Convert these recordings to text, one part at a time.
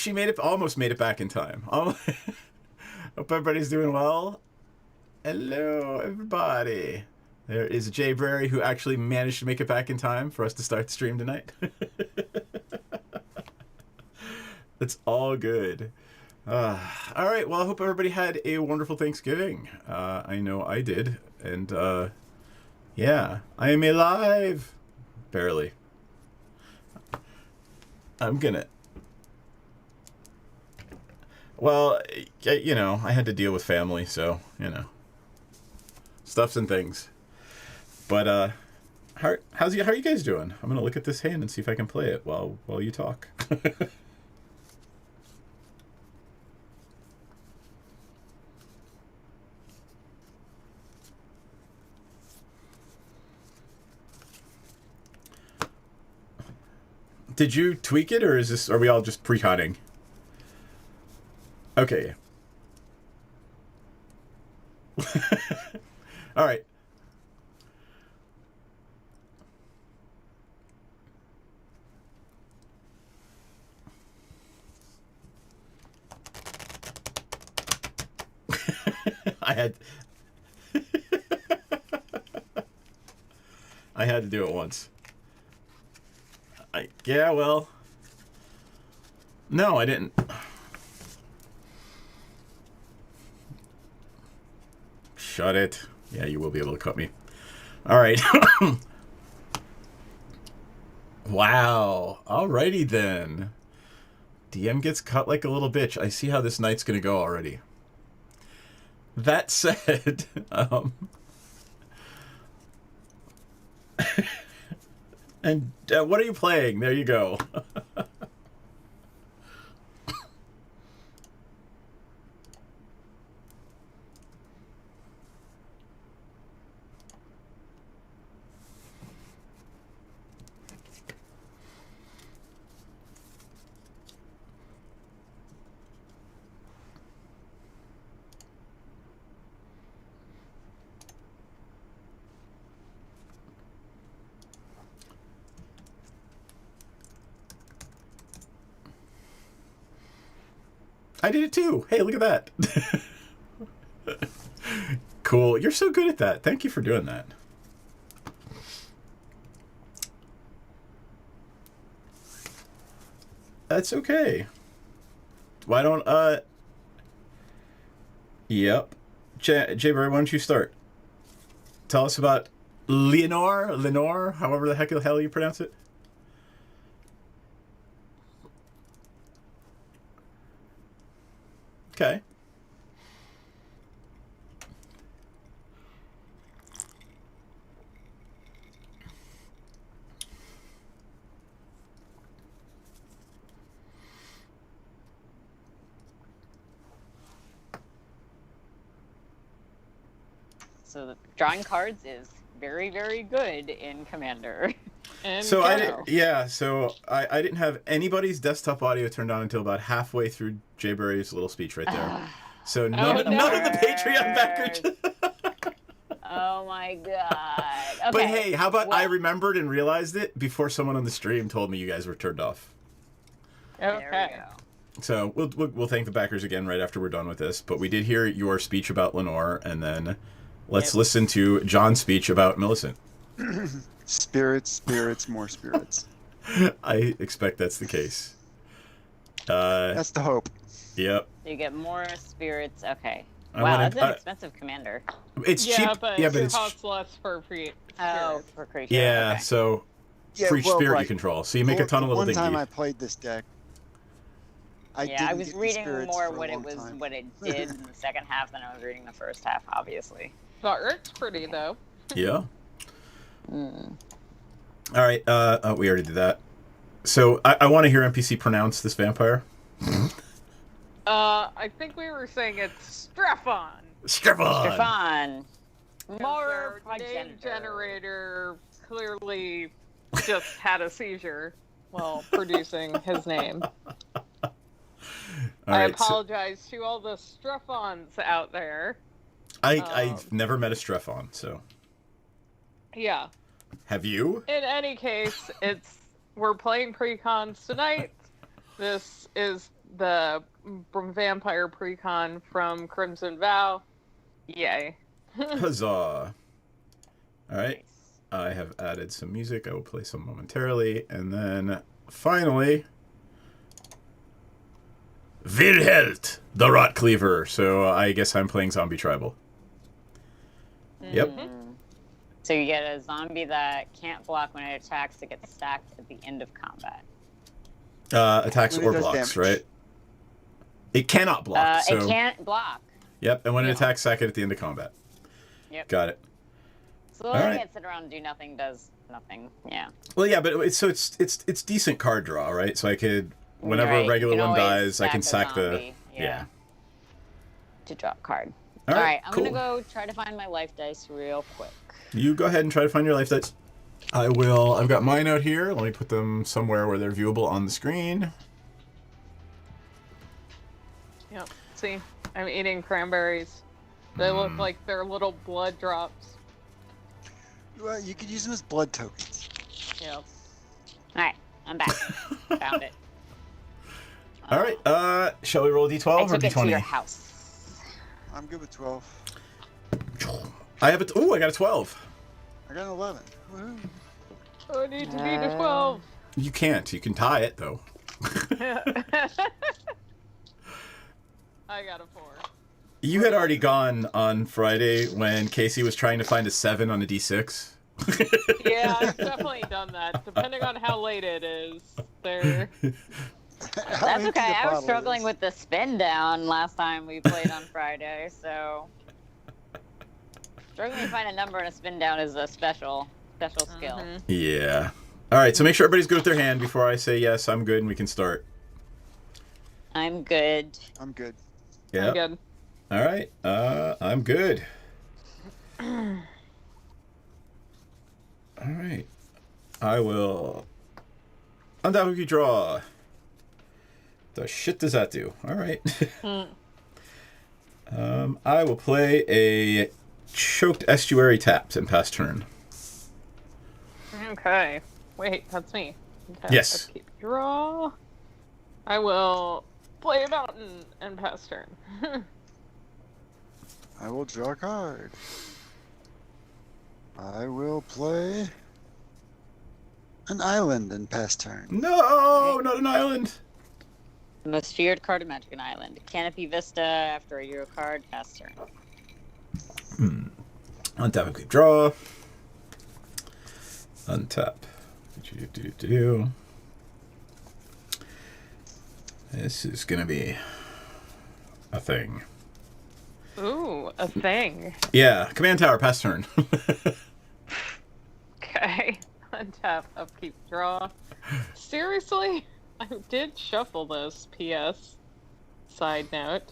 she made it, almost made it back in time. Hope everybody's doing well. Hello, everybody. There is Jay Brary, who actually managed to make it back in time for us to start the stream tonight. It's all good. All right, well, I hope everybody had a wonderful Thanksgiving. I know I did. And, yeah, I am alive. Barely. I'm gonna... Well, you know, I had to deal with family, so, you know. Stuffs and things. But, how are you guys doing? I'm gonna look at this hand and see if I can play it while you talk. Did you tweak it, or are we all just pre-cutting? Okay. All right. I had to do it once. Yeah, well... No, I didn't. Shut it. Yeah, you will be able to cut me. Alright. Wow. Alrighty then. DM gets cut like a little bitch. I see how this night's gonna go already. That said... And what are you playing? There you go. I did it too. Hey, look at that. Cool. You're so good at that. Thank you for doing that. That's okay. Why don't, Yep. Jay Barry, why don't you start? Tell us about Lenore, however the hell you pronounce it. Okay. So drawing cards is very, very good in Commander. So I didn't have anybody's desktop audio turned on until about halfway through Jay Barry's little speech right there. So none of the Patreon backers. Oh my god. Okay. But hey, how about I remembered and realized it before someone on the stream told me you guys were turned off. Okay. So we'll thank the backers again right after we're done with this. But we did hear your speech about Lenore, and then let's listen to John's speech about Millicent. Spirits, spirits, more spirits. I expect that's the case. That's the hope. Yep. You get more spirits. Okay. Wow, that's an expensive commander. It's cheap. But Yeah, but it costs less for free. Oh, for creature. Yeah, okay. so free spirit you control. So you make a ton of little One time thingy. I played this deck. I was reading more what it did in the second half than I was reading the first half, obviously. The art's pretty though. Yeah. All right. We already did that. So I want to hear NPC pronounce this vampire. I think we were saying it's Strephon. Strephon. More name generator clearly just had a seizure while producing his name. I apologize to all the Strephons out there. I've never met a Strephon, so. Yeah. Have you? In any case, we're playing precons tonight. This is the vampire precon from Crimson Vow. Yay. Huzzah. All right. I have added some music. I will play some momentarily. And then, finally, Wilhelt, the Rot Cleaver. So I guess I'm playing Zombie Tribal. Yep. So you get a zombie that can't block when it attacks. It gets stacked at the end of combat. Attacks or blocks, right? It cannot block. So... It can't block. Yep, and when it attacks, sack it at the end of combat. Yep. Got it. So letting it sit around and do nothing does nothing. Yeah. Well, yeah, but it's decent card draw, right? So I could, whenever a regular one dies, I can sack the... Yeah. To draw a card. All right, I'm going to go try to find my life dice real quick. You go ahead and try to find your life dice. I will. I've got mine out here. Let me put them somewhere where they're viewable on the screen. Yep. See, I'm eating cranberries. They look like they're little blood drops. Well, you could use them as blood tokens. Yep. All right, I'm back. Found it. All right. Shall we roll a d12 or d20? I took it to your house. I'm good with 12. I have a... Ooh, I got a 12. I got an 11. Woohoo. I need to beat a 12. You can't. You can tie it, though. I got a 4. You had already gone on Friday when Casey was trying to find a 7 on a d6. Yeah, I've definitely done that. Depending on how late it is, there. That's okay. I was struggling with the spin down last time we played on Friday, so struggling to find a number and a spin down is a special skill. Yeah. All right. So make sure everybody's good with their hand before I say yes. I'm good and we can start. I'm good. I'm good. Yeah. I'm good. All right. I'm good. All right. I will undoubtedly draw. The shit does that do? All right. I will play a Choked Estuary tapped and pass turn. Okay. Wait, that's me. Okay, yes. Keep draw. I will play a mountain and pass turn. I will draw a card. I will play an island and pass turn. No, not an island. The most feared card in Magic: An Island. Canopy Vista after a Euro card, pass turn. Untap and keep draw. Untap. This is gonna be a thing. Ooh, a thing. Yeah, command tower, pass turn. Okay. Untap, upkeep, draw. Seriously? I did shuffle this, PS. Side note.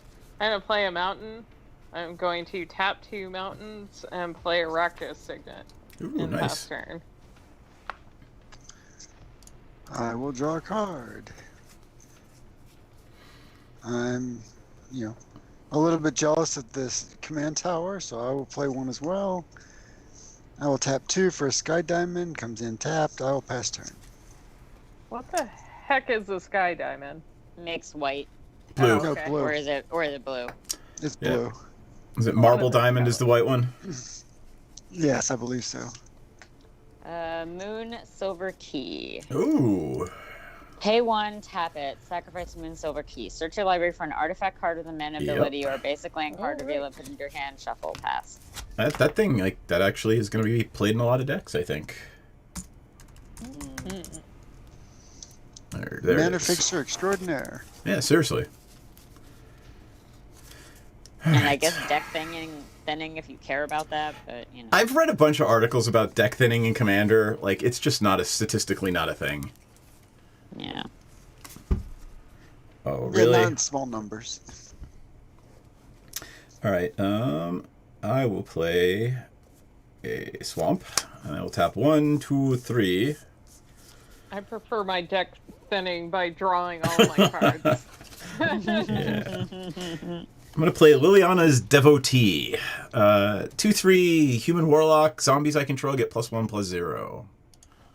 I'm going to play a mountain. I'm going to tap 2 mountains and play a Rakdos Signet. Ooh, in nice. pass turn. I will draw a card. I'm, a little bit jealous of this command tower, so I will play one as well. I will tap 2 for a Sky Diamond. Comes in tapped. I will pass turn. What the heck is the Sky Diamond? Makes white. Blue. No, Okay. blue. Or is it blue? It's blue. Is it Marble Diamond is the white one? Yes, I believe so. Moon Silver Key. Ooh. Pay 1, tap it, sacrifice Moon Silver Key. Search your library for an artifact card with a mana ability or a basic land card, reveal it, put it in your hand, shuffle, pass. That thing, that actually is going to be played in a lot of decks, I think. There Mana it is. fixture extraordinaire. Yeah, seriously. And I guess deck thinning if you care about that, but I've read a bunch of articles about deck thinning in Commander. It's just statistically not a thing. Yeah. Oh, really? Yeah, not in small numbers. All right. I will play a swamp, and I will tap 1, 2, 3. I prefer my deck thinning by drawing all my cards. Yeah. I'm going to play Liliana's Devotee. 2/3 human warlock. Zombies I control get +1/+0.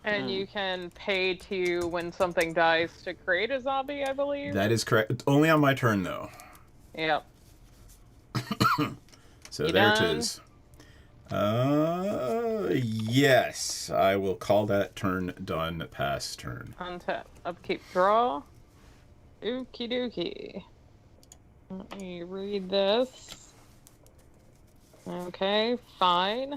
And you can pay to, when something dies, to create a zombie, I believe. That is correct. Only on my turn, though. Yep. So You there done? it is. Yes. I will call that turn done. Pass turn. Untap. Upkeep. Draw. Okie dokie. Let me read this. Okay, fine.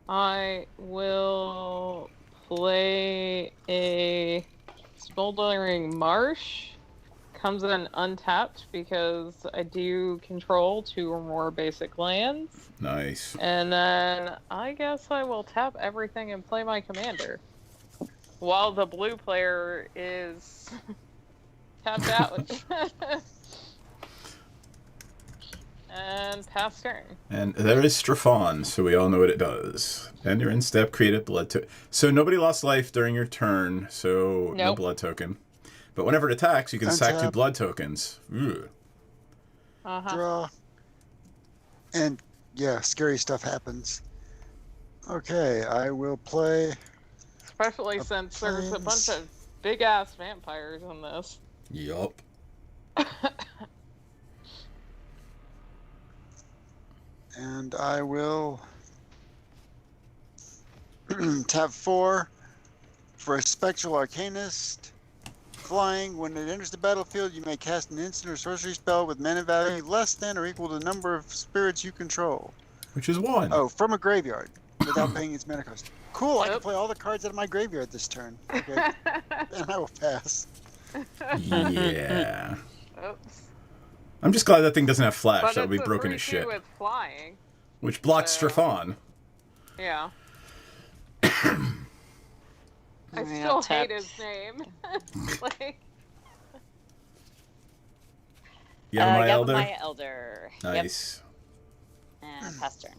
I will play a Smoldering Marsh. Comes in untapped because I do control 2 or more basic lands. Nice. And then I guess I will tap everything and play my commander. While the blue player is tapped out. And pass turn. And there is Strafon, so we all know what it does. And your in-step, create a blood token. So nobody lost life during your turn, so no Nope. blood token. But whenever it attacks, you can sack 2 Untap. blood tokens. Ooh. Uh-huh. Draw. And yeah, scary stuff happens. Okay, I will play. Especially since there's a bunch of big-ass vampires in this. Yup. And I will tap 4 for a Spectral Arcanist. Flying, when it enters the battlefield, you may cast an instant or sorcery spell with mana value less than or equal to the number of spirits you control. Which is 1. Oh, from a graveyard, without paying its mana cost. Cool, I can Yep. play all the cards out of my graveyard this turn. Okay, and I will pass. Yeah. Oops. I'm just glad that thing doesn't have flash. But That would be it's a broken as 3/2 shit. with flying. Which blocks so- Strafon. Yeah. I Alright, still I'll tap. hate his name. Like, Yamamaya Elder. Yamamaya Elder. Nice. Yep. And pass turn.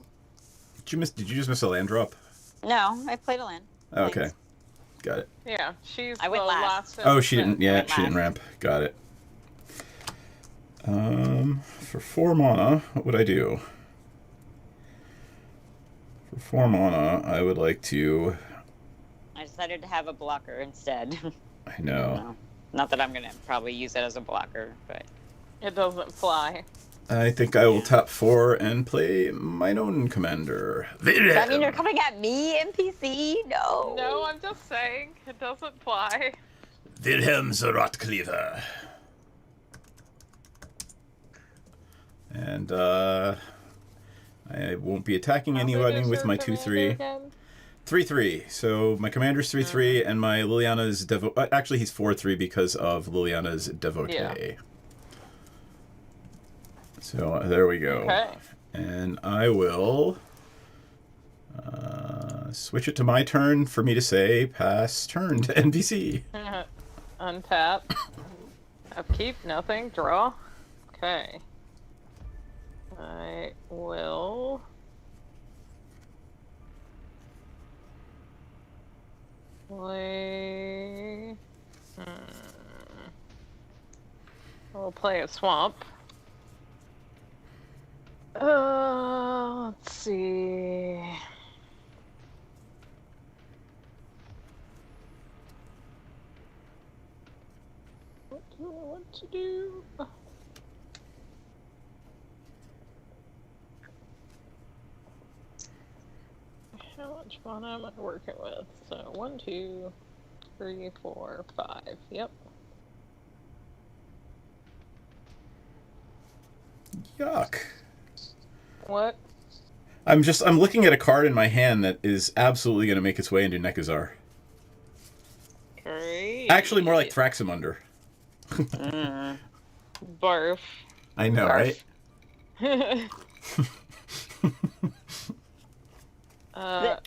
Did you just miss a land drop? No, I played a land. Oh, okay. Thanks. Got it. yeah, she's I went the last. last. Oh, she didn't. I Yeah, went she didn't last. ramp. Got it. For 4 mana, what would I do? For 4 mana, I would like to. I decided to have a blocker instead. I know. Not that I'm gonna probably use it as a blocker, but It doesn't fly. I think I will tap 4 and play mine own commander. does that mean you're coming at me, NPC? No. No, I'm just saying it doesn't fly. Wilhelm the Rotcleaver. And I won't be attacking anybody with my 2/3. 3/3. So my commander's 3/3, and my Liliana's actually he's 4/3 because of Liliana's Devotee. Yeah. So there we go. Okay. And I will switch it to my turn for me to say pass turn to NPC. Untap. Upkeep. Nothing. Draw. Okay. I will. Play. I'll play a swamp. Let's see. What do I want to do? How much mana am I working with? So 1, 2, 3, 4, 5. Yep. Yuck. What? I'm looking at a card in my hand that is absolutely going to make its way into Nekazar. Great. Actually, more like Thraximunder. Barf. I know, right?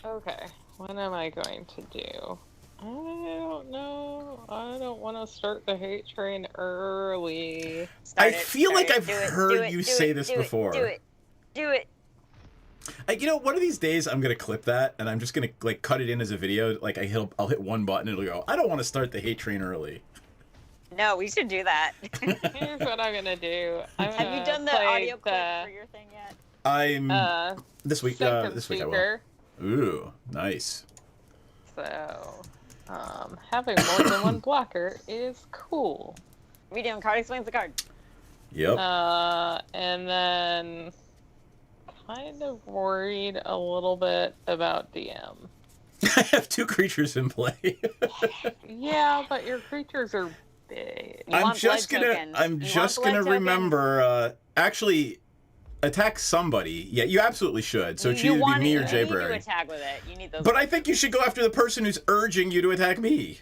Okay. What am I going to do? I don't know. I don't want to start the hate train early. Start I it, feel start like it, I've do it, heard do it, you do say it, this do it, before. Do it. Do it. You know, one of these days I'm gonna clip that and I'm just gonna like cut it in as a video. Like I'll hit one button and it'll go, I don't want to start the hate train early. No, we should do that. Here's what I'm gonna do. I'm Have you gonna done the play audio clip the, for your thing yet? I'm this week. Second This week I will. speaker. Ooh, nice. So, having more than one blocker is cool. Medium card explains the card. Yep. And then kind of worried a little bit about DM. I have 2 creatures in play. Yeah, but your creatures are big. You want blood tokens. I'm You just want blood gonna tokens? remember. Actually, attack somebody. Yeah, you absolutely should. So it should either be me or You need to Jayberry. attack with it. You need those. But I think you should go after the person who's urging you to attack me.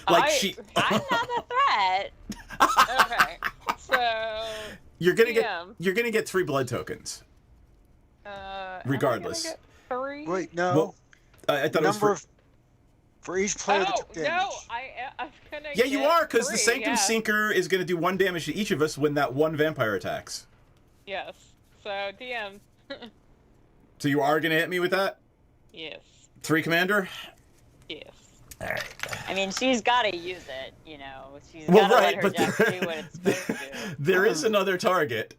Like I'm not a threat. Okay, so You're gonna DM. get 3 blood tokens. Regardless. Am I gonna get 3? Wait, no. Well, I thought it was for each player that took damage. No, I'm gonna. Yeah, you are, because the 3, Sanctum yeah. Sinker is going to do 1 damage to each of us when that 1 vampire attacks. Yes. So DM. So you are going to hit me with that? Yes. 3 commander? Yes. All right. I mean, she's got to use it. You know, she's Well, got to right, let her but deck there- do what it's supposed to do. There is another target.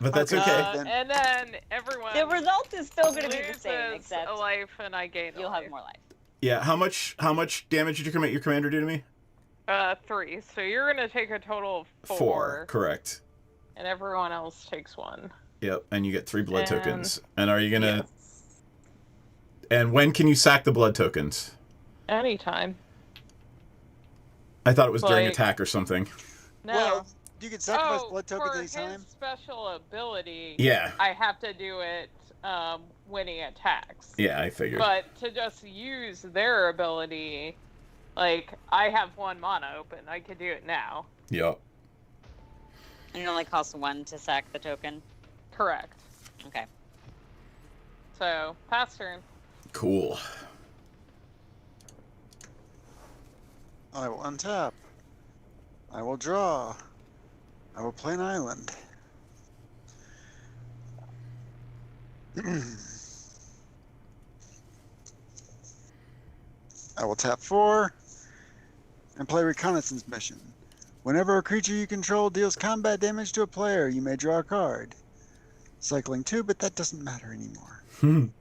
But that's Okay. okay. Then. And then everyone. The result is still going to be the loses same, except a life, and I gain. you'll a have life. more life. Yeah, how much damage did your commander do to me? 3. So you're gonna take a total of 4, correct. and everyone else takes 1. Yep, and you get 3 blood And- tokens. And are you going to... Yes. And when can you sack the blood tokens? Anytime. I thought it was during Like- attack or something. No. Well, you can sacrifice oh, blood for tokens anytime. his special ability, Yeah. I have to do it when he attacks. Yeah, I figured. But to just use their ability, like, I have 1 mana open. I could do it now. Yep. And it only costs 1 to sack the token. Correct. Okay. So, pass turn. Cool. I will untap. I will draw. I will play an island. I will tap 4 and play Reconnaissance Mission. Whenever a creature you control deals combat damage to a player, you may draw a card. Cycling 2, but that doesn't matter anymore.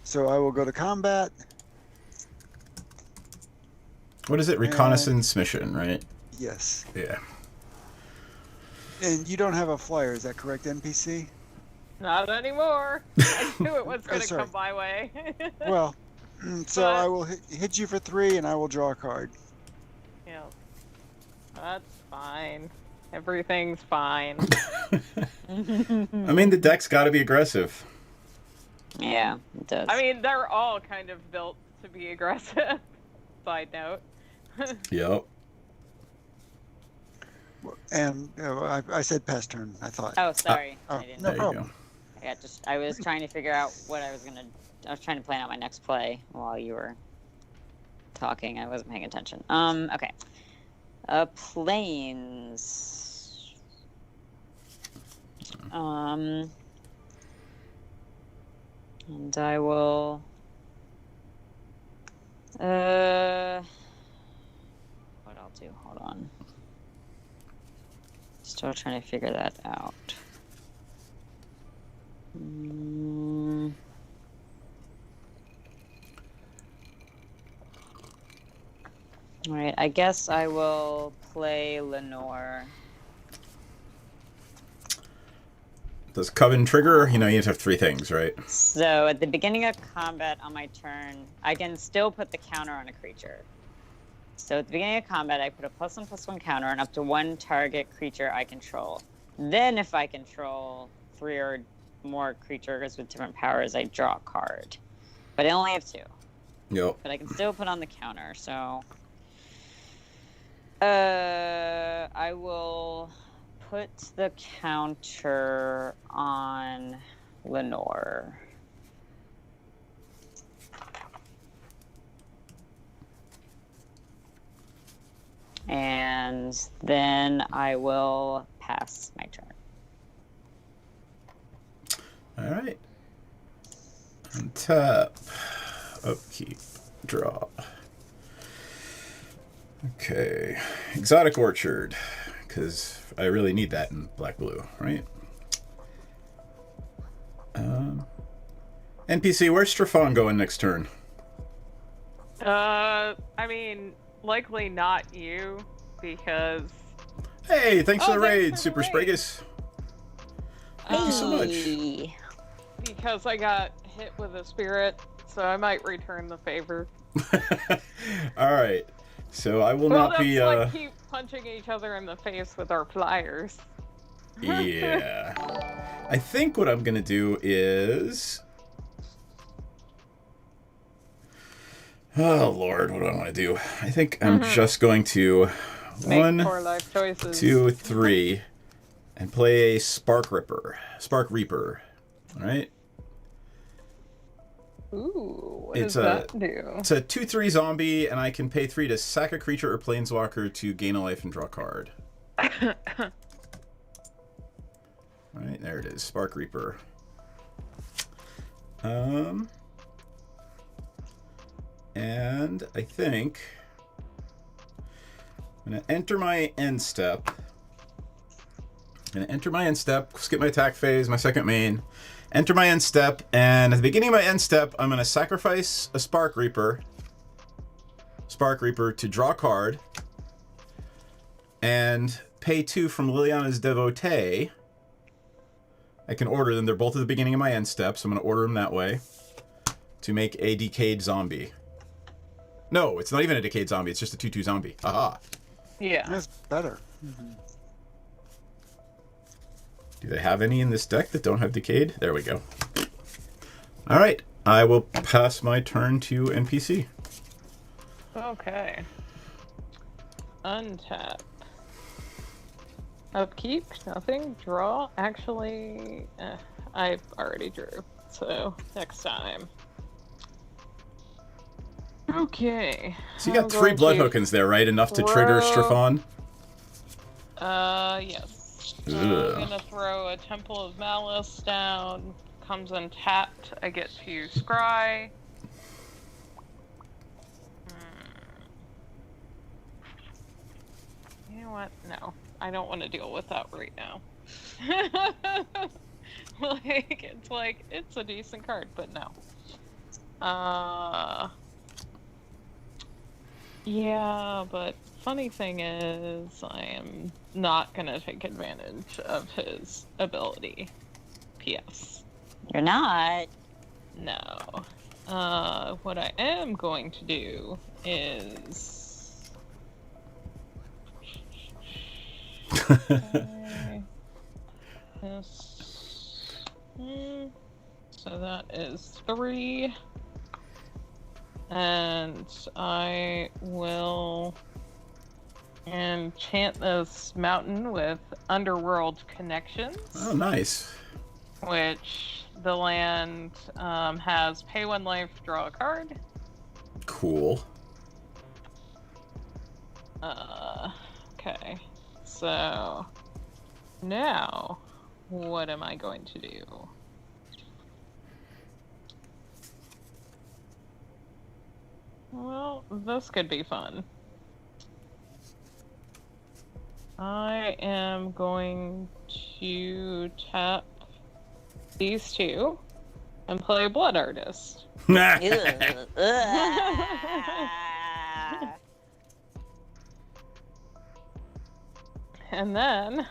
So I will go to combat. What is it? Reconnaissance mission, right? Yes. Yeah. And you don't have a flyer, is that correct, NPC? Not anymore. I knew it was going to sorry. come my way. Well, so But- I will hit you for 3 and I will draw a card. Yeah. That's fine. Everything's fine. I mean, the deck's got to be aggressive. Yeah, it does. I mean, they're all kind of built to be aggressive. Side note. Yep. And I said pass turn, I thought. oh, sorry. oh, I didn't. no There you problem. go. I was trying to figure out what I was gonna. I was trying to plan out my next play while you were talking. I wasn't paying attention. Okay. Planes. And I will. What I'll do? Hold on. Still trying to figure that out. All right, I guess I will play Lenore. Does Coven trigger? You know, you have to have 3 things, right? So at the beginning of combat on my turn, I can still put the counter on a creature. So at the beginning of combat, I put a +1/+1 counter on up to 1 target creature I control. Then if I control 3 or more creatures with different powers, I draw a card. But I only have 2. Yep. But I can still put on the counter, so... I will put the counter on Lenore. And then I will pass my turn. All right. Untap. Upkeep. Draw. Okay. Exotic Orchard. Because I really need that in black-blue, right? NPC, where's Strafon going next turn? I mean, likely not you, because... Hey, thanks for the thanks raid, for the Super raid. Spragus. Thank you so much. Hey. Because I got hit with a spirit, so I might return the favor. All right. So I will Well, not be. like keep punching each other in the face with our flyers. Yeah. I think what I'm gonna do is. Oh Lord, what do I want to do? I think I'm just going to Make poor life choices. 2, 3, and play a Spark Reaper. All right. Ooh, what It's does that do? It's a 2/3 zombie, and I can pay 3 to sack a creature or planeswalker to gain a life and draw a card. Alright, there it is. Spark Reaper. And I think I'm going to enter my end step. Skip my attack phase, my second main. Enter my end step, and at the beginning of my end step, I'm going to sacrifice a Spark Reaper to draw a card, and pay 2 from Liliana's Devotee. I can order them. They're both at the beginning of my end step, so I'm going to order them that way to make a decayed zombie. No, it's not even a decayed zombie. It's just a 2/2 zombie. Haha. Yeah. That's better. Do they have any in this deck that don't have decayed? There we go. All right, I will pass my turn to NPC. Okay. Untap. Upkeep, nothing. Draw. Actually, I already drew, so next time. Okay. So you got 3 blood tokens there, right? Enough to trigger Strafon? Yes. Ugh. I'm gonna throw a Temple of Malice down. Comes untapped. I get to scry. You know what? No. I don't want to deal with that right now. It's a decent card, but no. Yeah, but funny thing is, I am not gonna take advantage of his ability. P.S. You're not. No. What I am going to do is... This... So that is 3. And I will enchant this mountain with Underworld Connections. Oh, nice. Which the land has pay 1 life, draw a card. Cool. Okay. So now what am I going to do? Well, this could be fun. I am going to tap these 2 and play Blood Artist. Ew. And then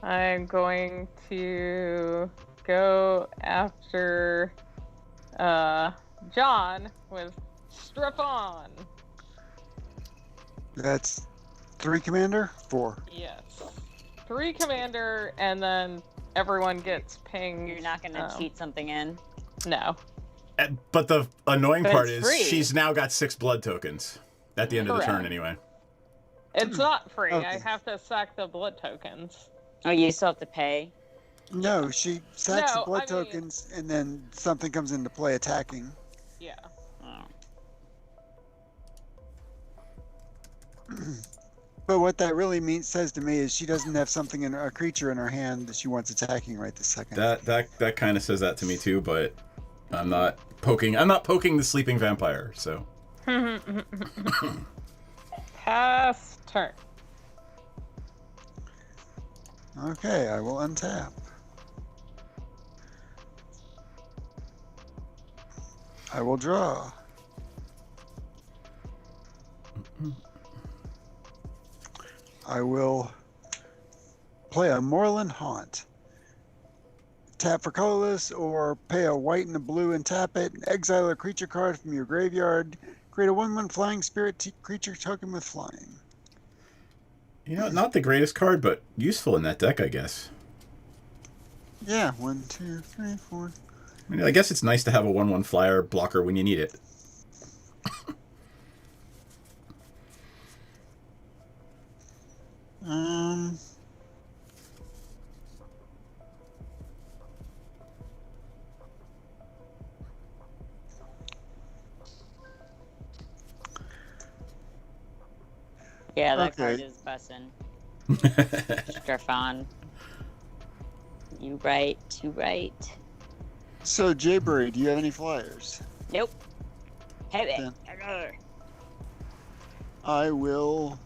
I'm going to go after John with Strafon. That's 3 commander? 4. Yes. 3 commander, and then everyone gets pinged. You're not gonna cheat something in. No. But the annoying But part it's is free. she's now got 6 blood tokens at the end of the turn Correct. anyway. It's not free. Okay. I have to sack the blood tokens. Oh, you still have to pay? No, she sacks No, the blood I mean- tokens, and then something comes into play attacking. Yeah. Oh. But what that really says to me is she doesn't have something in a creature in her hand that she wants attacking right this second. That kind of says that to me too, but I'm not poking the sleeping vampire, so. Pass turn. Okay, I will untap. I will draw. I will play a Moorland Haunt. Tap for colorless, or pay a white and a blue and tap it. And exile a creature card from your graveyard. Create a 1/1 flying spirit creature token with flying. You know, not the greatest card, but useful in that deck, I guess. Yeah, 1, 2, 3, 4. I mean, I guess it's nice to have a 1/1 flyer blocker when you need it. Yeah, that card Okay. is bussin'. Strafon. You right. So, Jayberry, do you have any flyers? Nope. Hey Then. there. I will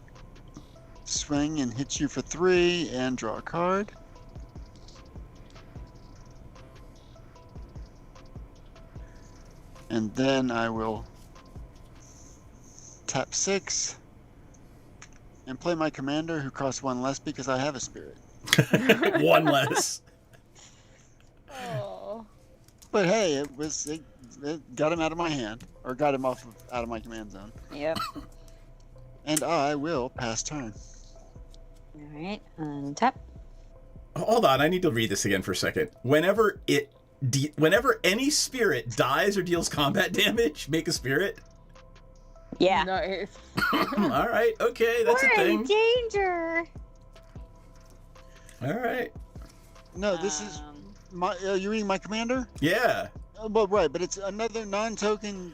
swing and hit you for 3 and draw a card. And then I will tap 6 and play my commander, who costs 1 less because I have a spirit. One less. Oh. But hey, it got him out of my hand, or got him out of my command zone. Yep. And I will pass turn. Alright, untap. Hold on, I need to read this again for a second. Whenever any spirit dies or deals combat damage, make a spirit. Yeah. Nice. All right, okay, that's We're a thing. in danger. All right. No, this is my. You reading my commander? Yeah. Well, right, but it's another non-token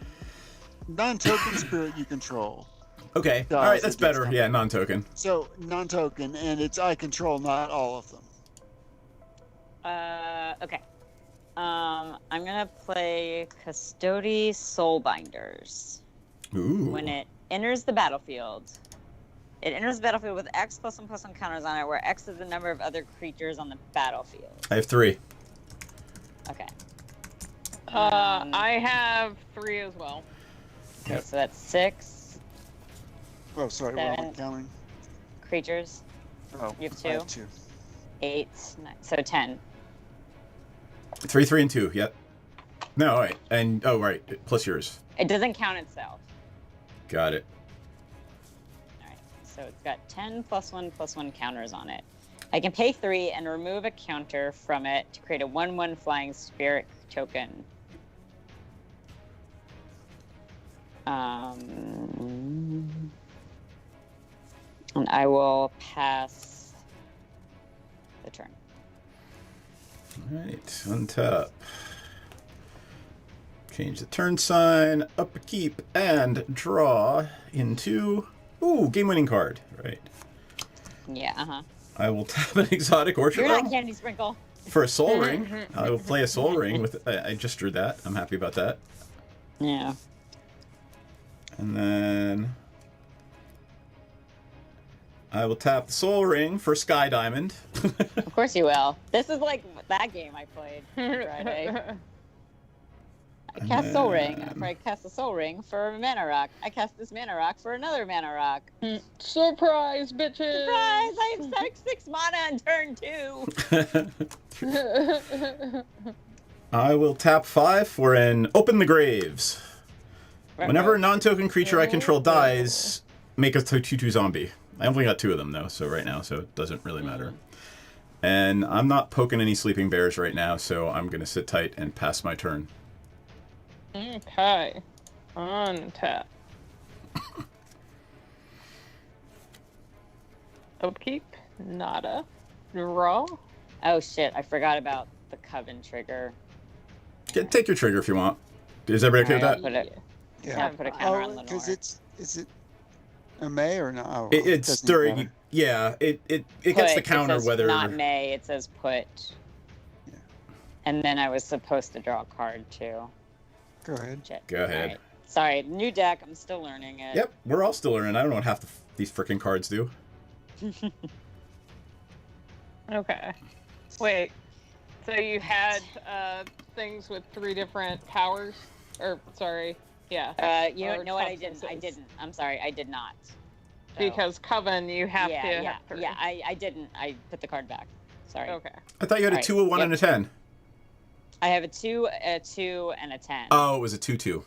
spirit you control. Okay. Dies All right, or that's deals better. combat. Yeah, non-token. So non-token, and it's I control, not all of them. Okay. I'm gonna play Custody Soulbinders. Ooh. When it enters the battlefield, with X +1/+1 counters on it, where X is the number of other creatures on the battlefield. I have 3. Okay. I have 3 as well. Okay, Yep. so that's 6 Oh, sorry, wrong 7 counting. creatures. Oh, You have I 2? 8, 9, so 10. 3, 3, and 2. Yep. No, all right. And right, plus yours. It doesn't count itself. Got it. Alright, so it's got 10 +1/+1 counters on it. I can pay 3 and remove a counter from it to create a 1/1 flying spirit token. And I will pass the turn. All right, untap. Change the turn sign, up a keep, and draw into... Ooh, game-winning card. Right. Yeah, uh-huh. I will tap an exotic orchard You're not realm Candy Sprinkle. for a soul ring. I will play a soul ring with... I just drew that. I'm happy about that. Yeah. And then... I will tap the soul ring for Sky Diamond. Of course you will. This is like that game I played on Friday. I cast Soul Ring. After I cast the Soul Ring for a Mana Rock. I cast this Mana Rock for another Mana Rock. Surprise, bitches! Surprise! I have 6 mana on turn 2. I will tap 5 for an Open the Graves. Whenever a non-token creature I control dies, make a 2/2 zombie. I only got 2 of them, though, so right now, so it doesn't really matter. And I'm not poking any sleeping bears right now, so I'm going to sit tight and pass my turn. Okay. Untap. Upkeep. Nada. Draw. Oh shit, I forgot about the Coven trigger. Take your trigger if you want. Is everybody okay with Alright, that? I'll put it. Yeah, put a counter on because Lenore. is it a May or no? Oh, It's doesn't during... matter. Yeah, it gets the Put, counter it says whether... not May, it says put. Yeah. And then I was supposed to draw a card too. Go ahead. Shit. Go ahead. Alright. Sorry, new deck. I'm still learning it. Yep, we're all still learning. I don't know what half these freaking cards do. Okay. Wait. So you had things with 3 different powers? Or sorry, yeah. You Or know what? I toughness is. didn't. I'm sorry, I did not. So, Because Coven, you have to have 3. yeah. I didn't. I put the card back. Sorry. Okay. I thought you had a Alright, 2, a 1, yep. and a 10. I have a 2, a 2, and a 10. Oh, it was a 2-2.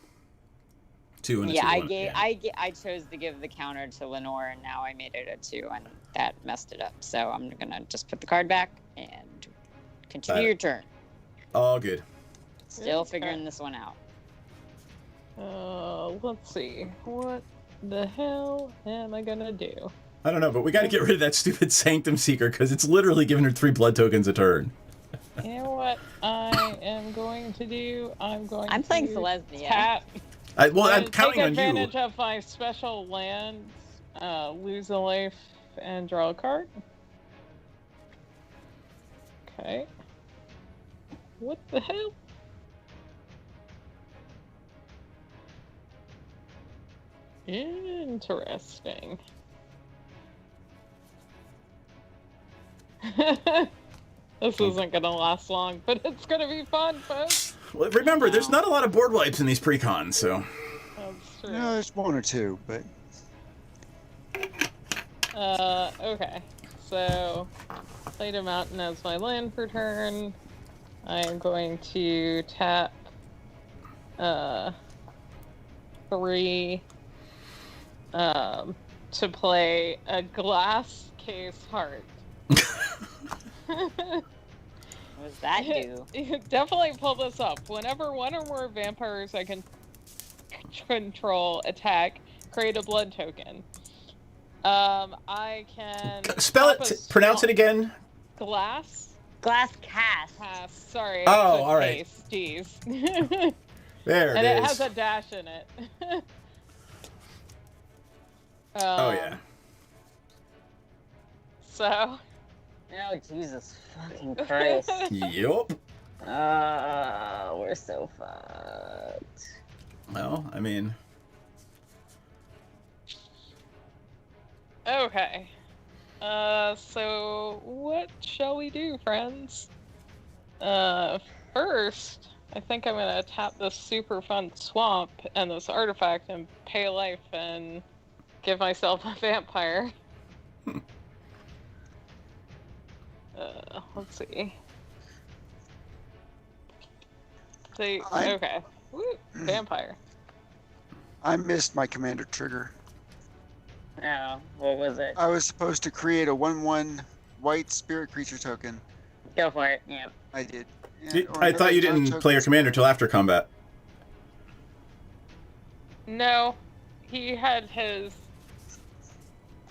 2 and a 2. Yeah, One. I chose to give the counter to Lenore, and now I made it a 2, and that messed it up. So I'm gonna just put the card back and continue your turn. All good. Still Okay. figuring this one out. Let's see. What the hell am I gonna do? I don't know, but we got to get rid of that stupid Sanctum Seeker because it's literally giving her 3 blood tokens a turn. You know what I am going to do? I'm playing to Celestia. tap. I'm counting on take you. advantage of my special land, lose a life, and draw a card. Okay. What the hell? Interesting. This isn't gonna last long, but it's gonna be fun, folks. Well, remember, there's not a lot of board wipes in these precons, so. That's true. No, there's 1 or 2, but Okay. So, played a mountain as my land for turn. I am going to tap 3 to play a glass case heart. What does that do? Definitely pull this up. Whenever one or more vampires I can control attack, create a blood token. I can Spell tap it. a Pronounce small- it again. Glass. Glass cast. Pass. Sorry. Oh, I put all right. case. Jeez. There And it it is. has a dash in it. Oh, yeah. So. Oh, Jesus fucking Christ. Yup. We're so fucked. Well, I mean, Okay. So what shall we do, friends? First, I think I'm gonna tap this super fun swamp and this artifact and pay life and give myself a vampire. Let's see. Okay. Woo, vampire. I missed my commander trigger. Oh, what was it? I was supposed to create a 1/1 white spirit creature token. Go for it. Yep. I did. I thought you didn't play your commander till after combat. No, he had his.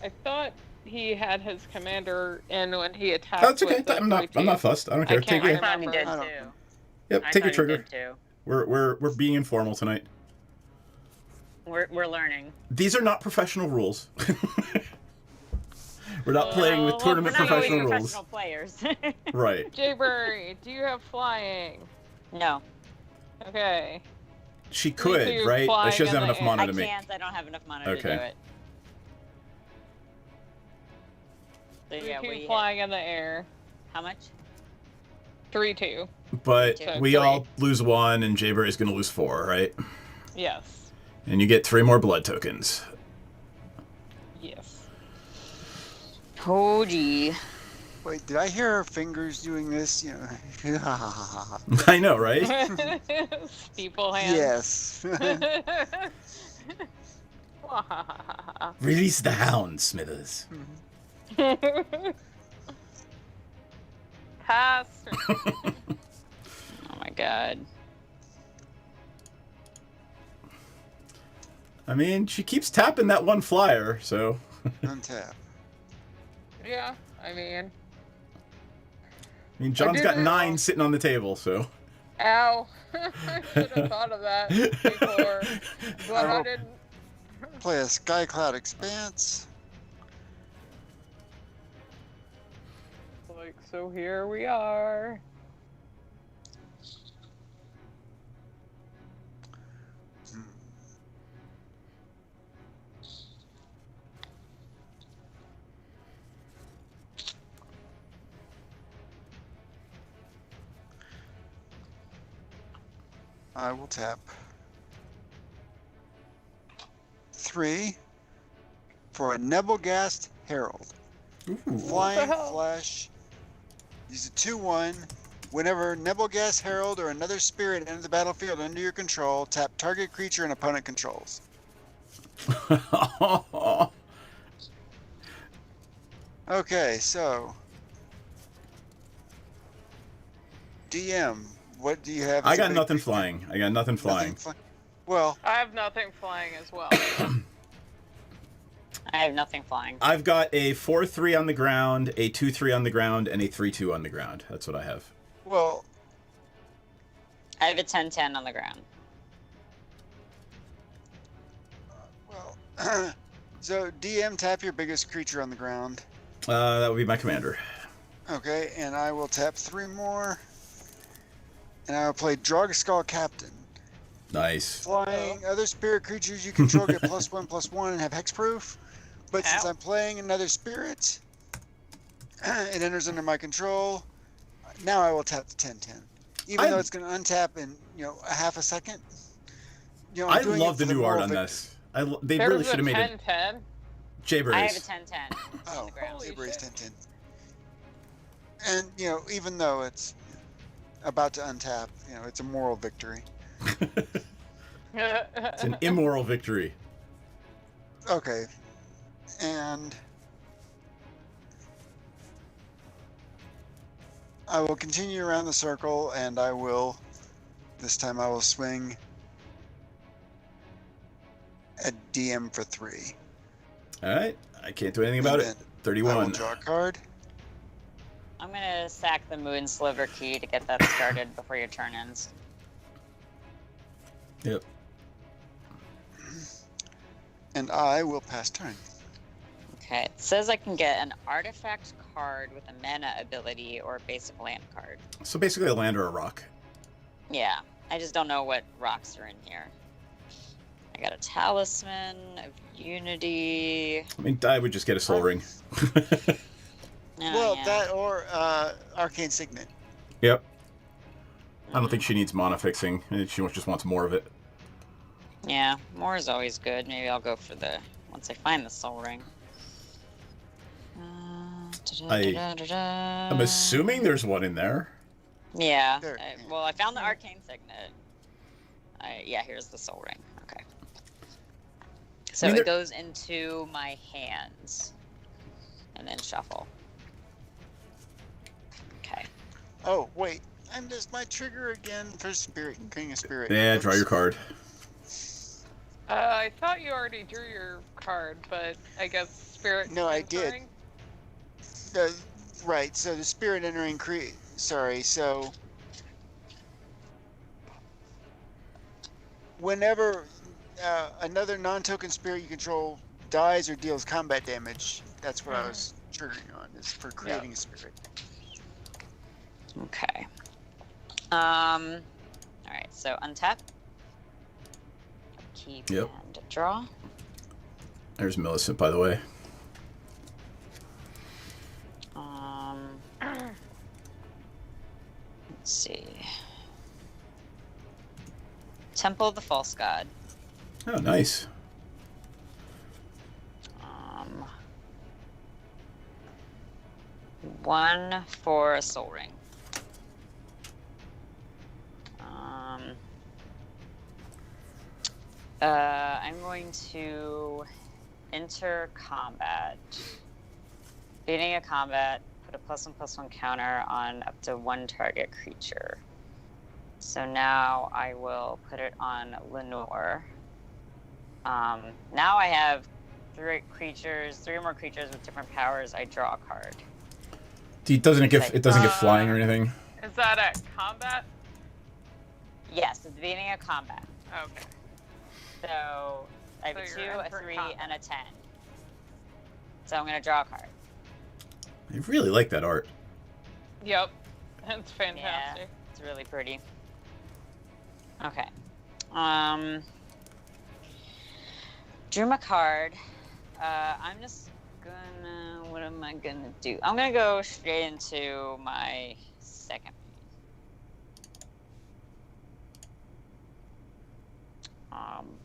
I thought he had his commander in when he attacked. That's okay. with the I'm not fussed. I don't care. I Take can't your. I thought he did I don't too. know. Yep. I Take your thought he trigger. did too. We're being informal tonight. We're learning. These are not professional rules. We're not playing with Well, tournament We're not always professional rules. professional players. Right. Jayberry, do you have flying? No, She Okay. could, you're right? flying She doesn't in have the enough air. mana I to make. can't. I don't have enough mana to Okay. do it. So yeah, 3/2 flying in the air. how much? 3/2. But So we 3. all lose 1, and Jayberry is going to lose 4, right? Yes. And you get 3 more blood tokens. Yes. Oh gee. Wait, did I hear her fingers doing this? You know. I know, right? Steeple hands. Yes. Release the hound, Smithers. Pass. Oh my god. I mean, she keeps tapping that 1 flyer, so. Untap. Yeah, I mean. I mean, John's got did it 9 wrong. sitting on the table, so. Ow. I should have thought of that before. But I didn't. Play a Skycloud Expanse. Like, so here we are. I will tap. 3 for a Nebelgast Herald. Ooh. Flying hell? flash. Use a 2/1. Whenever Nebelgast Herald or another spirit enter the battlefield under your control, tap target creature and opponent controls. Okay, so DM, what do you have? I as a got big nothing creature? flying. I got nothing flying. Well, I have nothing flying as well. I have nothing flying. I've got a 4/3 on the ground, a 2/3 on the ground, and a 3/2 on the ground. That's what I have. well, I have a 10/10 on the ground. well. So DM, tap your biggest creature on the ground. That would be my commander. Okay, and I will tap 3 more. And I will play Dragskull Captain. Nice. Flying, other spirit creatures you control get +1/+1 and have hexproof. But since Ow. I'm playing another spirit, it enters under my control. Now I will tap the 10/10. Even though it's going to untap in, a half a second. I'm I doing love it the for the new art moral on victory. this. They There's really a should have made it. 10-10. Jaybird I have a is. 10/10 on Oh, the ground. Holy Libra is shit. 10/10. And, even though it's about to untap, it's a moral victory. It's an immoral victory. Okay. And I will continue around the circle, and this time I will swing a DM for 3. All right. I can't do anything about And it. then I will 31. draw a card. I'm gonna sack the Moon Sliver key to get that started before your turn ends. Yep. And I will pass turn. Okay, it says I can get an artifact card with a mana ability or a basic land card. So basically a land or a rock. Yeah, I just don't know what rocks are in here. I got a Talisman of Unity. I mean, I would just get a soul ring. Oh, Well, yeah. that or Arcane Signet. Yep. I don't think she needs mana fixing. She just wants more of it. Yeah, more is always good. Maybe I'll go for once I find the Soul Ring. I'm assuming there's one in there. Yeah. There, I- yeah. well, I found the Arcane Signet. Yeah, here's the Soul Ring. Okay. So mean, it there- goes into my hands. And then shuffle. Okay. Oh, wait. I missed my trigger again for Spirit, King of Spirit. Yeah, draw your Oops. card. I thought you already drew your card, but I guess Spirit. No, I did. entering? Right, so the Spirit entering so whenever another non-token spirit you control dies or deals combat damage, that's what I was triggering on, is for creating a spirit. Okay. Alright, so untap. Keep Yep. and draw. There's Millicent, by the way. Let's see. Temple of the False God. Oh, nice. 1 for a Soul Ring. I'm going to enter combat. Beginning of combat, put a +1/+1 counter on up to 1 target creature. So now I will put it on Lenore. Now I have 3 or more creatures with different powers. I draw a card. It doesn't get flying or anything. Is that at combat? Yes, at the beginning of combat. Okay. So I have So a you're 2, a in for 3, combat. and a 10. So I'm going to draw a card. I really like that art. Yep. That's fantastic. It's really pretty. Okay. Drew my card. I'm just gonna. What am I gonna do? I'm gonna go straight into my second.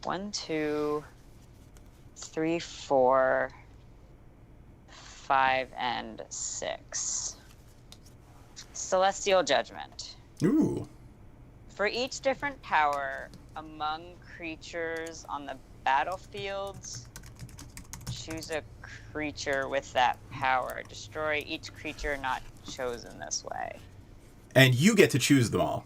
1, 2, 3, 4, 5, and 6. Celestial Judgment. Ooh. For each different power among creatures on the battlefields, choose a creature with that power. Destroy each creature not chosen this way. And you get to choose them all.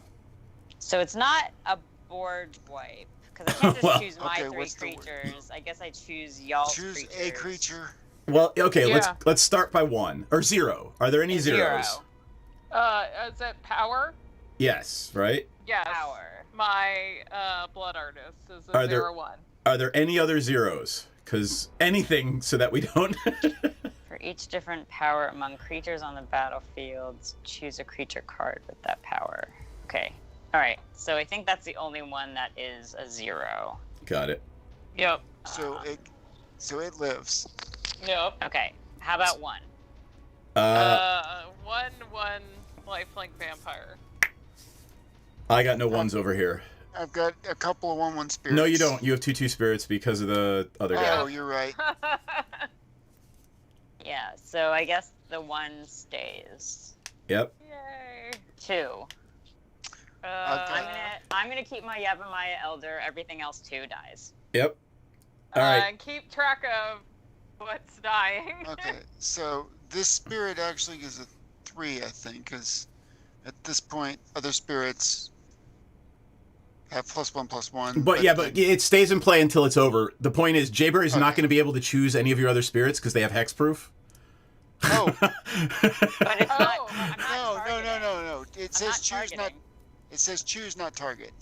So it's not a board wipe, because I can't just Well, choose my okay, 3 what's the word? creatures. I guess I choose y'all's Choose creatures. a creature. Well, okay, Yeah. let's start by 1 or 0. Are there any zeros? Zero. Is it power? Yes, right? Yes. Power. My Blood Artist is a Are there- 0/1. Are there any other zeros? Because anything so that we don't. For each different power among creatures on the battlefields, choose a creature card with that power. Okay. All right. So I think that's the only one that is a 0. Got it. Yep. So it lives. Yep. Okay. How about 1? 1/1 lifelink vampire. I got no ones over here. I've got a couple of 1/1 spirits. No, you don't. You have 2/2 spirits because of the other guy. Oh, you're right. Yeah. So I guess the 1 stays. Yep. Yay. 2. Okay. I'm gonna keep my Yevamaya Elder. Everything else 2 dies. Yep. All right. Keep track of what's dying. Okay, so this spirit actually is a 3, I think, because at this point, other spirits have +1/+1. But yeah, but it stays in play until it's over. The point is, Jayber is not Okay. going to be able to choose any of your other spirits because they have hexproof. Oh, But it's not. Oh, I'm not no. targeting. It I'm says not choose targeting. not. It says choose not target.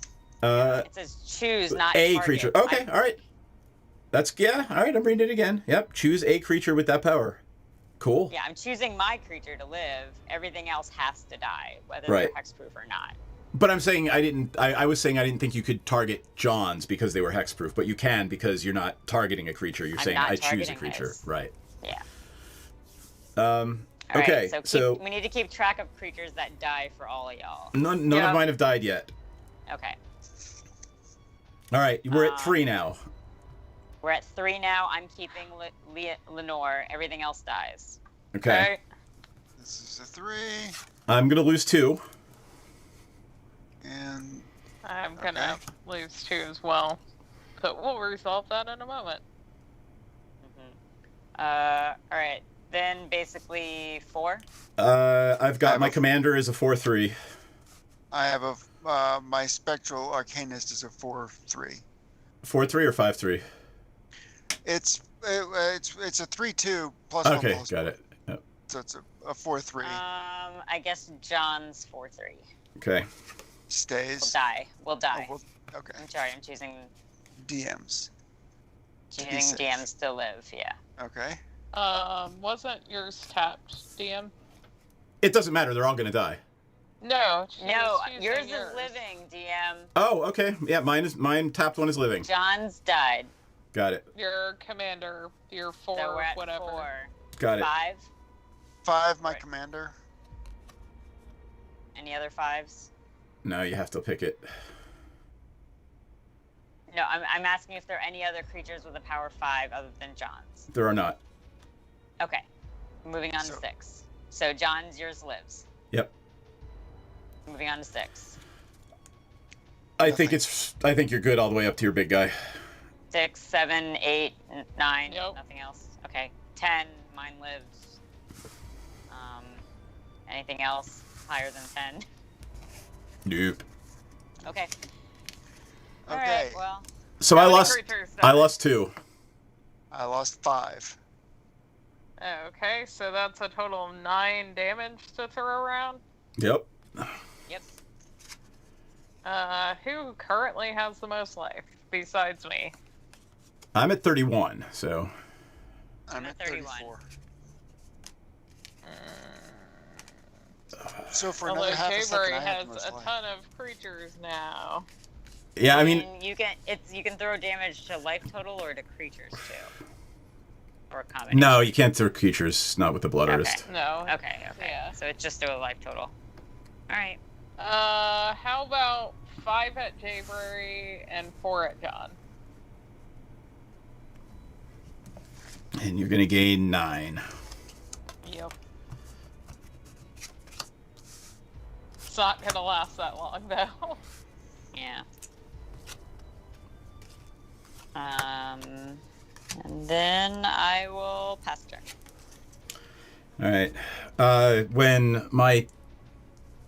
It says choose, not a target. creature. Okay, all right. That's yeah. All right, I'm reading it again. Yep. Choose a creature with that power. Cool. Yeah, I'm choosing my creature to live. Everything else has to die, whether Right. they're hexproof or not. But I'm saying I didn't. I was saying I didn't think you could target John's because they were hexproof, but you can because you're not targeting a creature. You're I'm saying not I choose a targeting creature. his. Right. Yeah. Okay. All right, So we need to keep track of creatures that die for all of y'all. none Yeah. of mine have died yet. Okay. All right, we're at 3 now. We're at 3 now. I'm keeping Lenore. Everything else dies. Okay. This is a 3, I'm gonna lose 2. and I'm gonna lose 2 as well. But we'll resolve that in a moment. All right. Then basically 4. I've got have my a- commander is a 4/3. I have my spectral arcanist is a 4/3. 4/3 or 5/3. It's a 3/2 +1/+1. Okay, got it. Yep. So it's a 4/3. I guess John's 4/3. Okay. We'll Stays. die. We'll die. Oh, well, okay. I'm sorry. I'm choosing DMs. choosing DMs to live. Yeah. Okay. Wasn't yours tapped, DM? It doesn't matter. They're all gonna die. No. she No, was choosing yours is living. DM. Oh, okay. Yeah, mine tapped one is living. John's died. Got it. Your commander, your 4, So we're at whatever. 4. Got it. 5. 5, my Right. commander. Any other 5s? No, you have to pick it. No, I'm asking if there are any other creatures with a power 5 other than John's. There are not. Okay. Moving on to 6. So John's, yours lives. Yep. Moving on to 6. I think you're good all the way up to your big guy. 6, 7, 8, 9. Nope. Nothing else. Okay. 10. Mine lives. Anything else higher than 10? Nope. Okay. All Okay. right. Well. So How I many lost. creatures I died? lost 2. I lost 5. Okay, so that's a total of 9 damage to throw around. Yep. Yep. Who currently has the most life besides me? I'm at 31. So I'm at at 31. 34. So for Although another half a second, Jaybury I have has the most a life. ton of creatures now. yeah, I mean, And you can throw damage to life total or to creatures too. Or a combination. no, you can't throw creatures. Not with the blood Okay. artist. No. Okay. Yeah. So it's just a life total. All right. How about 5 at Jaybury and 4 at John? And you're going to gain 9. Yep. It's not gonna last that long, though. Yeah. And then I will pass turn. All right. When my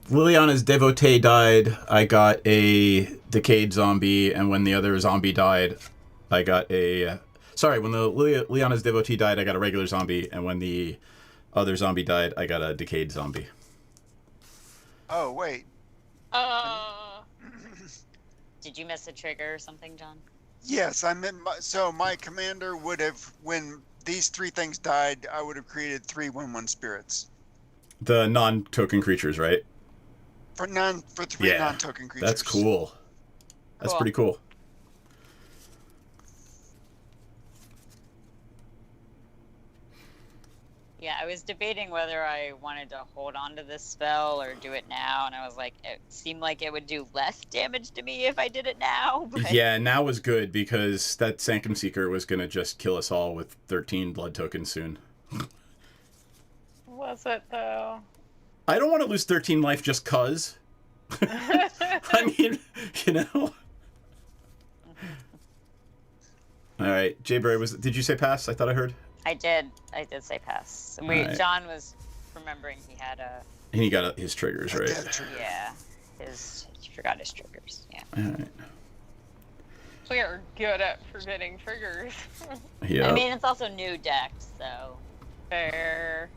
Liliana's devotee died, I got a decayed zombie, and when the other zombie died, I got a... Sorry, when the Liliana's devotee died, I got a regular zombie, and when the other zombie died, I got a decayed zombie. Oh, wait. Did you miss a trigger or something, John? Yes, I meant so my commander would have, when these 3 things died, I would have created 3 1/1 spirits. The non-token creatures, right? For 3 non-token creatures. That's cool. That's Cool. pretty cool. Yeah, I was debating whether I wanted to hold on to this spell or do it now, and I was like, it seemed like it would do less damage to me if I did it now. But... Yeah, now was good because that Sanctum Seeker was going to just kill us all with 13 blood tokens soon. Was it, though? I don't want to lose 13 life just cuz. I mean, you know. All right, Jayberry, did you say pass? I thought I heard. I did say pass. Right. John was remembering he had a... And he got his triggers, right? Yeah, he forgot his triggers, yeah. All right. We are good at forgetting triggers. Yeah. I mean, it's also new deck, so... Fair.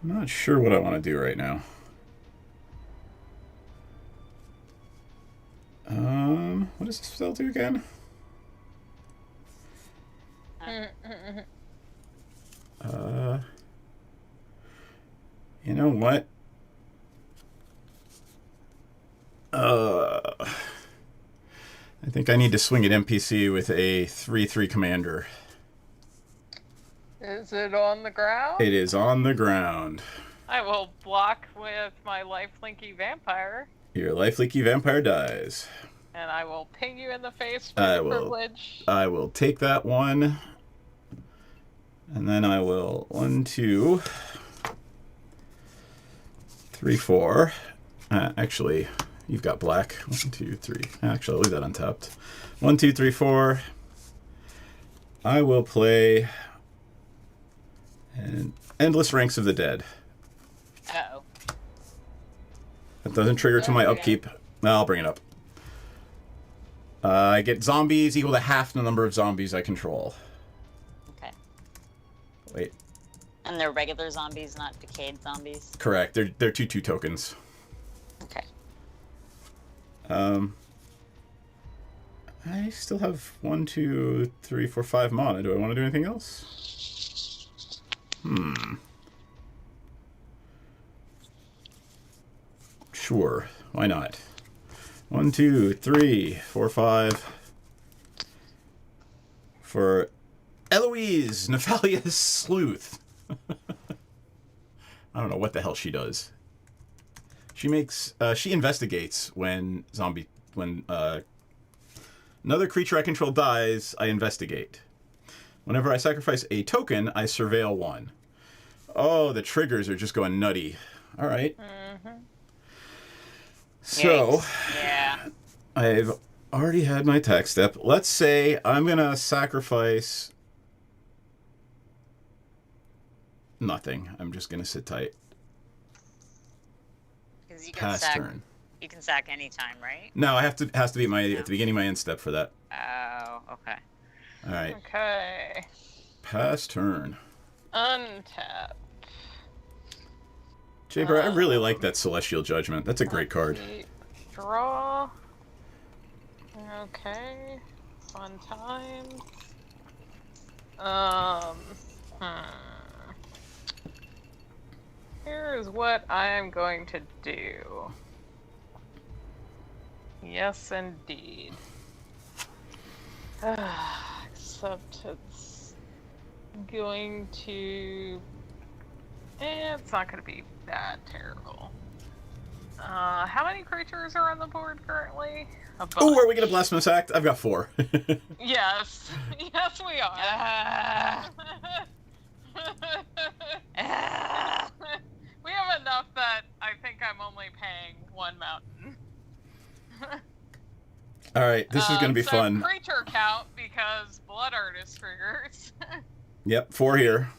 I'm not sure what I want to do right now. What does this spell do again? You know what? I think I need to swing at NPC with a 3/3 commander. Is it on the ground? It is on the ground. I will block with my lifelinky vampire. Your life-leaky vampire dies. And I will ping you in the face for I your will. privilege. I will take that one. And then I will 1, 2, 3, 4. Actually, you've got black. 1, 2, 3. Actually, I'll leave that untapped. 1, 2, 3, 4. I will play an Endless Ranks of the Dead. Uh-oh. That doesn't trigger to my upkeep. No, I'll bring it up. I get zombies equal to half the number of zombies I control. Okay. Wait. And they're regular zombies, not decayed zombies? Correct. They're 2/2 tokens. Okay. I still have 1, 2, 3, 4, 5 mana. Do I want to do anything else? Sure. Why not? 1, 2, 3, 4, 5. For Eloise Nephalia's Sleuth. I don't know what the hell she does. She makes she investigates when another creature I control dies, I investigate. Whenever I sacrifice a token, I surveil one. Oh, the triggers are just going nutty. All right. So, yeah. I've already had my attack step. Let's say I'm going to sacrifice nothing. I'm just going to sit tight. Because you can Pass sack. turn. You can sack anytime, right? No, has to be at the beginning of my end step for that. Oh, okay. All right. Okay. Pass turn. Untap. Jaber, I really like that Celestial Judgment. That's a great card. Draw. Okay. Fun times. Here's what I am going to do. Yes, indeed. Except it's going to It's not going to be that terrible. How many creatures are on the board currently? Oh, are we gonna Blasphemous Act? I've got 4. Yes. Yes, we are. We have enough that I think I'm only paying 1 mountain. All right, this is gonna be so fun. Creature count because Blood Artist triggers. Yep, 4 here.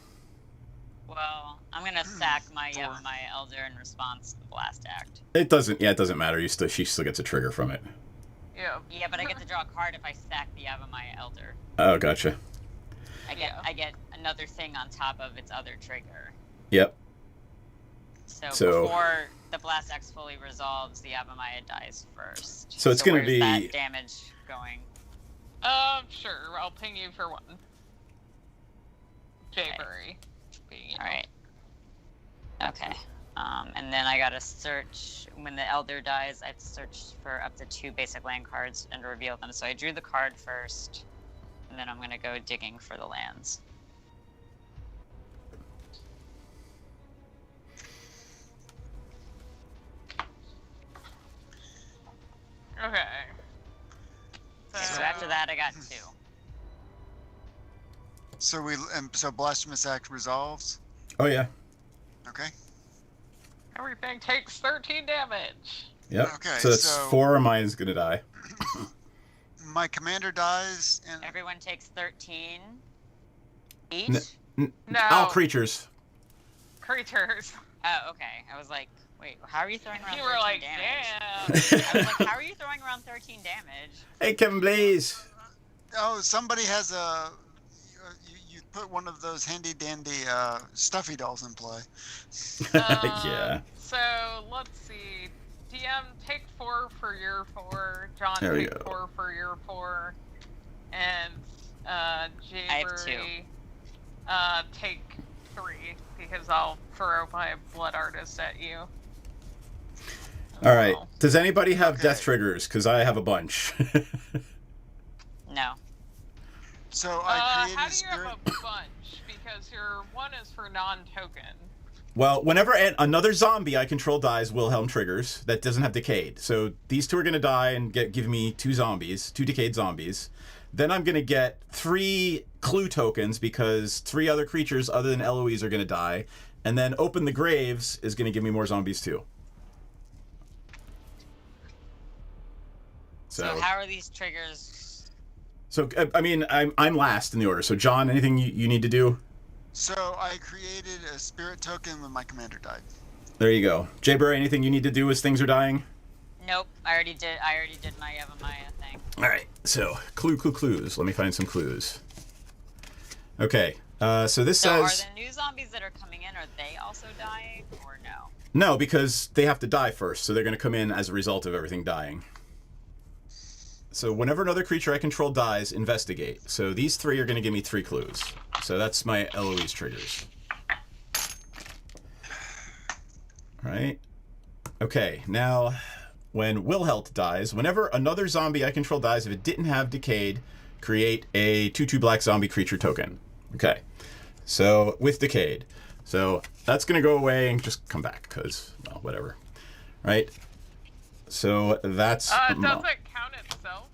Well, I'm gonna sack my Yavimaya Elder in response to the Blast Act. It doesn't. Yeah, it doesn't matter. She still gets a trigger from it. Yeah. Yeah, but I get to draw a card if I sack the Yavimaya Elder. Oh, gotcha. I get another thing on top of its other trigger. Yep. So before the Blast Axe fully resolves, the Yavimaya dies first. So it's gonna where's be that damage going. Sure. I'll ping you for 1. Jayberry. All right. Okay. And then I gotta search when the Elder dies. I have to search for up to 2 basic land cards and reveal them. So I drew the card first, and then I'm gonna go digging for the lands. Okay. So after that, I got 2. So Blasphemous Act resolves. Oh yeah. Okay. Everything takes 13 damage. Yep. Okay, So that's 4 of mine is gonna die. My commander dies, and Everyone takes 13 each. No. All creatures. Creatures. Oh, okay. I was like, wait, how are you throwing around You 13 were like, damage? damn. I was like, how are you throwing around 13 damage? Hey, Kevin Blaze. oh, somebody has a. You put one of those handy dandy stuffy dolls in play. Yeah. So let's see. DM, take 4 for your 4. John, There we take go. 4 for your 4. And Jayberry, have 2. Take 3 because I'll throw my Blood Artist at you. All right. Oh. Does anybody have Okay. death triggers? Because I have a bunch. No. So I created How a do you have spirit. a bunch? Because your 1 is for non-token. Well, whenever another zombie I control dies, Wilhelm triggers. That doesn't have decayed. So these 2 are going to die and give me 2 zombies, 2 decayed zombies. Then I'm going to get 3 clue tokens because 3 other creatures other than Eloise are going to die. And then Open the Graves is going to give me more zombies too. So how are these triggers? So I mean, I'm last in the order. So John, anything you need to do? So I created a spirit token when my commander died. There you go. Jayberry, anything you need to do as things are dying? Nope. I already did my Yavimaya thing. All right. So clues. Let me find some clues. Okay. So this So says are the new zombies that are coming in, are they also dying or no? no, because they have to die first. So they're going to come in as a result of everything dying. So whenever another creature I control dies, investigate. So these 3 are going to give me 3 clues. So that's my Eloise triggers. Right? Okay, now when Wilhelt dies, whenever another zombie I control dies, if it didn't have decayed, create a 2/2 black zombie creature token. Okay, so with decayed. So that's going to go away and just come back because, well, whatever. Right? So that's... Does it count itself?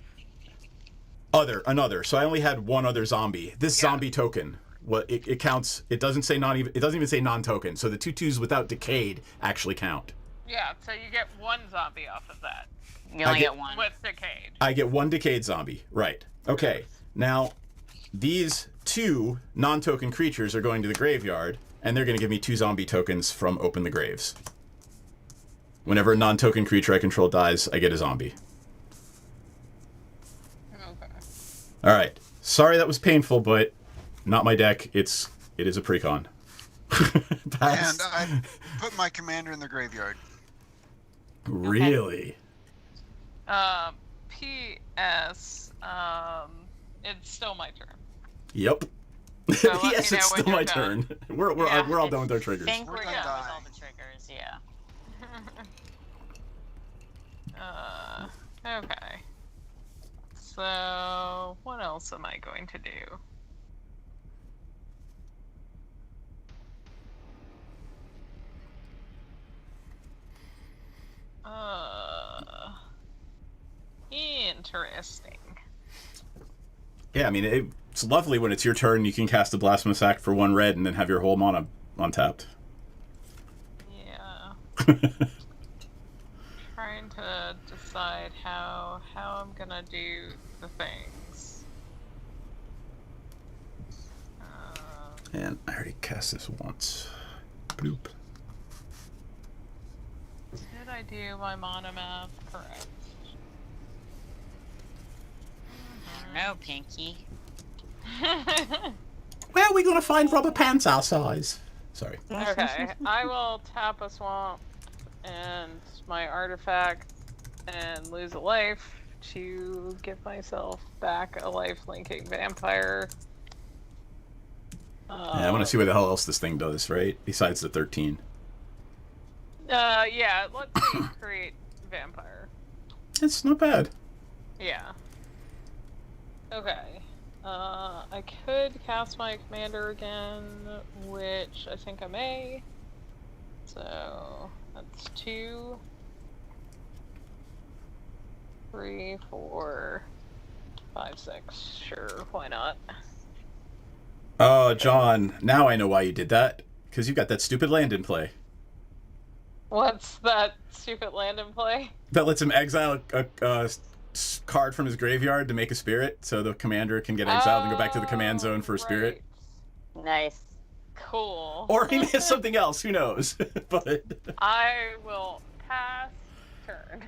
Another. So I only had 1 other zombie. This zombie token, it counts. It doesn't even say non-token. So the 2/2s without decayed actually count. Yeah, so you get 1 zombie off of that. You only get 1. With decayed. I get 1 decayed zombie. Right. Okay. Now, these 2 non-token creatures are going to the graveyard, and they're going to give me 2 zombie tokens from Open the Graves. Whenever a non-token creature I control dies, I get a zombie. Okay. All right. Sorry that was painful, but not my deck. It is a precon. And I put my commander in the graveyard. Really? P.S. It's still my turn. Yep. So let me Yes, know it's when still you're my done. turn. We're all done with our triggers. I think We're we're gonna done die. with all the triggers, yeah. Okay. So, what else am I going to do? Interesting. Yeah, I mean, it's lovely when it's your turn. You can cast a Blasphemous Act for 1 red and then have your whole mana untapped. Yeah. Trying to decide how I'm gonna do the things. And I already cast this once. Bloop. Did I do my mana math correct? No, Pinky. Where are we going to find rubber pants our size? Sorry. Okay, I will tap a swamp and my artifact and lose a life to give myself back a life-linking vampire. Yeah, I want to see what the hell else this thing does, right? Besides the 13. Yeah, let's see, create vampire. It's not bad. Yeah. Okay. I could cast my commander again, which I think I may. So that's 2, 3, 4, 5, 6. Sure, why not? Oh, John, now I know why you did that. Because you got that stupid land in play. What's that stupid land in play? That lets him exile a card from his graveyard to make a spirit, so the commander can get exiled and go back to the command zone for a spirit. Nice. Cool. Or he has something else, who knows? But I will pass turn.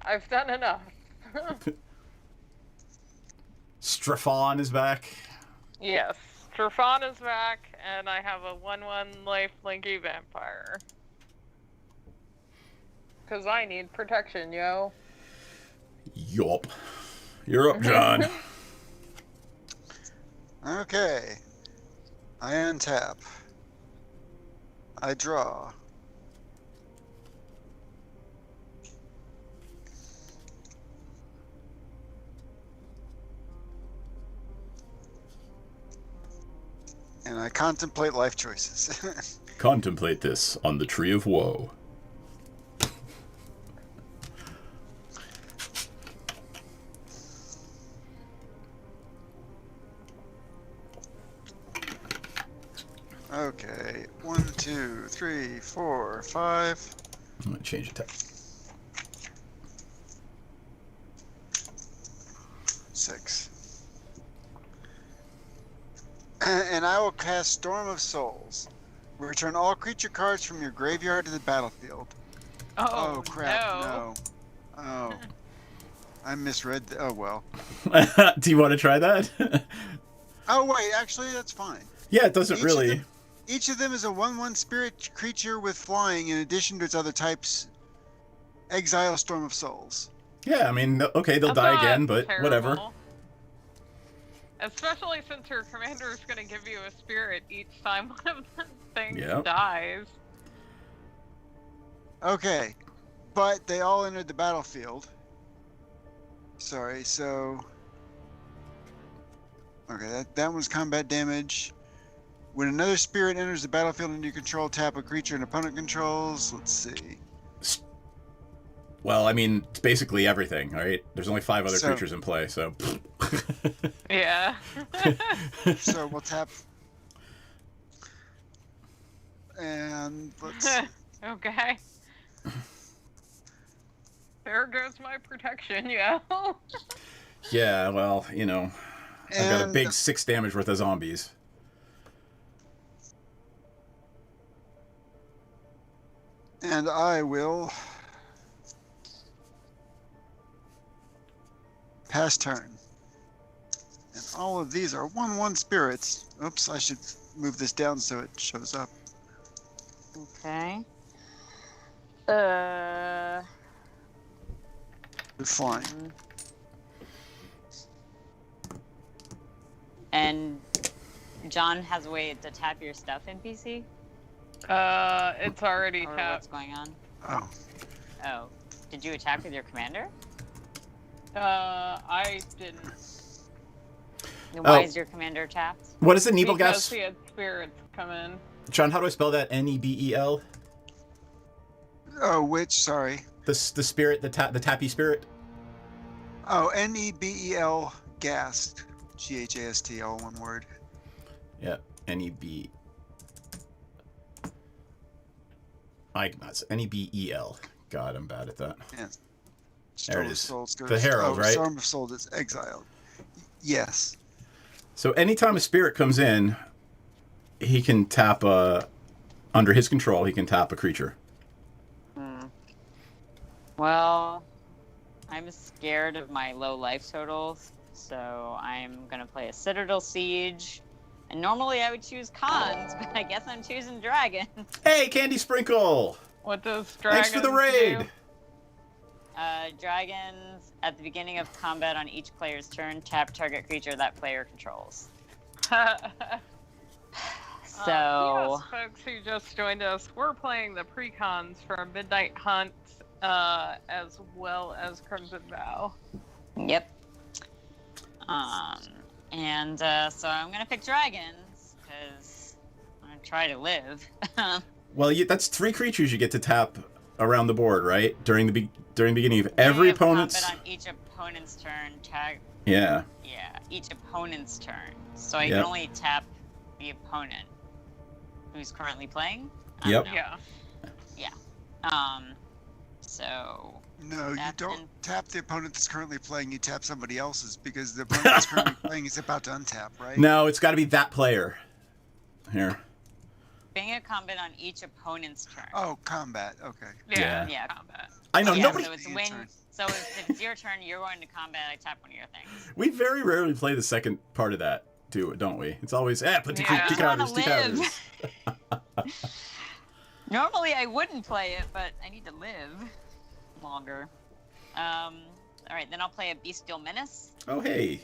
I've done enough. Strafon is back. Yes. Strafon is back, and I have a 1/1 life linky vampire. Because I need protection, yo. Yup. You're up, John. Okay. I untap. I draw. And I contemplate life choices. Contemplate this on the Tree of Woe. Okay. 1, 2, 3, 4, 5. I'm going to change attack. 6. And I will cast Storm of Souls. Return all creature cards from your graveyard to the battlefield. Oh, crap, no. no. Oh. I misread. Oh, well. Do you want to try that? Oh, wait, actually, that's fine. Yeah, it doesn't really. Each of them is a 1/1 spirit creature with flying in addition to its other types. Exile Storm of Souls. Yeah, I mean, okay, they'll That's die not again, but terrible. whatever. Especially since your commander is going to give you a spirit each time one of the things Yep. dies. Okay, but they all entered the battlefield. Sorry, so... Okay, that one's combat damage. When another spirit enters the battlefield and you control, tap a creature an opponent controls. Let's see. Well, I mean, it's basically everything, right? There's only 5 other So- creatures in play, so... Yeah. So we'll tap... And let's... Okay. There goes my protection, yo. Yeah, well, you know, I've got a And- big 6 damage worth of zombies. And I will... pass turn. And all of these are 1/1 spirits. Oops, I should move this down so it shows up. Okay. They're flying. And John has a way to tap your stuff in PC? It's already Or tapped. what's going on? Oh. Oh. Did you attack with your commander? I didn't. Then why Oh. is your commander tapped? What is the Because Nebelgas? he had spirits come in. John, how do I spell that? Nebel? Oh, which? Sorry. The spirit, the tappy spirit. Oh, Nebel Gast. Ghast, all one word. Yeah, Neb. Nebel. God, I'm bad at that. Yeah. There it Storm of is. Souls goes, The Herald, right? Storm of Souls is exiled. Yes. So anytime a spirit comes in, he can tap under his control. He can tap a creature. Well, I'm scared of my low life totals, so I'm gonna play a Citadel Siege. And normally I would choose cons, but I guess I'm choosing dragon. Hey, Candy Sprinkle! What does dragon Thanks for the raid. do? Dragons, at the beginning of combat on each player's turn, tap target creature that player controls. So, Yes, folks who just joined us, we're playing the precons for Midnight Hunt, as well as Crimson Vow. yep. So I'm gonna pick dragons because I'm gonna try to live. Well, that's 3 creatures you get to tap around the board, right? During the beginning of every opponent's. Combat on each opponent's turn. Yeah. Yeah, each opponent's turn. So I Yep. can only tap the opponent who's currently playing. I Yep. don't know. Yeah. So No, you That's don't in- tap the opponent that's currently playing. You tap somebody else's because the opponent that's currently playing is about to untap, right? No, it's got to be that player. Here. being a combat on each opponent's turn. Oh, combat. Okay. Yeah. Yeah. Combat. I know yeah, nobody. So it's Your when. turn. So if it's your turn, you're going to combat. I tap one of your things. We very rarely play the second part of that, too, don't we? It's always put two, Yeah. two I just wanna counters, two counters. Normally I wouldn't play it, but I need to live longer. All right, then I'll play a Bestial Menace. Oh hey,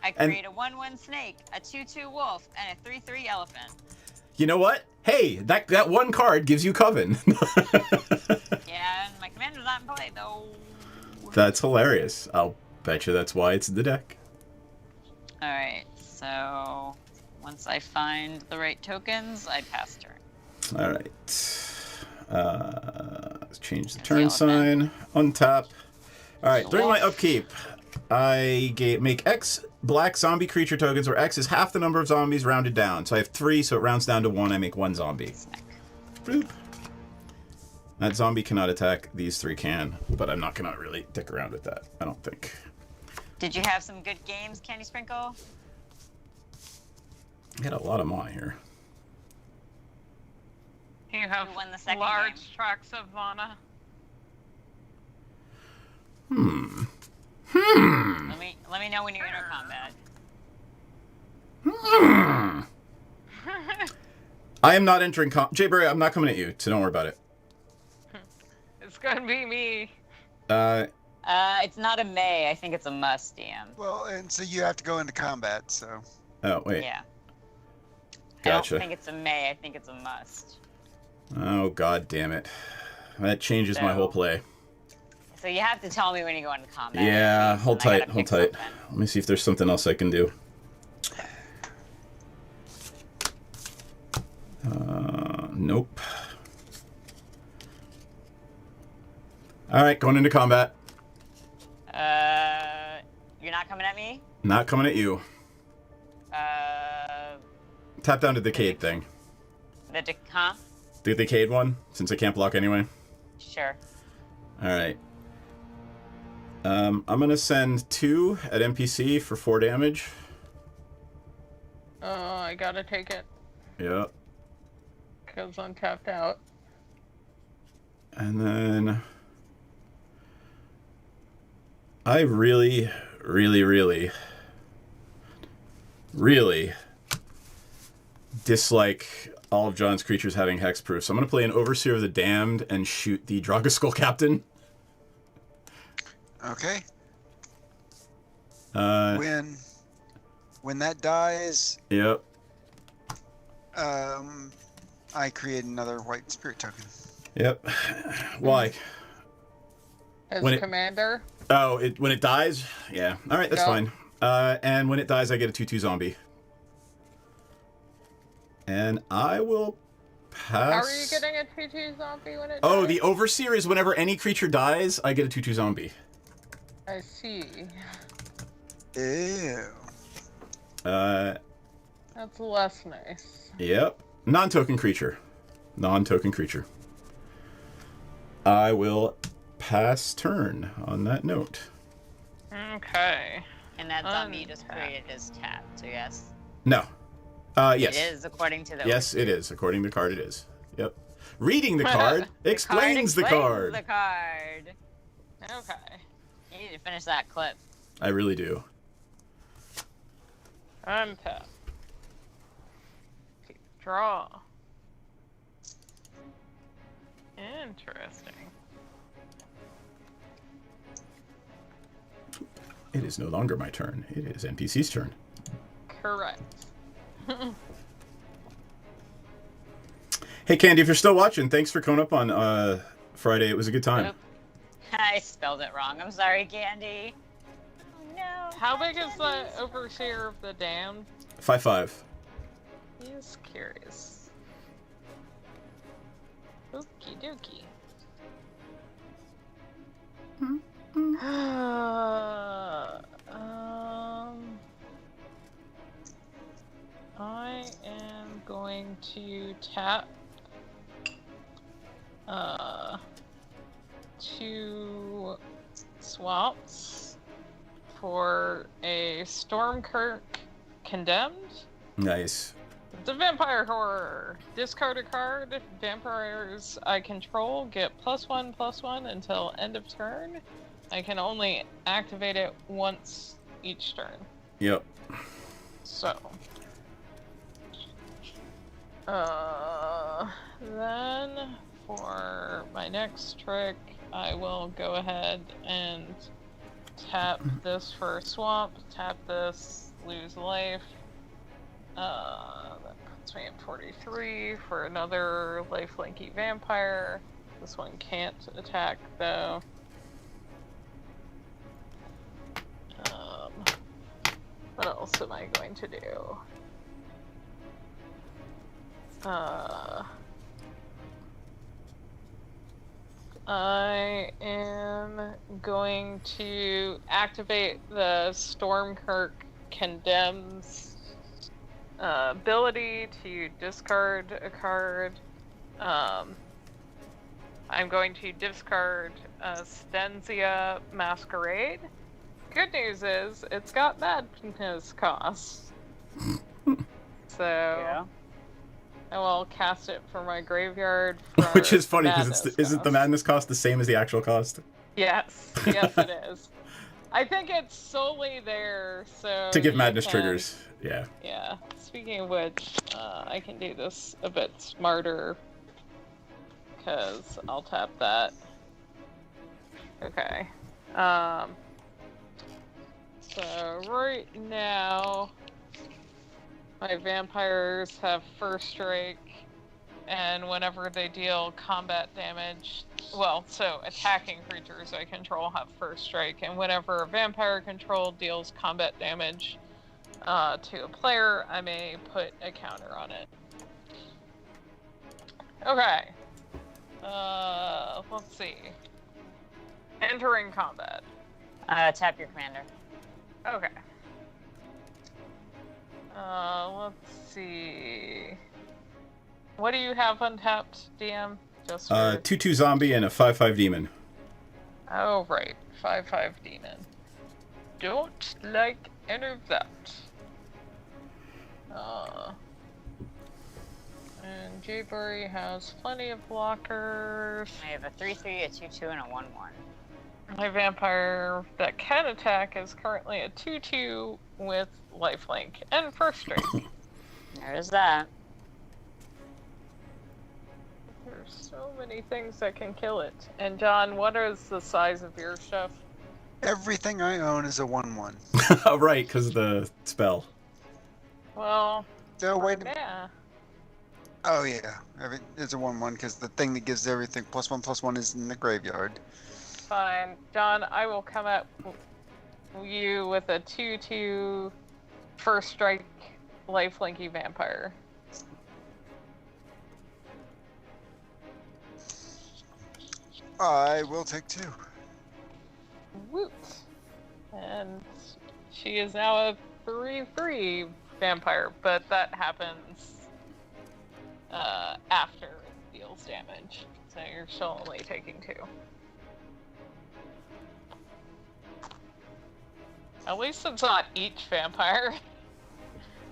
I And- create a 1/1 snake, a 2/2 wolf, and a 3/3 elephant. you know what? Hey, that one card gives you Coven. Yeah, and my commander's not in play though. That's hilarious. I'll bet you that's why it's in the deck. All right, so once I find the right tokens, I pass turn. All right. Let's change the There's turn the sign. Untap. All right. The During my wolf. upkeep, I make X black zombie creature tokens, where X is half the number of zombies rounded down. So I have 3, so it rounds down to 1. I make 1 zombie. Snack. Boop. That zombie cannot attack. These 3 can, but I'm not gonna really dick around with that. I don't think. Did you have some good games, Candy Sprinkle? I got a lot of Maw here. You have Who won the second large game? tracts of Vana. Let me know when you're in combat. I am not entering Jay Barry, I'm not coming at you, so don't worry about it. It's gonna be me. It's not a may. I think it's a must, DM. Well, and so you have to go into combat. So Oh, wait. Yeah. Gotcha. I don't think it's a may. I think it's a must. Oh, god damn it. That changes my So- whole play. So you have to tell me when you go into combat. Yeah, at least, hold and I tight, gotta hold pick tight. something. Let me see if there's something else I can do. Nope. Alright, going into combat. You're not coming at me? Not coming at you. Tap down to the Decade thing. Huh? The Decade one, since I can't block anyway. Sure. Alright. I'm gonna send 2 at NPC for 4 damage. Oh, I gotta take it Yep. because I'm tapped out. And then I really dislike all of John's creatures having hexproof. So I'm going to play an Overseer of the Damned and shoot the Dragaskull Captain. okay, Uh, when that dies, yep. I create another white spirit token. Yep. Why? As When it- commander, Oh, when it dies? Yeah. All right, that's Yep. fine. And when it dies, I get a 2/2 zombie. And I will pass. How are you getting a 2/2 zombie when it Oh, dies? the overseer is whenever any creature dies, I get a 2/2 zombie. I see. Ew. That's less nice. Yep. Non-token creature. Non-token creature. I will pass turn on that note. Okay. And that zombie you just created is tapped, so yes. No. Yes. It is, according to the Yes, it is. According to the card, it is. Yep. Reading the card The explains the card. The card. Okay. You need to finish that clip. I really do. Untap. Draw. Interesting. It is no longer my turn. It is NPC's turn. Correct. Hey, Candy, if you're still watching, thanks for coming up on Friday. It was a good time. Oop. I spelled it wrong. I'm sorry, Candy. Oh, no. How big is the overseer of the damned? 5/5. He's curious. Okie dokie. I am going to tap 2 swaps for a Stormkirk Condemned. Nice. The Vampire Horror. Discard a card. Vampires I control get +1/+1 until end of turn. I can only activate it once each turn. Yep. So. Then for my next trick, I will go ahead and tap this for a swamp, tap this, lose life. That puts me at 43 for another lifelinky vampire. This one can't attack though. What else am I going to do? I am going to activate the Stormkirk Condemns ability to discard a card. I'm going to discard Stenzia Masquerade. Good news is, it's got madness cost. So, Yeah. I will cast it from my graveyard. Which is funny because madness isn't the cost. madness cost the same as the actual cost? Yes, yes it is. I think it's solely there so To give you madness can- triggers. Yeah. Yeah. Speaking of which, I can do this a bit smarter because I'll tap that. Okay. So right now, my vampires have first strike, and whenever they deal combat damage, well, so attacking creatures I control have first strike, and whenever a vampire control deals combat damage to a player, I may put a counter on it. Okay. Let's see. Entering combat. Tap your commander. Okay. Let's see. What do you have untapped, DM? Just for... 2/2 zombie and a 5/5 demon. Oh, right. 5/5 demon. Don't like any of that. And Jaybury has plenty of blockers. I have a 3/3, a 2/2, and a 1/1. My vampire that can attack is currently a 2/2 with lifelink and first strike. There's that. There's so many things that can kill it. And John, what is the size of your stuff? Everything I own is a 1/1. Oh, right, because of the spell. Well, So wait. yeah. Oh yeah, it's a 1/1 because the thing that gives everything +1/+1 is in the graveyard. Fine. John, I will come at you with a 2/2 first strike lifelinky vampire. I will take 2. Woot. And she is now a 3/3 vampire, but that happens after it deals damage. So you're still only taking 2. At least it's not each vampire.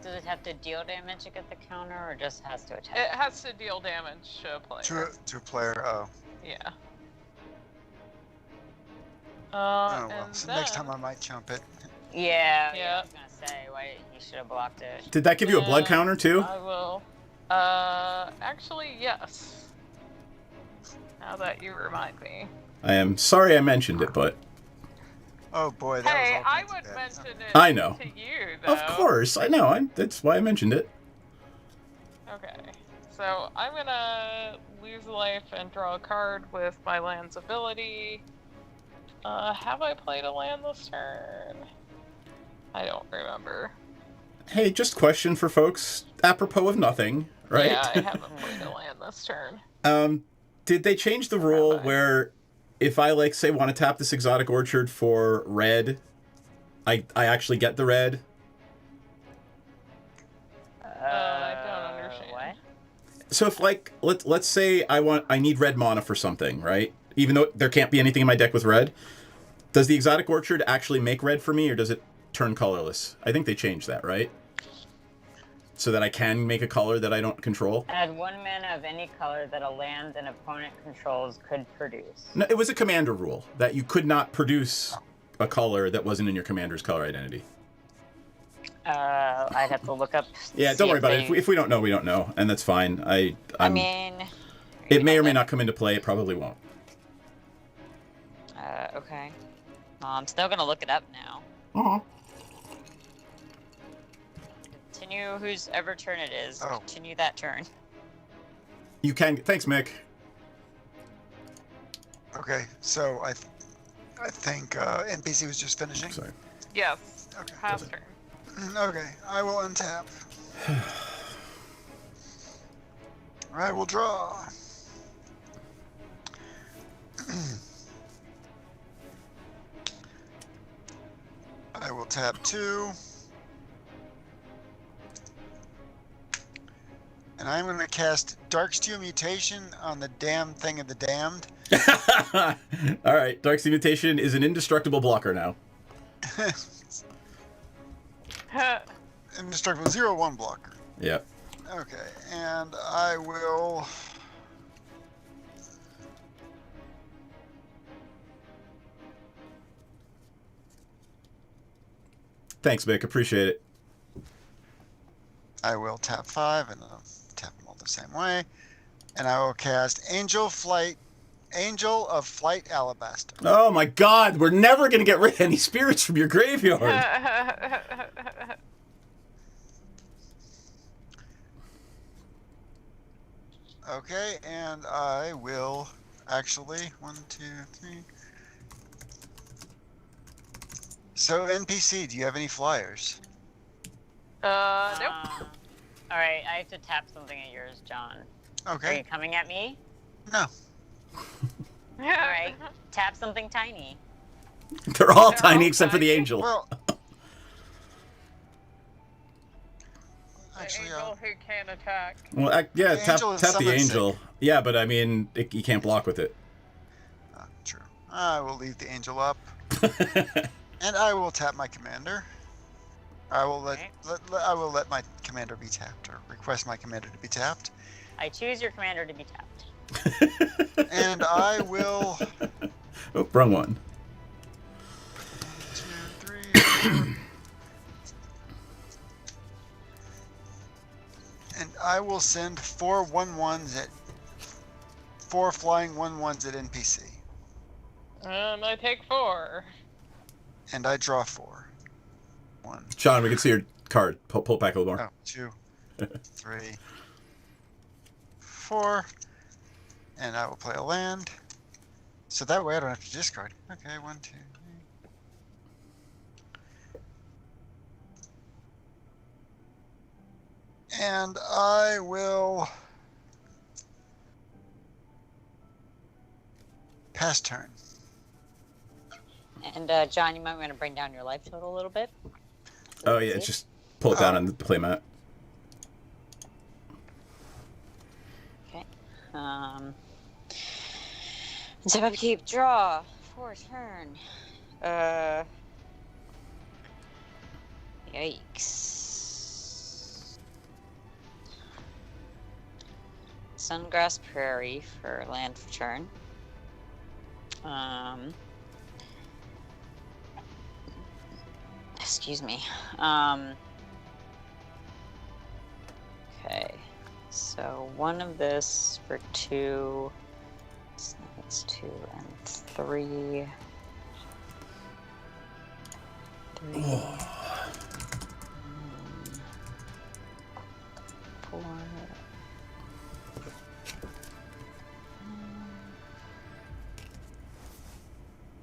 Does it have to deal damage to get the counter, or just has to attack? It has to deal damage to a player. To a player, oh. Yeah. Oh, well. And So then, next time I might jump it. Yeah, Yeah. I was gonna say, why you should have blocked it. Did that give you a blood Yeah, counter too? I will. Actually, yes. Now that you remind me. I am sorry I mentioned it, but Oh boy, that Hey, was all I kinds of would bad. mention it I know. to you, though. of course I know. That's why I mentioned it. Okay. So I'm gonna lose a life and draw a card with my land's ability. Have I played a land this turn? I don't remember. Hey, just question for folks, apropos of nothing, right? Yeah, I haven't played a land this turn. Did they change the rule Have I? where if I, like, say, want to tap this exotic orchard for red, I actually get the red? I don't understand. What? So if, like, let's say I need red mana for something, right? Even though there can't be anything in my deck with red, does the exotic orchard actually make red for me, or does it turn colorless? I think they changed that, right? So that I can make a color that I don't control. Add 1 mana of any color that a land an opponent controls could produce. No, it was a commander rule that you could not produce a color that wasn't in your commander's color identity. I'd have to look up. Yeah, see don't worry about they- it. If we don't know, we don't know, and that's fine. I mean, it may or may not come into play. It probably won't. Okay. Well, I'm still gonna look it up now. Uh-huh. Continue whose ever turn it is. Oh. Continue that turn. You can. Thanks, Mick. Okay, so I think NPC was just finishing. Sorry. Yes. Okay. Past turn. Okay, I will untap. I will draw. I will tap 2. And I'm going to cast Darksteel Mutation on the damn thing of the damned. All right. Darkseid Mutation is an indestructible blocker now. Indestructible 0/1 blocker. Yep. Okay, and I will. Thanks, Mick. Appreciate it. I will tap 5 and I'll tap them all the same way. And I will cast Angel of Flight Alabaster. Oh my God, we're never gonna get rid of any spirits from your graveyard. Okay, and I will actually 1, 2, 3. So NPC, do you have any flyers? Nope. All right, I have to tap something at yours, John. Are you Okay. coming at me? No. All right, tap something tiny. They're all They're tiny all except for the tiny. angel. Well. The Actually, angel who can attack. Well, yeah, The tap angel is the summoned angel. sick. Yeah, but I mean, you can't block with it. true. I will leave the angel up. And I will tap my commander. I will let my commander be tapped, or request my commander to be tapped. I choose your commander to be tapped. And I will. Oh, wrong one. 2, 3, 4. And I will send 4 1/1s at 4 flying 1/1s at NPC. And I take 4. And I draw 4. 1, Sean, we can see your card. Pull back a little more. 2, 3, 4. And I will play a land. So that way I don't have to discard. Okay, 1, 2, 3. And I will Pass turn. And John, you might want to bring down your life total a little bit. Oh yeah, just pull it down on the playmat. Okay. So upkeep, draw, for turn. Yikes. Sungrass Prairie for land for turn. Excuse me. Okay. So one of this for 2. So that's 2 and 3. 3. 4.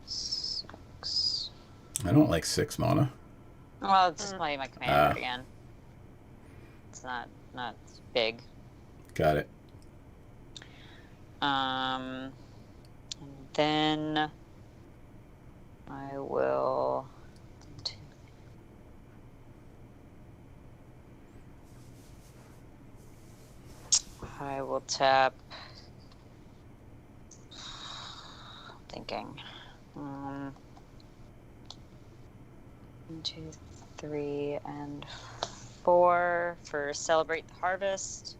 6. I don't like 6 mana. Well, it's just playing my commander again. It's not big. Got it. And then I will. I will tap. Thinking. 1, 2, 3, and 4 for Celebrate the Harvest.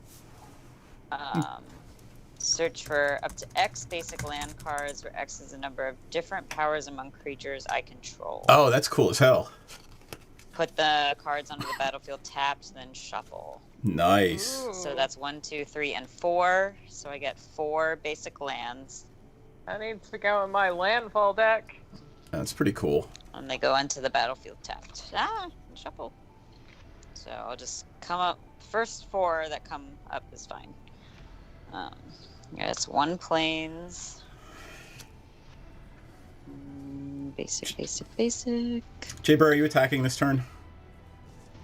Search for up to X basic land cards, where X is the number of different powers among creatures I control. Oh, that's cool as hell. Put the cards onto the battlefield tapped, then shuffle. Nice. Ooh. So that's 1, 2, 3, and 4. So I get 4 basic lands. That needs to go in my landfall deck. That's pretty cool. And they go into the battlefield tapped. Shuffle. So I'll just come up. First 4 that come up is fine. Yeah, it's 1 plains. Basic. Jaber, are you attacking this turn?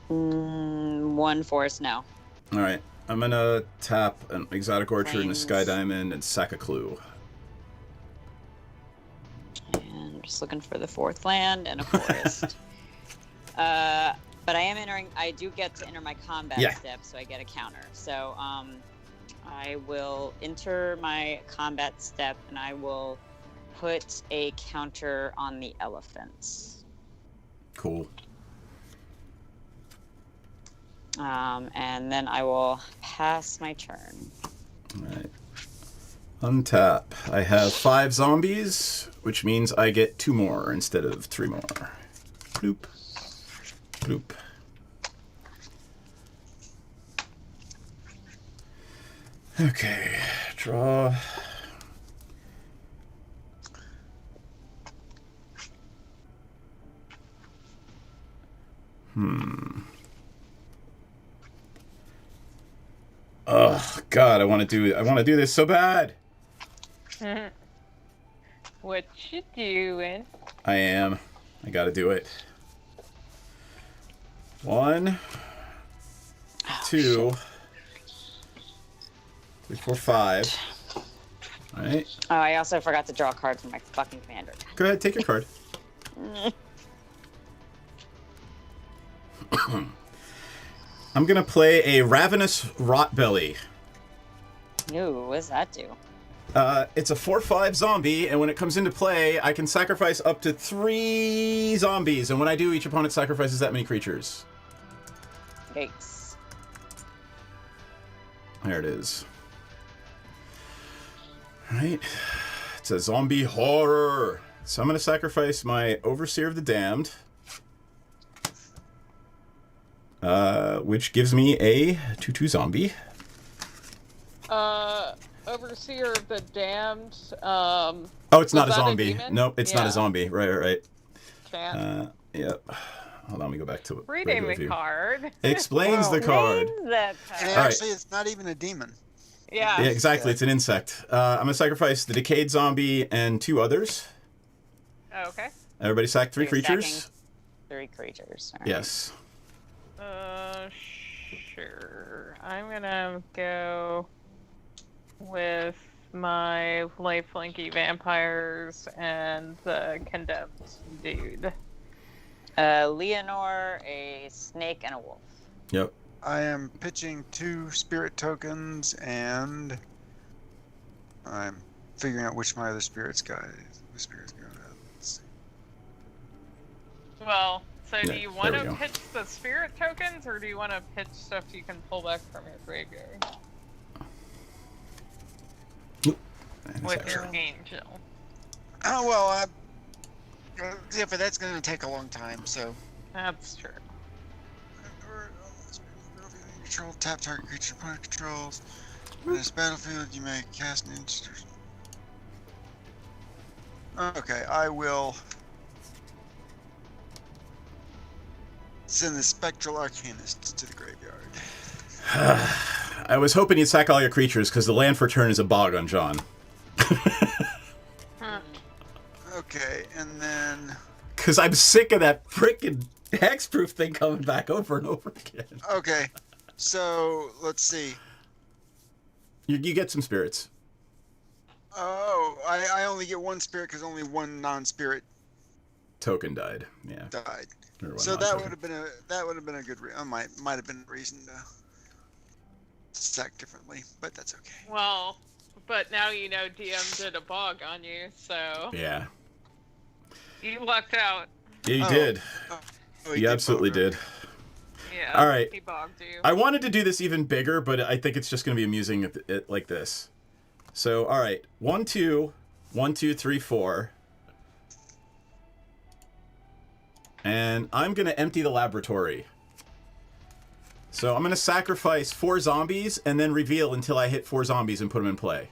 1 forest now. All right. I'm going to tap an Exotic Orchard and a Plains. Sky Diamond and sack a clue. And I'm just looking for the 4th land and a forest. But I am entering. I do get to enter my combat step, so I get a counter. So I will enter my combat step, and I will put a counter on the elephants. Cool. And then I will pass my turn. All right. Untap. I have 5 zombies, which means I get 2 more instead of 3 more. Bloop. Bloop. Okay. Draw. Oh God, I want to do this so bad. What you doing? I am. I gotta do it. 1, 2, 3, 4, 5. All right. Oh, I also forgot to draw a card from my fucking commander. Go ahead, take your card. I'm gonna play a Ravenous Rotbelly. Ooh, what does that do? It's a 4/5 zombie, and when it comes into play, I can sacrifice up to 3 zombies, and when I do, each opponent sacrifices that many creatures. Yikes. There it is. Alright. It's a zombie horror. So I'm going to sacrifice my Overseer of the Damned. Which gives me a 2/2 zombie. Overseer of the Damned. Oh, it's not a that zombie. demon? Nope, it's not Yeah. a zombie. Right. Can't. Yep. Hold on, let me go back to it. Reading the card. It explains the card. That And card. All right. actually, it's not even a demon. Yeah. Yeah, exactly. It's an insect. I'm going to sacrifice the Decayed Zombie and 2 others. Oh, okay. Everybody sack 3 You're creatures? sacking 3 creatures. All right. Yes. Sure. I'm gonna go with my lifelinky vampires and the condemned dude. Leonor, a snake, and a wolf. Yep. I am pitching 2 spirit tokens, and I'm figuring out which my other spirits guys. The spirits go. Let's see. Well, so Yeah, do you there want we to go. pitch the spirit tokens, or do you want to pitch stuff you can pull back from your graveyard And with it's your actually- angel? Oh well, yeah, but that's going to take a long time. So. That's true. Control tap target creature opponent controls. In this battlefield, you may cast an instant. Okay, I will send the Spectral Arcanist to the graveyard. I was hoping you'd sack all your creatures because the land for turn is a bog on John. Okay, and then. Because I'm sick of that frickin' hexproof thing coming back over and over again. Okay, so let's see. You get some spirits. Oh, I only get 1 spirit because only 1 non-spirit Token died. Yeah. died. Or one So that non-token. would have been a good. Might have been a reason to stack differently, but that's okay. Well, but now you know DM did a bog on you, so Yeah. you lucked out. Yeah, you Oh. did. Oh, You absolutely did. Yeah. All right. He bogged you. I wanted to do this even bigger, but I think it's just going to be amusing it like this. So, all right. 1, 2, 1, 2, 3, 4. And I'm going to empty the laboratory. So I'm going to sacrifice 4 zombies and then reveal until I hit 4 zombies and put them in play.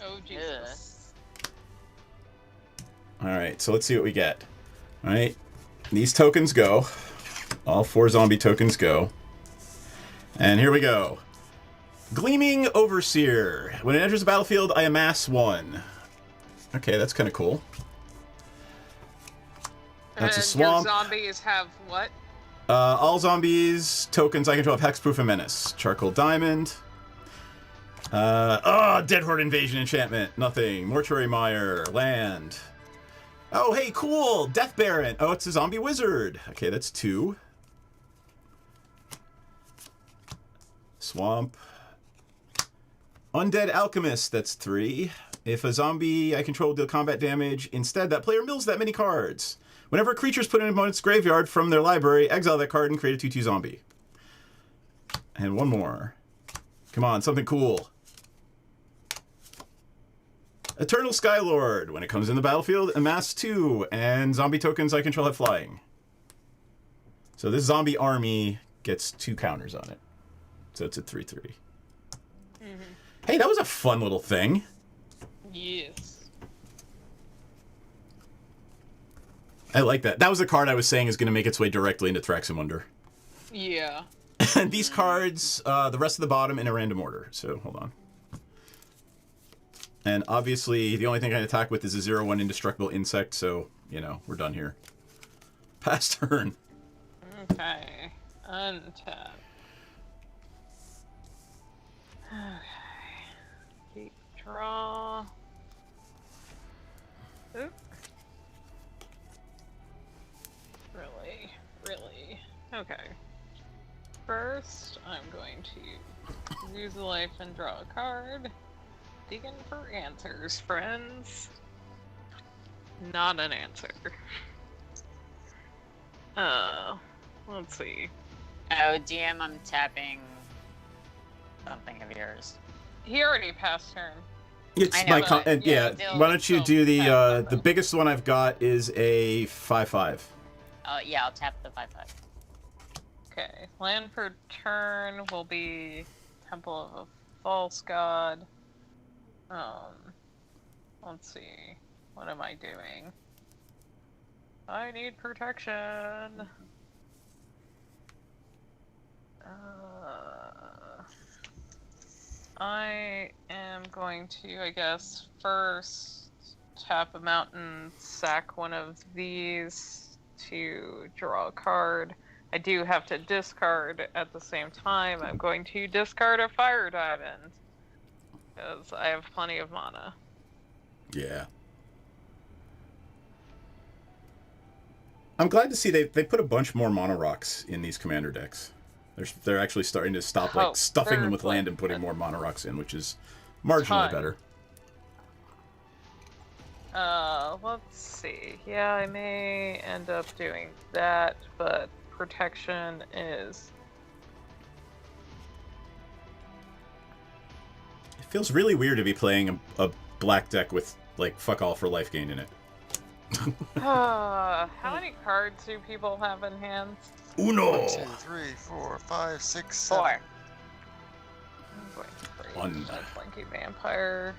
Oh Jesus. All right, so let's see what we get. All right, these tokens go. All 4 zombie tokens go. And here we go. Gleaming Overseer. When it enters the battlefield, I amass 1. Okay, that's kind of cool. That's a And swamp. your zombies have what? All zombies tokens I control have Hexproof and Menace. Charcoal Diamond. Dead Horde Invasion Enchantment. Nothing. Mortuary Mire. Land. Oh, hey, cool! Death Baron. Oh, it's a zombie wizard. Okay, that's 2. Swamp. Undead Alchemist. That's 3. If a zombie I control deal combat damage, instead that player mills that many cards. Whenever a creature is put in an opponent's graveyard from their library, exile that card and create a 2/2 zombie. And 1 more. Come on, something cool. Eternal Skylord. When it comes in the battlefield, amass 2, and zombie tokens I control have flying. So this zombie army gets 2 counters on it. So it's a 3/3. Hey, that was a fun little thing. Yes. I like that. That was a card I was saying is going to make its way directly into Thraximunder. Yeah. And these cards, the rest of the bottom in a random order. So hold on. And obviously, the only thing I can attack with is a 0/1 indestructible insect. So, you know, we're done here. Pass turn. Okay. Untap. Okay. Keep draw. Oop. Really? Really? Okay. First, I'm going to use a life and draw a card. Digging for answers, friends. Not an answer. Let's see. Oh, DM, I'm tapping something of yours. He already passed turn. It's I know, my but, and yeah, yeah. still- Why don't you still do have the biggest one I've got is a 5/5. Yeah, I'll tap the 5/5. Okay, land for turn will be Temple of a False God. Let's see. What am I doing? I need protection. I am going to, I guess, first tap a mountain, sack one of these to draw a card. I do have to discard at the same time. I'm going to discard a fire diamond. Because I have plenty of mana. Yeah. I'm glad to see they put a bunch more mono rocks in these commander decks. They're actually starting to stop like stuffing them with there's, land like, and putting more mono rocks in, which is marginally ton. better. Let's see. Yeah, I may end up doing that, but protection is... It feels really weird to be playing a black deck with like fuck all for life gain in it. How many cards do people have in hand? Uno. 1, 2, 3, 4, 5, 6, 4. 7. I'm going for One. Blinky Vampire.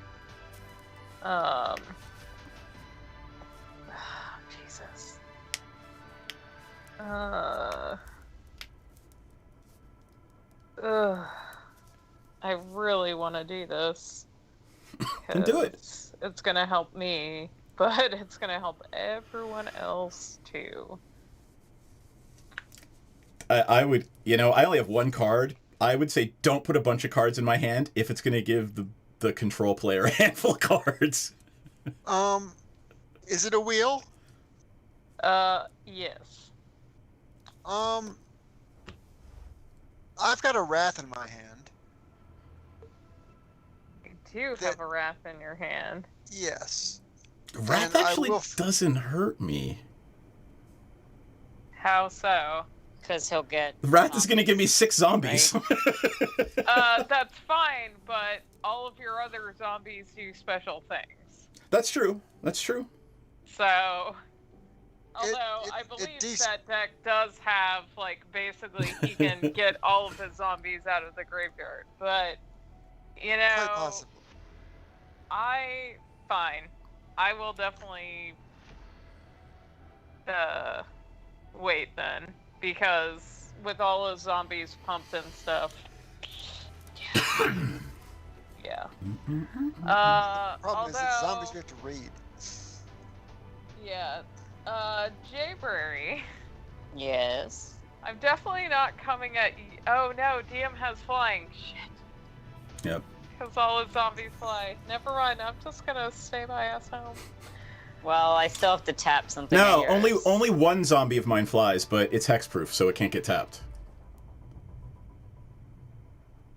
Jesus. I really want to do this. Then do it. It's gonna help me, but it's gonna help everyone else too. I would, you know, I only have one card. I would say don't put a bunch of cards in my hand if it's going to give the control player a handful of cards. Is it a wheel? Yes. I've got a wrath in my hand. You do have a wrath in your hand. Yes. Wrath And I actually will doesn't hurt me. How so? Because he'll get. Wrath is going to give me 6 zombies. That's fine, but all of your other zombies do special things. That's true. That's true. So, although I it believe dec- that deck does have, like, basically he can get all of his zombies out of the graveyard, but, you Quite know, possible. fine. I will definitely, wait then, because with all the zombies pumped and stuff, yeah. Problem is that zombies we have to raid. Yeah. Jayberry. Yes. I'm definitely not coming at you. Oh no, DM has flying. Shit. Yep. Because all the zombies fly. Never mind, I'm just gonna stay my ass home. Well, I still have to tap something. No, of yours. only one zombie of mine flies, but it's hexproof, so it can't get tapped.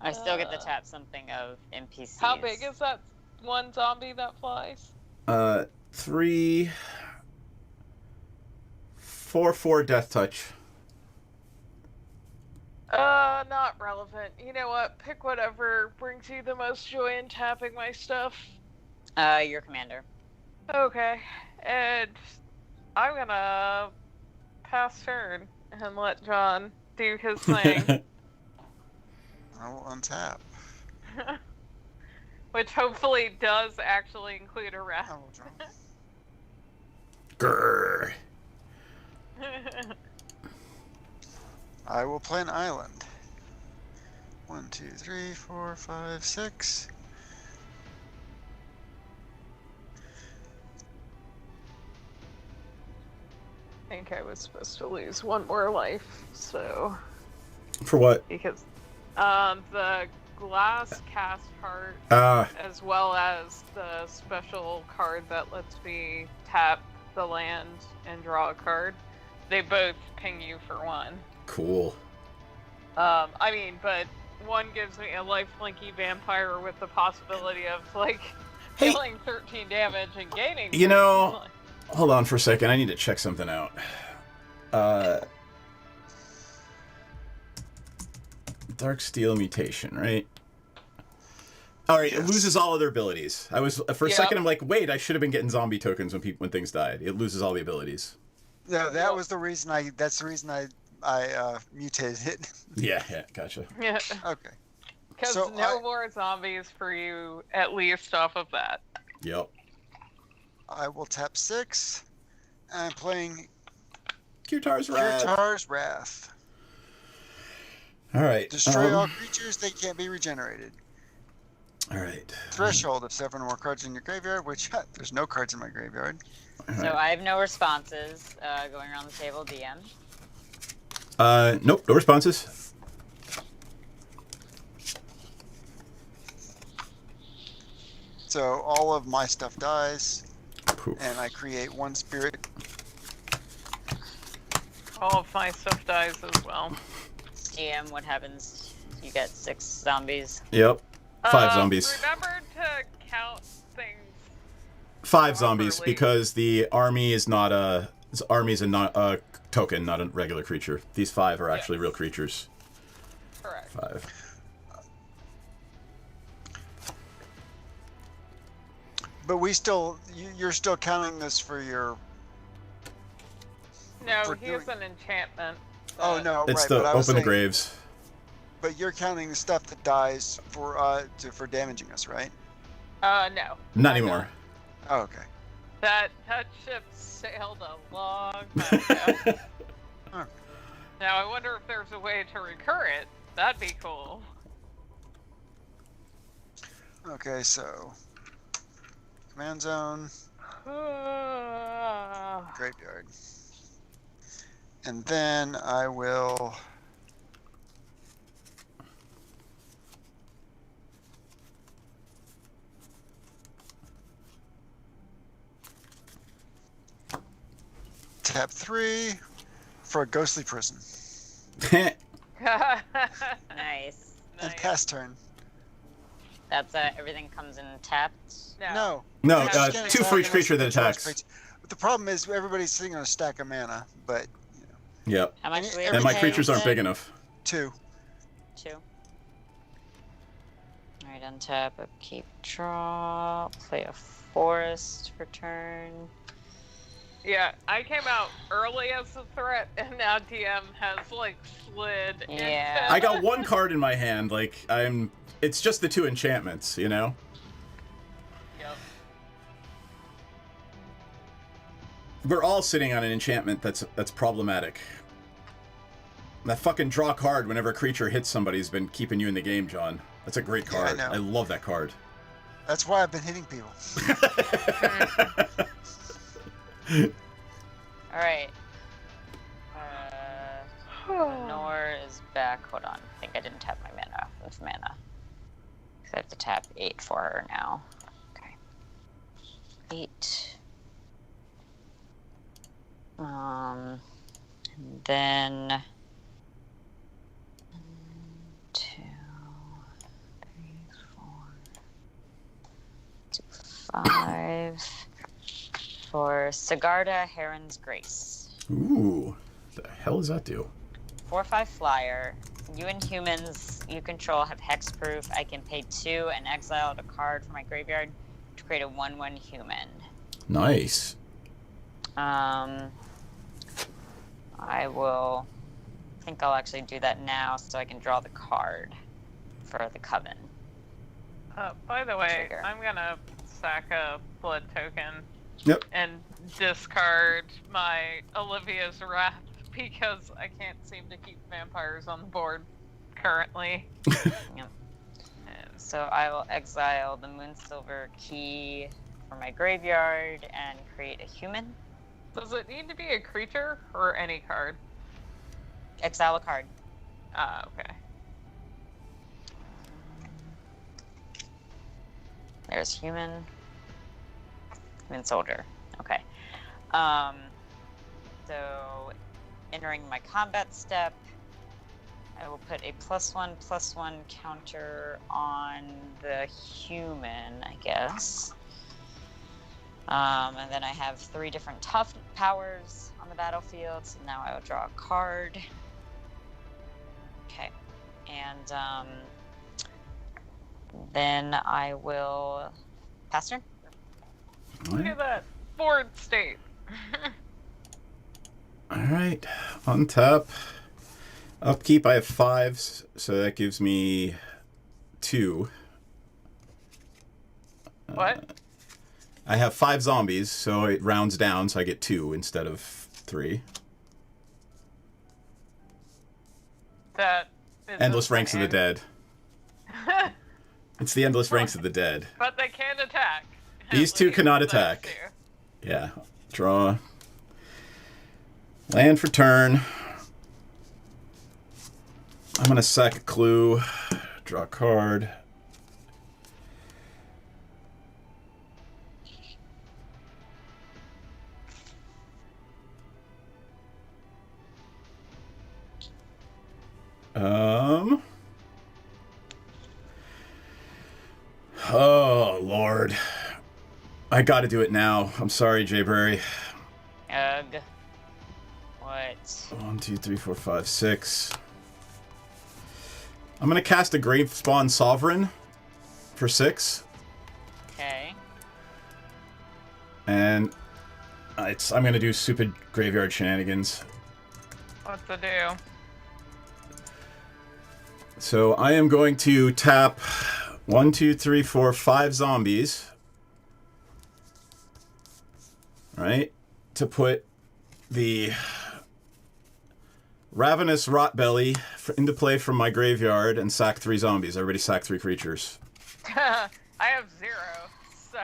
I still get to tap something of NPCs. How big is that one zombie that flies? 3, 4 death touch. Not relevant. You know what? Pick whatever brings you the most joy in tapping my stuff. Your commander. Okay. And I'm gonna pass turn and let John do his thing. I will untap. Which hopefully does actually include a I rat. will draw. Grrr. I will play an island. 1, 2, 3, 4, 5, 6. I think I was supposed to lose one more life, so For what? because the glass cast heart as well as the special card that lets me tap the land and draw a card, they both ping you for 1. Cool. I mean, but one gives me a lifelinky vampire with the possibility of, like, Hey. dealing 13 damage and gaining. You know- 13 life. Hold on for a second. I need to check something out. Dark Steel mutation, right? All right, it Yes. loses all other abilities. I was for a Yeah. second. I'm like, wait, I should have been getting zombie tokens when things died. It loses all the abilities. Yeah, that was the reason that's the reason I mutated it. Yeah, gotcha. Yeah, Okay. because So no more zombies for you, at least off of that. Yep. I will tap 6. I'm playing Kirtar's Wrath. Kirtar's Wrath. All right. Destroy all creatures, they can't be regenerated. All right. Threshold of 7 or more cards in your graveyard, which there's no cards in my graveyard. All So right. I have no responses going around the table, DM. Nope, no responses. So all of my stuff dies, Poof. and I create one spirit. All of my stuff dies as well. DM, what happens? You get 6 zombies. Yep. 5 zombies. Remember to count things. 5 zombies properly. because the army is not a token, not a regular creature. These 5 are actually real creatures. Correct. 5. But you're still counting this for your. No, For he doing- is an enchantment. Oh no, It's right. the but I was open the saying, graves. But you're counting the stuff that dies for damaging us, right? No. Not I anymore. Oh, okay. That ship sailed a long time ago. Huh. Now I wonder if there's a way to recur it. That'd be cool. Okay, so command zone, graveyard, and then I will. Tap 3 for a ghostly prison. Nice. And pass turn. That's everything comes in tapped. No. No, You just can't 2 for attack each creature that unless you control attacks. creature. But the problem is everybody's sitting on a stack of mana, but Yep. How much And do we it- And my pay creatures with aren't it? big enough. 2. 2. Alright, untap, upkeep, draw, play a forest for turn. Yeah, I came out early as a threat, and now DM has like slid. Yeah. Into... I got 1 card in my hand. Like it's just the 2 enchantments, you know. Yep. We're all sitting on an enchantment that's problematic. That fucking draw card whenever a creature hits somebody has been keeping you in the game, John. That's a great Yeah, I card. know. I love that card. That's why I've been hitting people. Alright. Lenore is back. Hold on. I think I didn't tap my mana with mana. Because I have to tap 8 for her now. Okay. 8. And then 2, 3, 4, 2, 5 for Sigarda Heron's Grace. Ooh, the hell does that do? 4/5 flyer. You and humans you control have hexproof. I can pay 2 and exile a card from my graveyard to create a 1/1 human. Nice. I think I'll actually do that now so I can draw the card for the Coven. By the way, Trigger. I'm gonna sack a blood token Yep. and discard my Olivia's Wrath because I can't seem to keep vampires on the board currently. Yep. And So I will exile the Moonsilver Key from my graveyard and create a human. does it need to be a creature or any card? Exile a card. Ah, okay. There's human. Human soldier. Okay. So entering my combat step, I will put a +1/+1 counter on the human, I guess. And then I have 3 different tough powers on the battlefield. So now I will draw a card. Okay. And then I will pass turn. Look at that board state. Alright. Untap. Upkeep, I have 5s, so that gives me 2. What? I have 5 zombies, so it rounds down, so I get 2 instead of 3. That is Endless ranks of the insane. dead. It's the endless ranks of the dead. But they can attack. These At 2 least cannot those attack. 2. Yeah. Draw. Land for turn. I'm going to sack a clue. Draw a card. Oh, Lord. I gotta do it now. I'm sorry, Jayberry. Ugh. What? 1, 2, 3, 4, 5, 6. I'm gonna cast a Grave Spawn Sovereign for 6. Okay. And I'm gonna do stupid graveyard shenanigans. What's the do? So I am going to tap 1, 2, 3, 4, 5 zombies. Right? To put the Ravenous Rotbelly into play from my graveyard and sack 3 zombies. I already sacked 3 creatures. I have 0, so...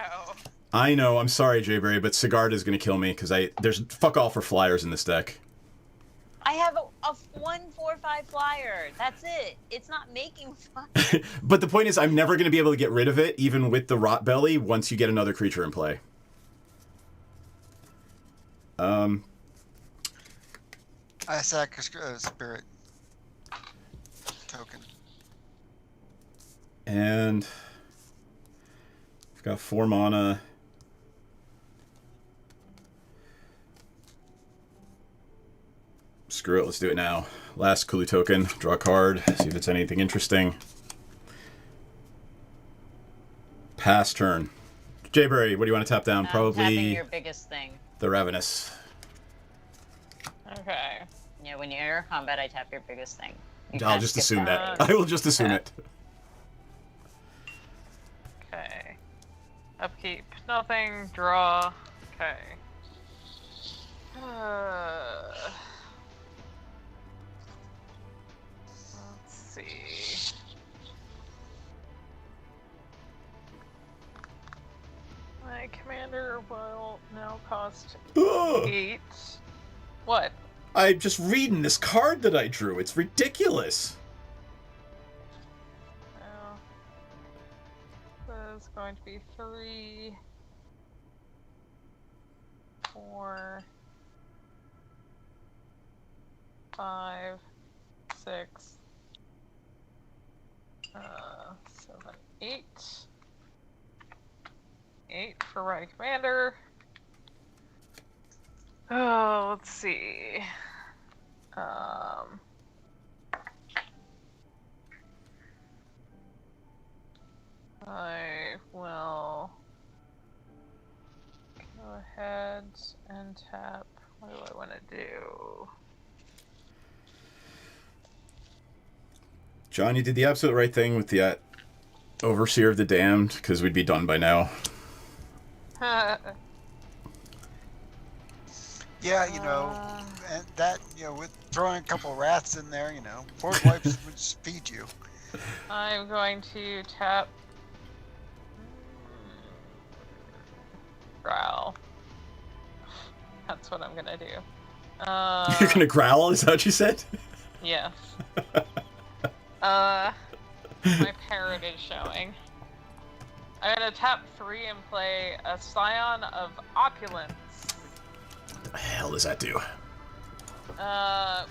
I know, I'm sorry, Jayberry, but Sigard is going to kill me because there's fuck all for flyers in this deck. I have a 1/4/5 flyer. That's it. It's not making fun. But the point is, I'm never going to be able to get rid of it, even with the Rotbelly, once you get another creature in play. I sack a spirit token. And I've got 4 mana. Screw it, let's do it now. Last Kulu token, draw a card, see if it's anything interesting. Pass turn. Jayberry, what do you want to tap down? Tapping Probably your biggest thing. the Ravenous. Okay. Yeah, when you're in combat, I tap your biggest thing. You I'll can't just skip assume that. that. I will just assume it. Okay. Upkeep. Nothing. Draw. Okay. Let's see. My commander will now cost Ugh. 8. What? I'm just reading this card that I drew. It's ridiculous. Oh. This is going to be 3, 4, 5, 6, 7, 8. 8 for my commander. Oh, let's see. I will go ahead and tap. What do I want to do? John, you did the absolute right thing with the Overseer of the Damned, because we'd be done by now. Yeah, you know, and that, you know, with throwing a couple rats in there, you know, Fort Wipes would just feed you. I'm going to tap. Growl. That's what I'm gonna do. You're gonna growl? Is that what you said? Yes. My parrot is showing. I'm gonna tap 3 and play a Scion of Opulence. What the hell does that do?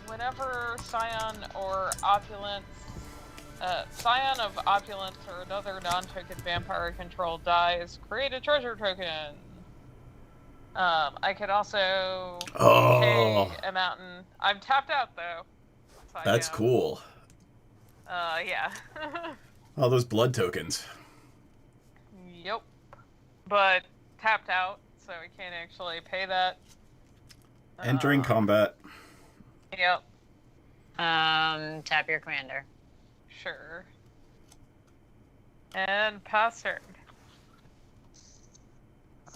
Whenever Scion or Opulence, Scion of Opulence or another non-token vampire control dies, create a treasure token. I could also pay a mountain. I'm tapped out though. So That's cool. Yeah. All those blood tokens. Yep. But tapped out, so we can't actually pay that. Entering combat. Yep. Tap your commander. Sure. And pass turn.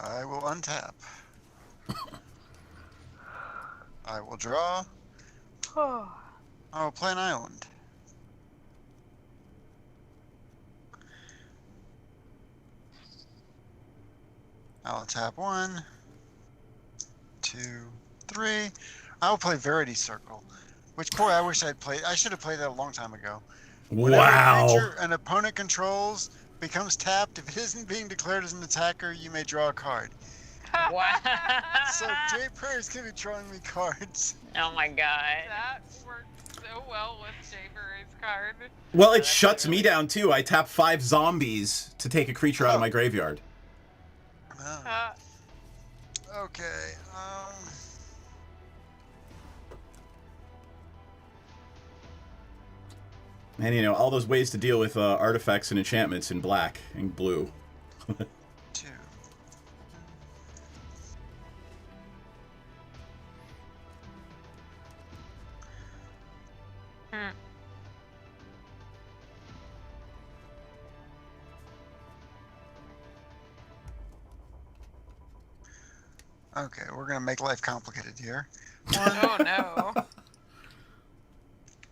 I will untap. I will draw. I will play an island. I'll tap 1, 2, 3. I will play Verity Circle, which, boy, I wish I'd played. I should have played that a long time ago. Whenever a creature an opponent controls becomes tapped, if it isn't being declared as an attacker, you may draw a card. Wow. So Jay Prairie is going to be drawing me cards. Oh my god. That worked so well with Jayberry's card. Well, it that's shuts me really- down too. I tap 5 zombies to take a creature out of Oh. my graveyard. Oh, okay. And you know, all those ways to deal with artifacts and enchantments in black and blue. 2. Hmm. Okay, we're gonna make life complicated here. Oh no.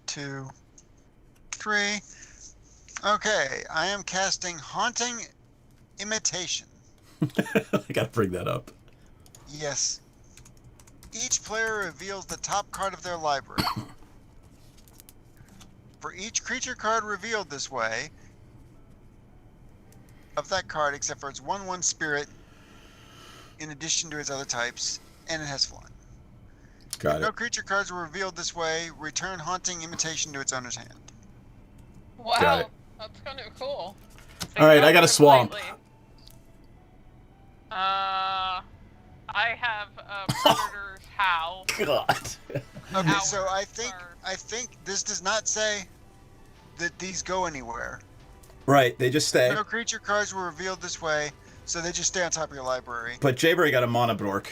2, 3. Okay, I am casting Haunting Imitation. I gotta bring that up. Yes. Each player reveals the top card of their library. For each creature card revealed this way, of that card, except for its 1/1 spirit, in addition to its other types, and it has flying. Got No it. creature cards were revealed this way, return Haunting Imitation to its owner's hand. Wow. Got it. That's kind of cool. All right, I got a Not swamp. completely. I have Predator's Howl. God. Okay, Hours so I are- think this does not say that these go anywhere. Right, they just stay. No creature cards were revealed this way, so they just stay on top of your library. But Jayberry got a Mana Bork.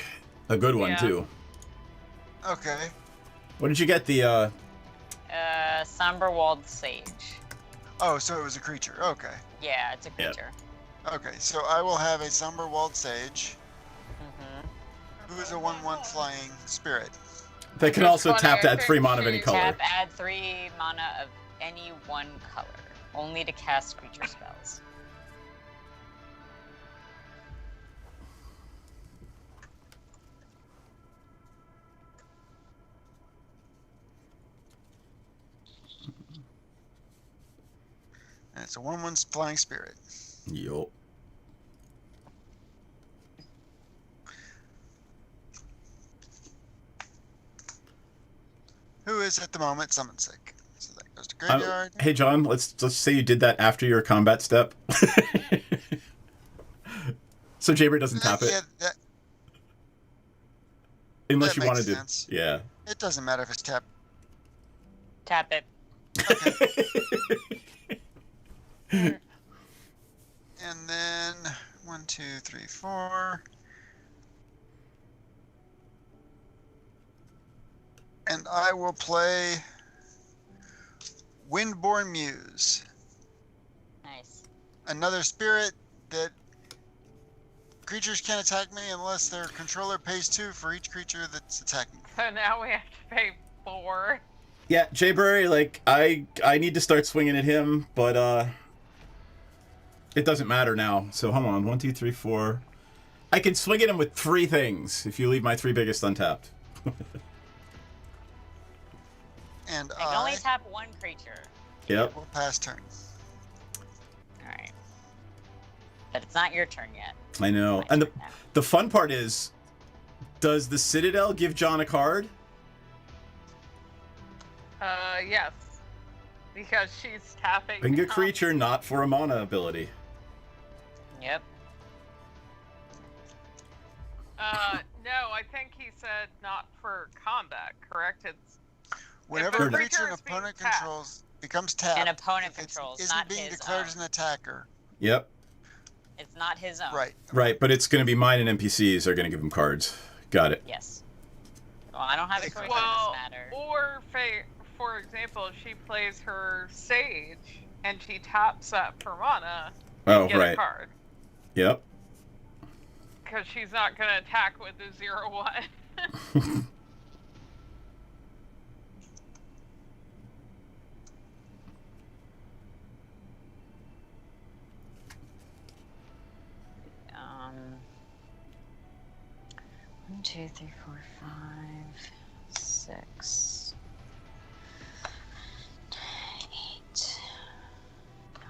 A good one, Yeah. too. Okay. What did you get? The, Somberwald Sage. Oh, so it was a creature. Okay. Yeah, it's a Yep. creature. Okay, so I will have a Somberwald Sage, Mm-hmm. who is a 1/1 flying spirit. they can Just also one tap to add air 3 mana of any creature. color. Tap, add 3 mana of any one color. Only to cast creature spells. And it's a 1/1 flying spirit. Yup. Who is at the moment summon sick. So that goes to graveyard. Hey, John, let's say you did that after your combat step. So Jayberry doesn't tap it. Yeah, that, Unless that you makes wanted to. sense. Yeah. it doesn't matter if it's tapped. Tap it. And then 1, 2, 3, 4. And I will play Windborn Muse. Nice. Another spirit that creatures can't attack me unless their controller pays 2 for each creature that's attacking. So now we have to pay 4. Yeah, Jayberry, like, I need to start swinging at him, but, it doesn't matter now. So, hold on. 1, 2, 3, 4. I can swing at him with 3 things if you leave my 3 biggest untapped. And I can only tap 1 creature. Yep. will pass turn. Alright. But it's not your turn yet. I know. My And turn now. the fun part is, does the Citadel give John a card? Yes. Because she's tapping. Bring a creature not for a mana ability. Yep. No, I think he said not for combat, correct? It's Whenever the a creature creature an is being opponent tapped. controls becomes tapped, An opponent if it's- controls, isn't not being his declared own. as an attacker. Yep. It's not his own. Right. Right, but it's going to be mine and NPCs are going to give him cards. Got it. Yes. Well, I don't have a choice well, in this matter. or for example, if she plays her Sage and she taps that for mana, Oh, get a right. card. Yep. Because she's not going to attack with the 0/1. Um, 1, 2, 3, 4, 5, 6, 8, 9,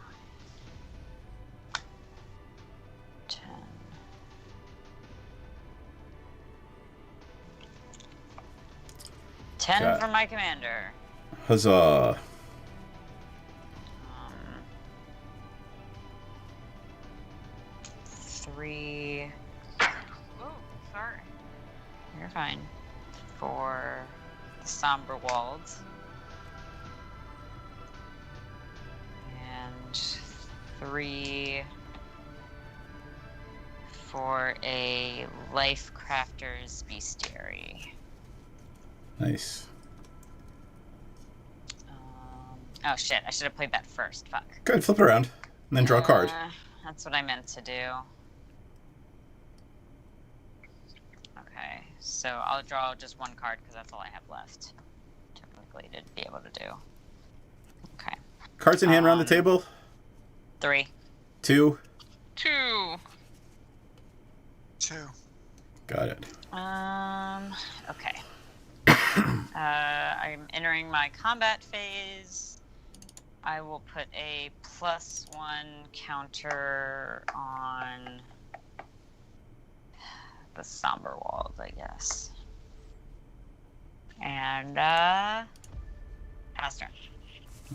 10. Got- For my commander. Huzzah. fine. For the Somber Walls. And 3 for a Life Crafter's Bestiary. Nice. Oh shit, I should have played that first. Fuck. Good, flip it around. And then draw a card. That's what I meant to do. Okay, so I'll draw just one card because that's all I have left, typically, to be able to do. Okay. Cards in hand around the table. 3. 2. 2. 2. Got it. Okay. I'm entering my combat phase. I will put a +1 counter on the Somber Walls, I guess. And, pass turn.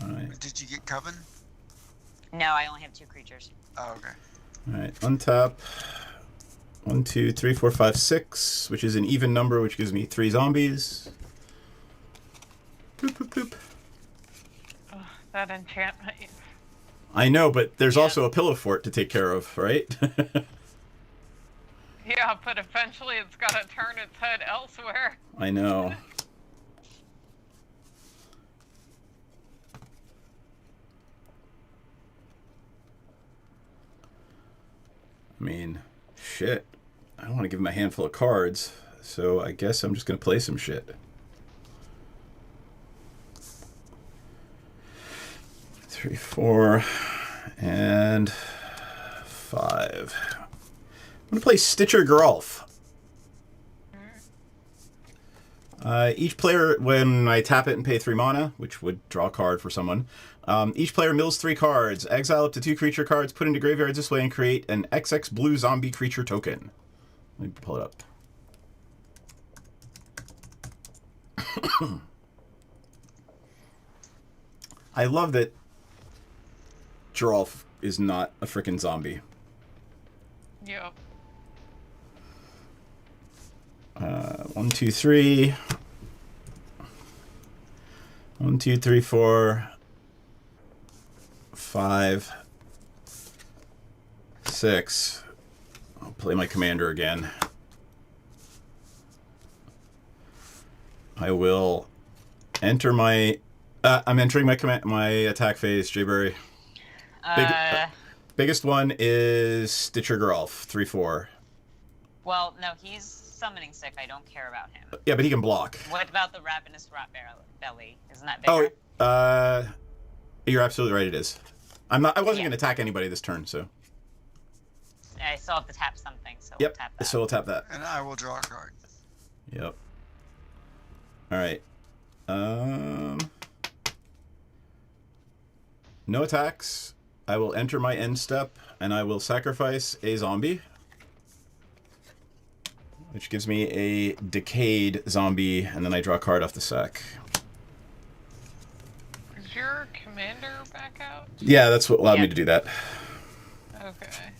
All right. Did you get Coven? No, I only have 2 creatures. Oh, okay. All right. Untap. 1, 2, 3, 4, 5, 6, which is an even number, which gives me 3 zombies. Boop, boop, boop. Oh, that enchantment. I know, but there's Yeah. also a pillow fort to take care of, right? Yeah, but eventually it's got to turn its head elsewhere. I know. I mean, shit. I don't want to give him a handful of cards, so I guess I'm just going to play some shit. 3, 4, and 5. I'm going to play Stitcher Geralf. Each player, when I tap it and pay 3 mana, which would draw a card for someone, each player mills 3 cards, exile up to 2 creature cards, put into graveyards this way, and create an XX blue zombie creature token. Let me pull it up. I love that Geralf is not a frickin' zombie. Yep. 1, 2, 3. 1, 2, 3, 4. 5. 6. I'll play my commander again. I will enter my... I'm entering my attack phase, Jayberry. Biggest one is Stitcher Geralf, 3/4. Well, no, he's summoning sick. I don't care about him. Yeah, but he can block. What about the Ravenous Rot Belly? Isn't that bigger? Oh, you're absolutely right. It is. I wasn't Yeah. going to attack anybody this turn, so. I still have to tap something, so Yep. we'll tap that. So we'll tap that. And I will draw a card. Yep. All right. No attacks. I will enter my end step, and I will sacrifice a zombie, which gives me a decayed zombie, and then I draw a card off the sack. Is your commander back out? Yeah, that's what allowed me Yeah. to do that. Okay.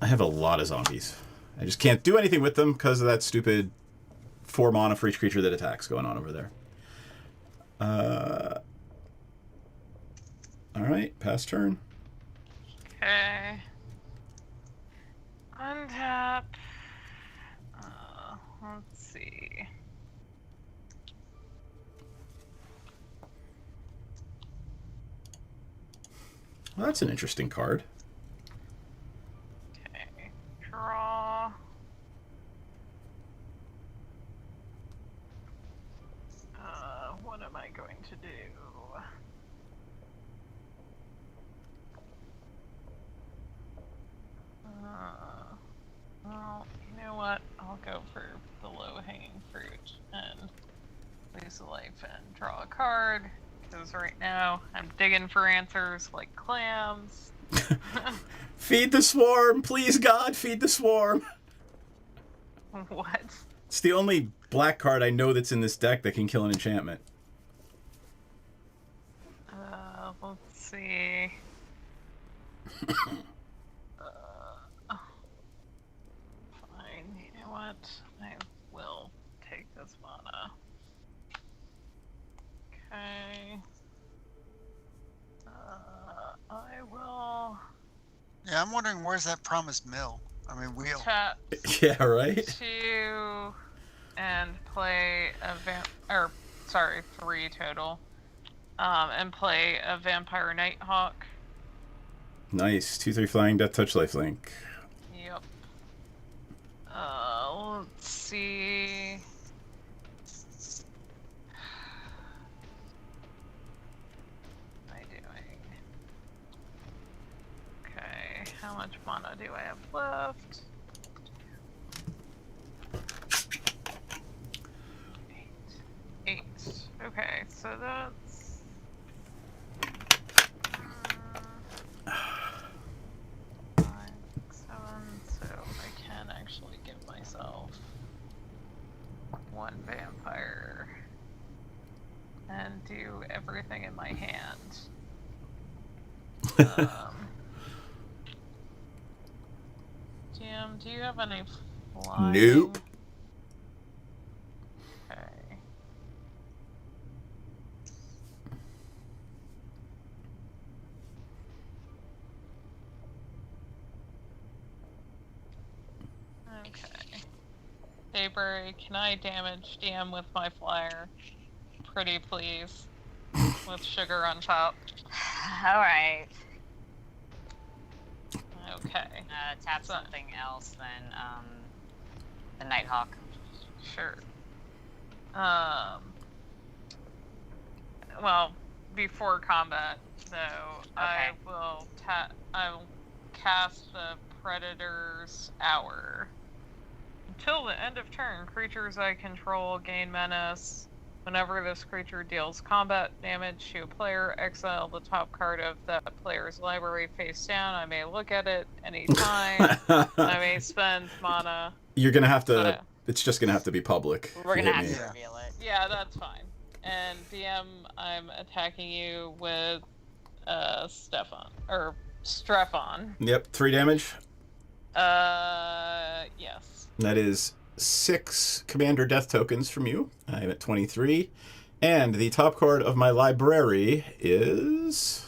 I have a lot of zombies. I just can't do anything with them because of that stupid 4 mana for each creature that attacks going on over there. Alright, pass turn. Okay. Untap. Let's see. Well, that's an interesting card. Okay. Draw. What am I going to do? Well, you know what? I'll go for the low-hanging fruit and lose a life and draw a card. Because right now I'm digging for answers like clams. Feed the swarm! Please, God, feed the swarm! What? It's the only black card I know that's in this deck that can kill an enchantment. Let's see. Fine. You know what? I will Yeah, I'm wondering where's that promised mill? I mean, wheel. Tap Yeah, right? 2 and play a or sorry, 3 total. And play a Vampire Nighthawk. Nice. 2/3 flying, death touch, lifelink. Yep. Let's see. What am I doing? Okay, how much mana do I have left? 8. Okay, so that's 5, 7. So I can actually give myself 1 vampire and do everything in my hand. Jim, do you have any flying? Nope. Okay. Okay. Daybury, can I damage DM with my flyer? Pretty please. With sugar on top. Alright. Okay. Tap something else than the Nighthawk. Sure. Well, before combat, though, I will cast the Predator's Hour. Until the end of turn, creatures I control gain menace. Whenever this creature deals combat damage to a player, exile the top card of that player's library face down. I may look at it anytime. I may spend mana. You're gonna have to. It's just gonna have to be public. We're gonna have me. to reveal it. Yeah, that's fine. And DM, I'm attacking you with Strephon. Yep, 3 damage. Yes. That is 6 commander death tokens from you. I'm at 23. And the top card of my library is...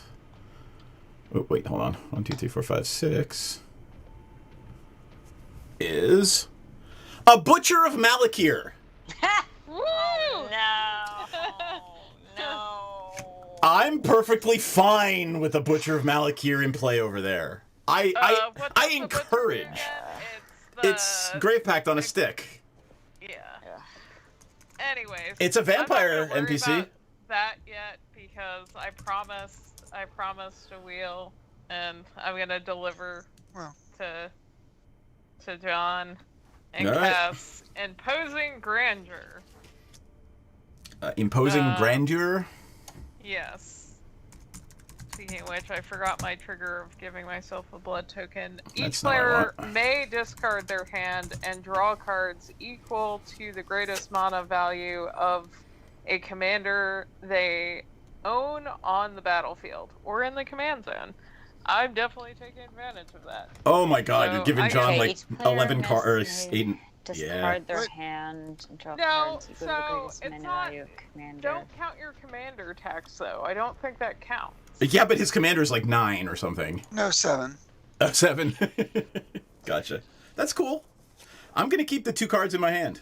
Oh, wait, hold on. 1, 2, 3, 4, 5, 6. Is... A Butcher of Malakir! Woo! No. I'm perfectly fine with a Butcher of Malakir in play over there. I encourage. It's Grave Pact on a stick. Yeah. Anyways, It's a vampire I'm not gonna worry NPC. about that yet because I promised a wheel, and I'm gonna deliver to John and cast Imposing Grandeur. Imposing Grandeur. Yes. Speaking of which, I forgot my trigger of giving myself a blood token. Each player may discard their hand and draw cards equal to the greatest mana value of a commander they own on the battlefield or in the command zone. I'm definitely taking advantage of that. Oh my god, So you're giving John like each player 11 cards. Discard their hand and draw cards equal to the greatest mana value of commander. Don't count your commander tax though. I don't think that counts. Yeah, but his commander's like 9 or something. No, 7. Oh, 7. Gotcha. That's cool. I'm gonna keep the 2 cards in my hand.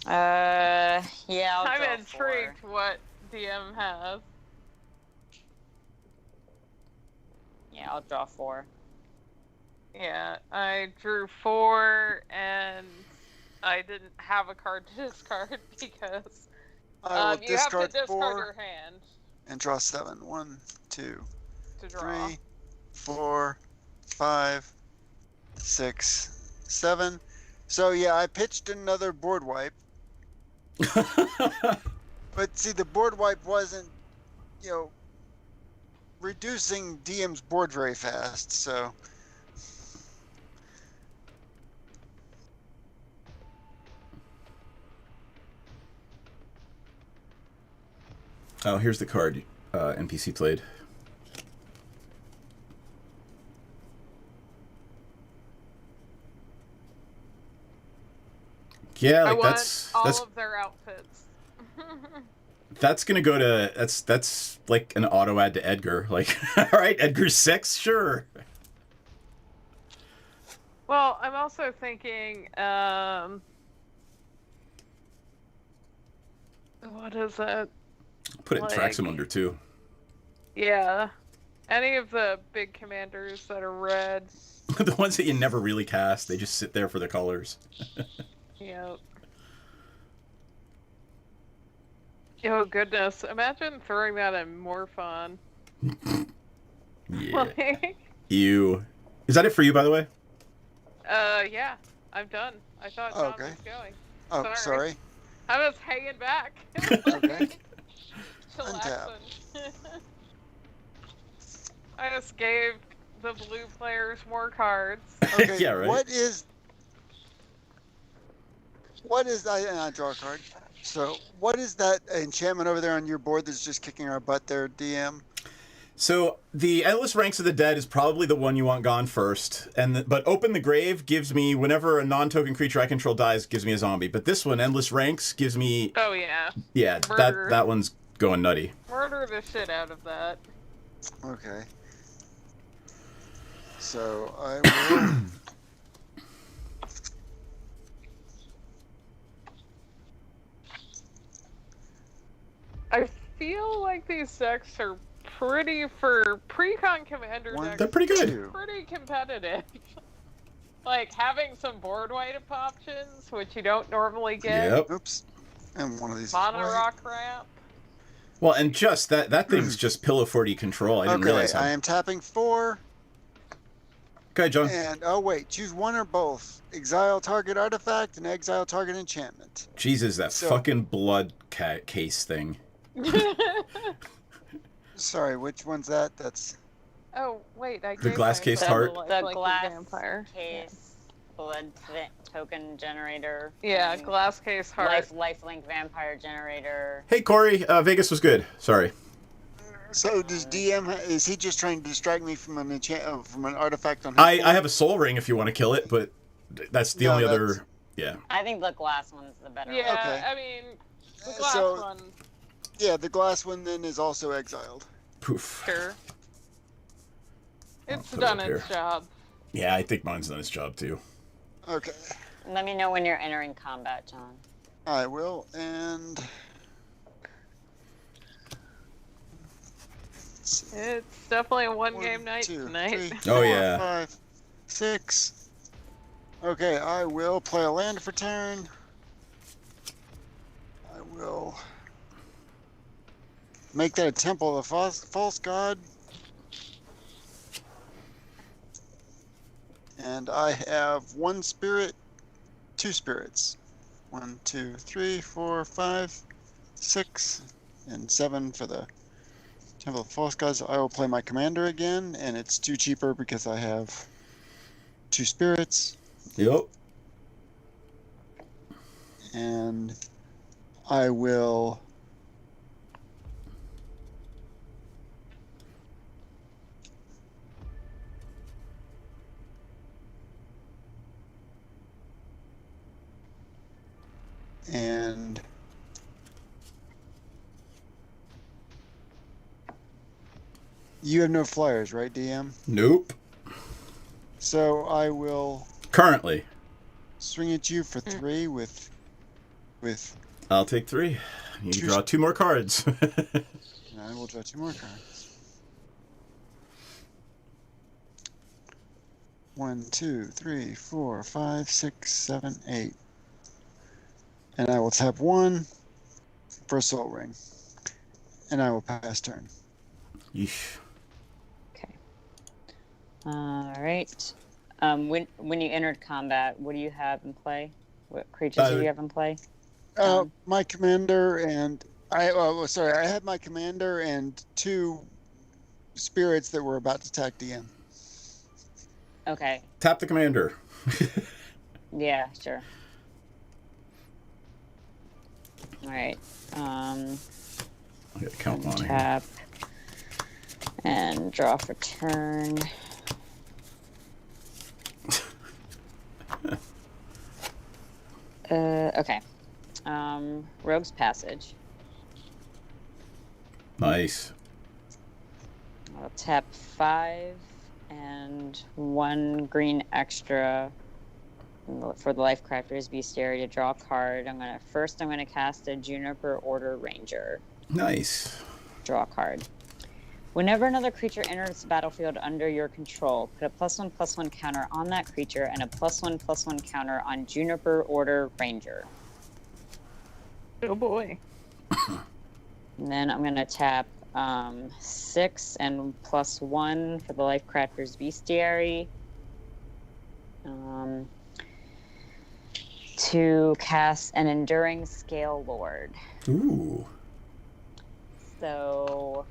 Yeah, I'm intrigued what DM has. Yeah, I'll draw 4. Yeah, I drew 4 and I didn't have a card to discard because I will you have to discard discard 4 your hand and draw 7. 1, 2, to draw. 3, 4, 5, 6, 7. So yeah, I pitched another board wipe. But see, the board wipe wasn't, reducing DM's board very fast, so... Oh, here's the card NPC played. Yeah, I like want that's all of their outfits. That's gonna go to that's like an auto add to Edgar. Like, all right, Edgar's 6, sure. Well, I'm also thinking, what is it? Put it in Like- Traximunder too. Yeah. Any of the big commanders that are red. The ones that you never really cast, they just sit there for the colors. Yep. Oh goodness! Imagine throwing that in Morphon. Yeah. Like, Ew. Is that it for you, by the way? yeah, I'm done. I thought Oh, John okay. was going. Oh, sorry. I was hanging back. Okay. Chillaxing. I just gave the blue players more cards. Okay. Yeah, right. What is I draw a card. So what is that enchantment over there on your board that's just kicking our butt there, DM? So the Endless Ranks of the Dead is probably the one you want gone first, but Open the Grave gives me whenever a non-token creature I control dies, gives me a zombie. But this one, Endless Ranks, gives me Oh yeah. yeah Murder. that one's going nutty. Murder the shit out of that. Okay. So I will. I feel like these decks are pretty for precon commander One, decks. They're pretty good. two. Pretty competitive. Like having some board wipe options, which you don't normally get. Yep. Oops. And one of these. is Mono white. rock ramp. Well, and just that thing's just pillow 40 control. I didn't Okay, realize how. I am tapping 4. Okay, John. And oh wait, choose one or both. Exile target artifact and exile target enchantment. Jesus, that So- fucking blood case thing. Sorry, which one's that? That's Oh wait, I The gave glass myself case a heart. The lifelink glass vampire. case blood token generator. Yeah, thing. glass case heart. Lifelink vampire generator. Hey, Corey. Vegas was good. Sorry. so. Does DM is he just trying to distract me from an from an artifact on his I board? have a soul ring if you want to kill it, but that's the No, only that's- other. Yeah. I think the glass one's the better Yeah, one. Okay. I mean, the glass So- one, Yeah, the glass one then is also exiled. Poof. sure. It's put it done up its here. job. Yeah, I think mine's done its job too. Okay, Let me know when you're entering combat, John. I will. And It's definitely a one one, game night two, tonight. three, Oh, four, yeah. 5, 6. Okay, I will play a land for turn. I will make that a temple of the false god. And I have 1 spirit, 2 spirits. 1, 2, 3, 4, 5, 6, and 7 for the Temple of the False Gods. I will play my commander again, and it's 2 cheaper because I have 2 spirits. Yep. And I will and you have no flyers, right, DM? Nope. So I will Currently, swing at you for 3 with I'll take 3. You Choose- draw 2 more cards. and I will draw 2 more cards. 1, 2, 3, 4, 5, 6, 7, 8. And I will tap 1 for a soul ring. And I will pass turn. Yeesh. Okay. All right. When you entered combat, what do you have in play? What creatures do you have in play? My commander and I had my commander and 2 spirits that were about to attack DM. Okay. Tap the commander. Yeah, sure. All right. I gotta count one here. Tap and draw for turn. Okay. Rogue's Passage. Nice. I'll tap 5 and 1 green extra for the Life Crafter's Bestiary to draw a card. I'm gonna cast a Juniper Order Ranger. Nice. Draw a card. Whenever another creature enters the battlefield under your control, put a +1/+1 counter on that creature and a +1/+1 counter on Juniper Order Ranger. Oh boy. And then I'm gonna tap 6 and +1 for the Life Crafter's Bestiary. To cast an Enduring Scale Lord. Ooh. So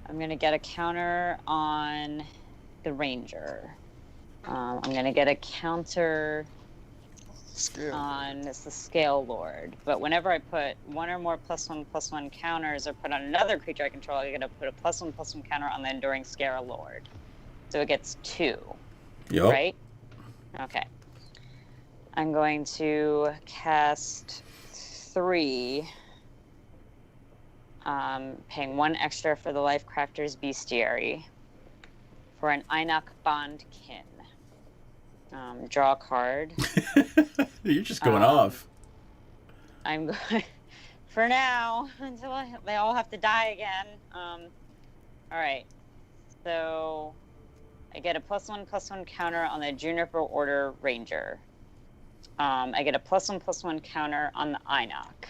I'm going to get a counter on the Ranger. I'm going to get a counter Scale. on the Scale Lord. But whenever I put one or more +1/+1 counters or put on another creature I control, I'm going to put a +1/+1 counter on the Enduring Scale Lord. So it gets 2. Yep. Right? Okay. I'm going to cast 3, paying 1 extra for the Life Crafter's Bestiary for an Einok Bondkin. Draw a card. You're just going off. I'm going for now until they all have to die again. All right. So I get a +1/+1 counter on the Juniper Order Ranger. I get a +1/+1 counter on the Einok.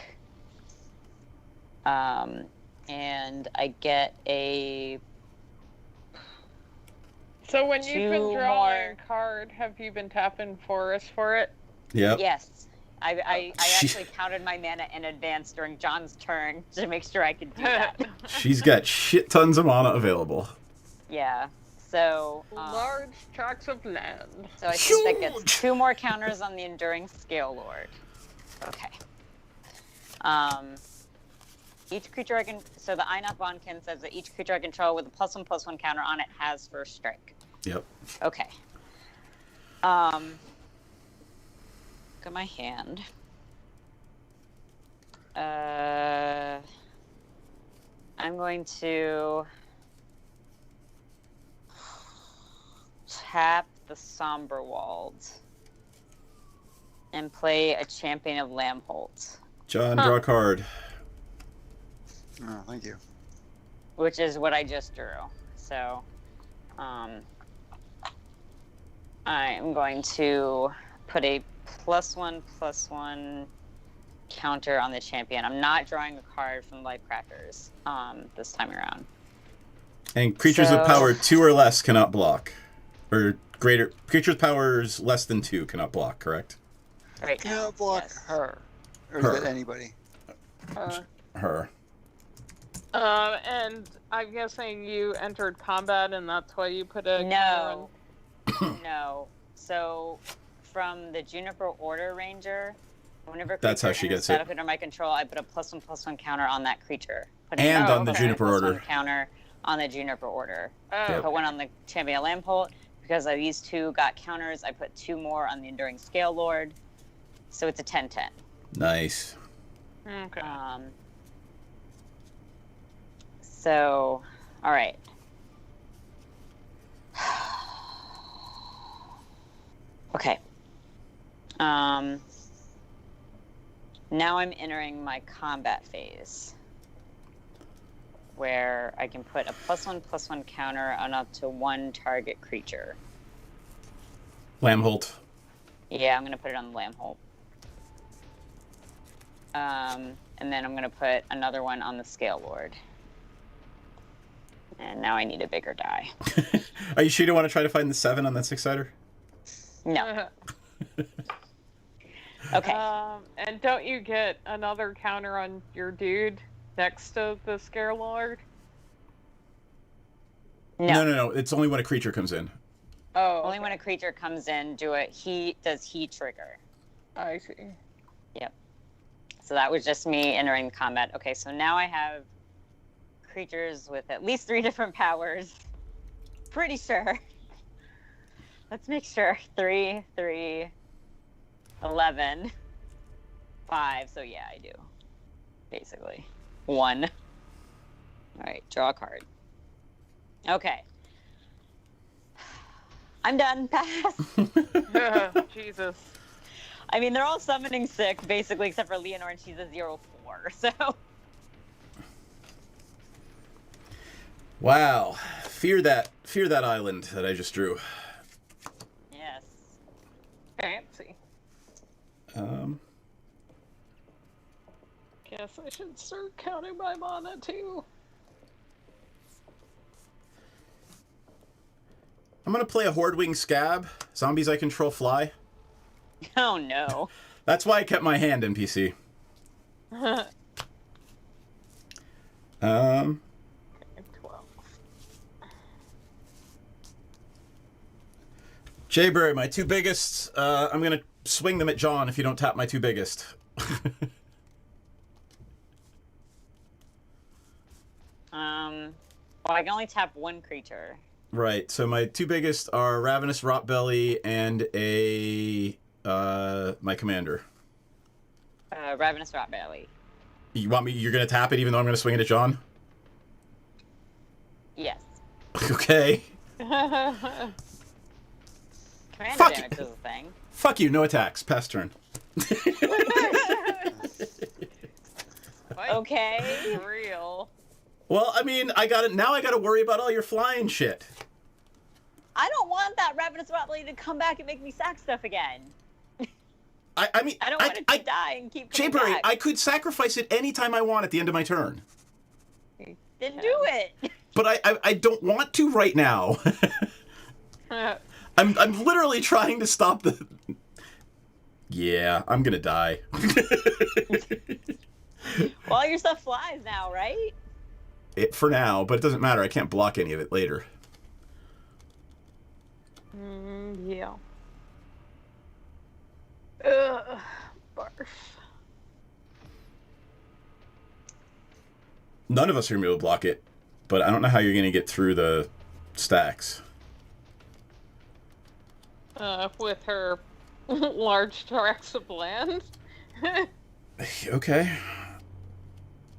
And I get a... So when you've been 2 drawing more... a card, have you been tapping Forest for it? Yep. Yes. I actually counted my mana in advance during John's turn to make sure I could do that. She's got shit tons of mana available. Yeah. So... Large tracts of land. So I think that gets 2 more counters on the Enduring Scale Lord. Okay. Each creature I can... So the Einok Bondkin says that each creature I control with a +1/+1 counter on it has first strike. Yep. Okay. Look at my hand. I'm going to tap the Somberwald and play a Champion of Lamholt. John, draw a card. Oh, thank you. Which is what I just drew. So, I'm going to put a +1/+1 counter on the champion. I'm not drawing a card from Life Crackers this time around. And creatures with power 2 or less cannot block. Or greater. Creatures powers less than 2 cannot block, correct? Right. Cannot block Yes. her. Or Her. is that anybody? Her. And I'm guessing you entered combat and that's why you put a No. No. So, from the Juniper Order Ranger, whenever That's how creature she enters gets it. battlefield under my control, I put a +1/+1 counter on that creature. Putting And a on the Juniper +1/+1 Order. counter on the Juniper Order. Yep. Put one on the Champion of Lamholt. Because these 2 got counters, I put 2 more on the Enduring Scale Lord. So it's a 10/10. Nice. Okay. So, all right. Okay. Now I'm entering my combat phase, where I can put a +1/+1 counter on up to 1 target creature. Lamholt. Yeah, I'm gonna put it on the Lamholt. And then I'm gonna put another one on the Scale Lord. And now I need a bigger die. Are you sure you don't want to try to find the 7 on that 6-sider? No. Okay. And don't you get another counter on your dude next to the Scare Lord? No. It's only when a creature comes in. Oh. Only when a creature comes in, does he trigger. I see. Yep. So that was just me entering combat. Okay, so now I have creatures with at least 3 different powers. Pretty sure. Let's make sure. 3, 11, 5. So yeah, I do. Basically. 1. All right, draw a card. Okay. I'm done. Pass. Jesus. I mean, they're all summoning sick, basically, except for Leonore, and she's a 0/4, so... Wow. Fear that island that I just drew. Yes. Fancy. Guess I should start counting my mana too. I'm gonna play a Hordewing Scab. Zombies I control fly. Oh, no. That's why I kept my hand NPC. 12. Jayberry, my two biggest. I'm gonna swing them at John if you don't tap my two biggest. Well, I can only tap one creature. Right. So my two biggest are Ravenous Rotbelly and my commander. Ravenous Rotbelly. You want me? You're gonna tap it even though I'm gonna swing it at John? Yes. Okay. Commander Fuck damage is a thing. Fuck you. No attacks. Pass turn. Okay. Real. Well, I mean, now I gotta worry about all your flying shit. I don't want that Ravenous Rotbelly to come back and make me sack stuff again. I mean, I don't want it to die and keep coming Jayberry, back. I could sacrifice it anytime I want at the end of my turn. Then do it. But I don't want to right now. I'm literally trying to stop the... Yeah, I'm gonna die. Well, your stuff flies now, right? For now, but it doesn't matter. I can't block any of it later. Yeah. Ugh, barf. None of us are going to be able to block it, but I don't know how you're going to get through the stacks. With her large tracts of land. Okay.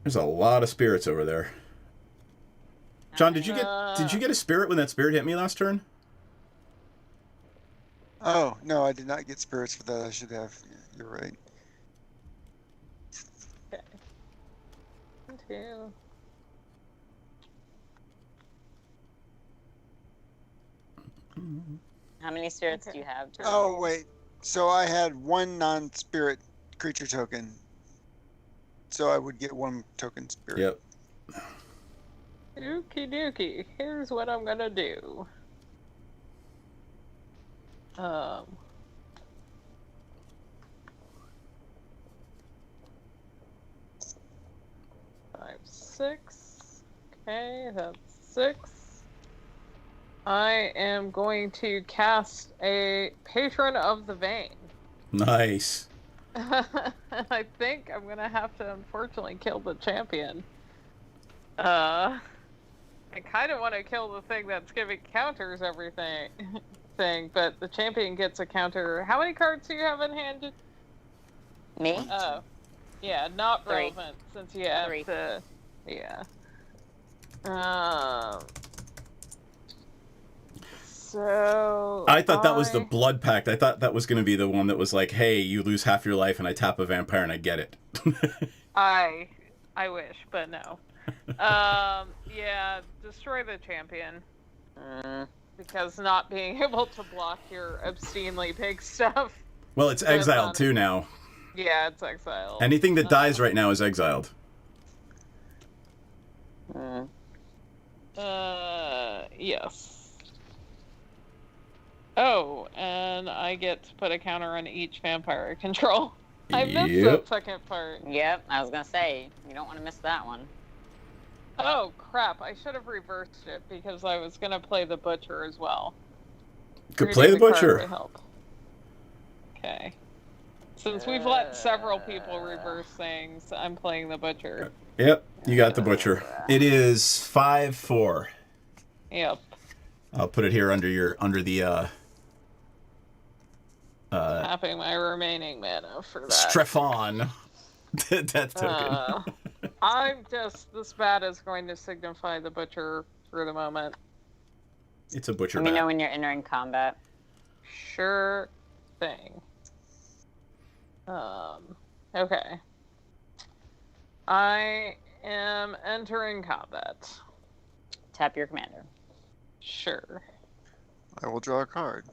There's a lot of spirits over there. John, did you get a spirit when that spirit hit me last turn? Oh, no, I did not get spirits for that. I should have. You're right. Okay. 2. How many spirits Okay. do you have? Oh, wait. So I had one non-spirit creature token. So I would get one token spirit. Yep. Okie dokie. Here's what I'm gonna do. 5, 6. Okay, that's 6. I am going to cast a Patron of the Vein. Nice. I think I'm gonna have to unfortunately kill the champion. I kind of want to kill the thing that's giving counters everything, but the champion gets a counter. How many cards do you have in hand? Me? Oh, yeah, not 3. relevant since you have 3. to, yeah. So I thought that was the Blood Pact. I thought that was going to be the one that was like, hey, you lose half your life and I tap a vampire and I get it. I wish, but no. Yeah, destroy the champion. Because not being able to block your obscenely big stuff. Well, it's exiled too now. Yeah, it's exiled. Anything that dies right now is exiled. Yes. Oh, and I get to put a counter on each vampire I control. I missed that second part. Yep, I was gonna say, you don't want to miss that one. Oh, crap. I should have reversed it because I was going to play the Butcher as well. Could play the card Butcher. would help. Okay. Since we've let several people reverse things, I'm playing the Butcher. Yep, you got the Butcher. It is 5/4. Yep. I'll put it here under the Tapping my remaining mana for that. Strephon death token. I'm just, this bat is going to signify the butcher for the moment. It's a butcher Let me know bat. when you're entering combat. Sure thing. Okay. I am entering combat. Tap your commander. Sure. I will draw a card.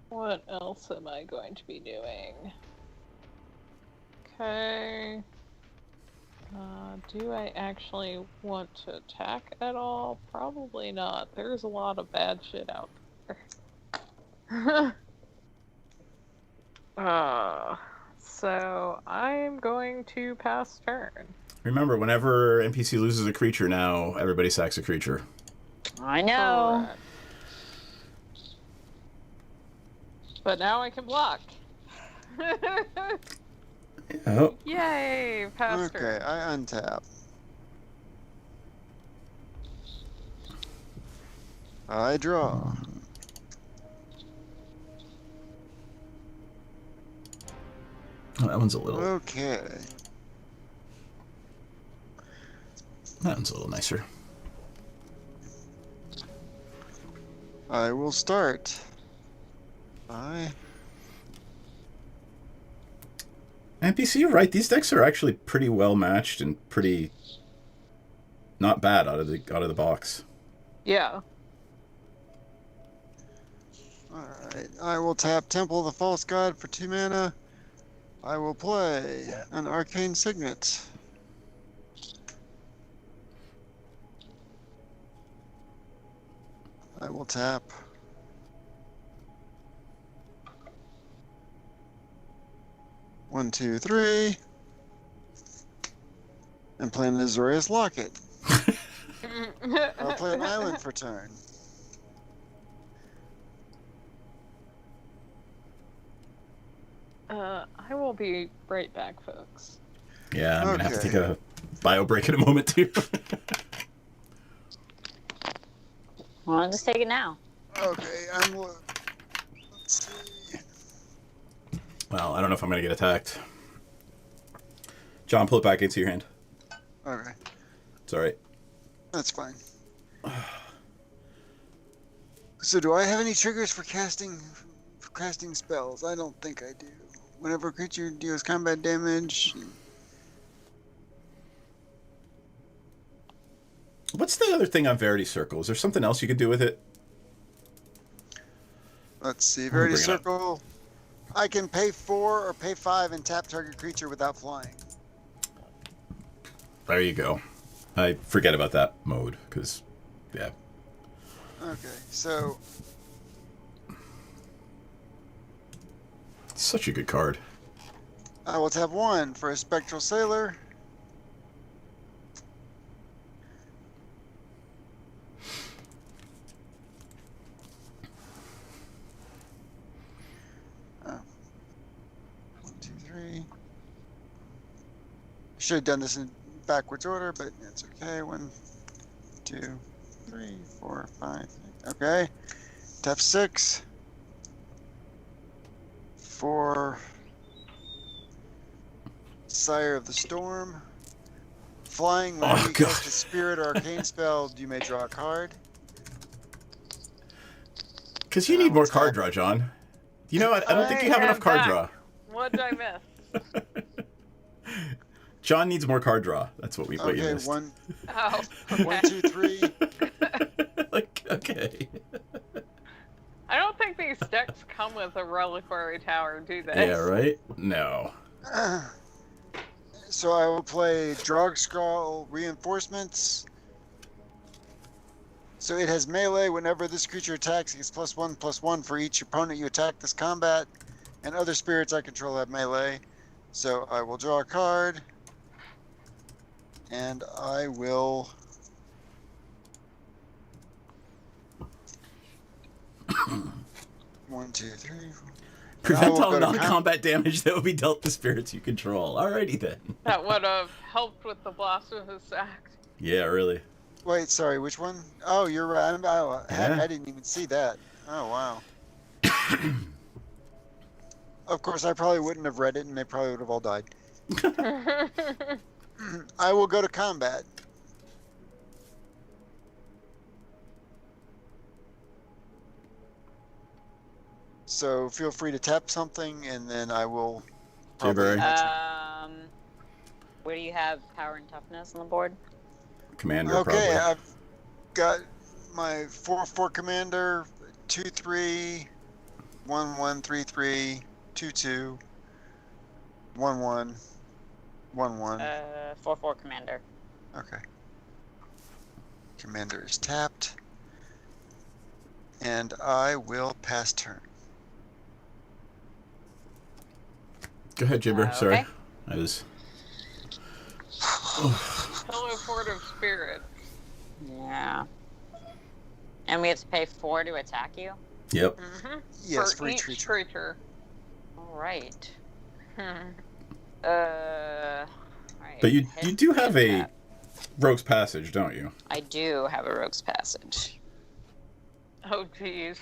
What else am I going to be doing? Okay. Do I actually want to attack at all? Probably not. There's a lot of bad shit out there. So I'm going to pass turn. Remember, whenever NPC loses a creature now, everybody sacks a creature. I know. Correct. But now I can block. Oh. Yay! Pass Okay, turn. I untap. I draw. Oh, that one's a little. Okay. That one's a little nicer. I will start. NPC, you're right. These decks are actually pretty well matched and pretty not bad out of the box. Yeah. Alright, I will tap Temple of the False God for 2 mana. I will play an Arcane Signet. I will tap. One, two, three. And play an Azorius Locket. I'll play an island for turn. I will be right back, folks. Yeah, I'm gonna have to Okay. take a bio break in a moment too. Well, I'll just take it now. Okay, let's see. Well, I don't know if I'm gonna get attacked. John, pull it back into your hand. Okay, It's all right. that's fine. So, do I have any triggers for casting spells? I don't think I do. Whenever a creature deals combat damage. What's the other thing on Verity Circle? Is there something else you could do with it? Let's see, gonna Verity bring it up. Circle. I can pay 4 or pay 5 and tap target creature without flying. There you go. I forget about that mode because, yeah. Okay, so It's such a good card. I will tap 1 for a Spectral Sailor. Oh. 1, 2, 3. Should have done this in backwards order, but it's okay. 1, 2, 3, 4, 5. Okay. Tap 6 for Sire of the Storm. Flying, whenever you cast a Spirit or Arcane spell, you may draw a card. Because you need more card draw, John. You know, I don't think you have enough card draw. What did I miss? John needs more card draw. That's what you Okay, missed. 1, Oh, 1, 2, 3. Like, okay. I don't think these decks come with a reliquary tower, do they? Yeah, right? No. So I will play Drog Scrawl Reinforcements. So it has melee. Whenever this creature attacks, it gets +1/+1 for each opponent you attack this combat. And other spirits I control have melee. So I will draw a card. And I will... One, two, three, four. Prevent will all go to non-combat damage that will be dealt to spirits you control. Alrighty then. That would have helped with the Blasphemous Act. Yeah, really. Wait, sorry, which one? Oh, you're right. Yeah. I didn't even see that. Oh, wow. Of course, I probably wouldn't have read it, and they probably would have all died. I will go to combat. So feel free to tap something, and then I will. Jayberry. Where do you have power and toughness on the board? Commander, Okay, probably. I've got my 4/4 commander, 2/3, 1/1, 3/3, 2/2, 1/1, 1/1. 4/4 commander. Okay. Commander is tapped, and I will pass turn. Go ahead, Jibber. Sorry. Okay. I was. Hello, Fort of Spirit. Yeah. And we have to pay 4 to attack you? Yep. Yes, for each creature. Alright. Hmm. Alright. But you do have a tap. Rogue's Passage, don't you? I do have a Rogue's Passage. Oh, jeez.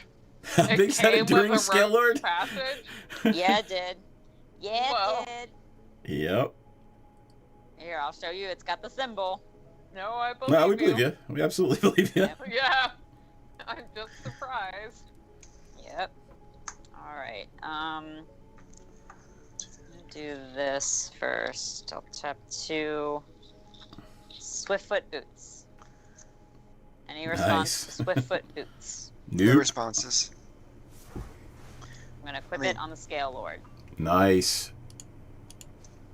Big said it during Scale Lord? Passage? Yeah, it did. Yeah, Whoa. it did. Yep. Here, I'll show you. It's got the symbol. No, I believe No, we believe you. We absolutely believe you. Yep. Yeah. I'm just surprised. Yep. Alright, do this first. I'll tap 2 Swiftfoot Boots. Any response to Swiftfoot Boots? No Nope. responses. I'm gonna equip it on the Scale Lord. Nice.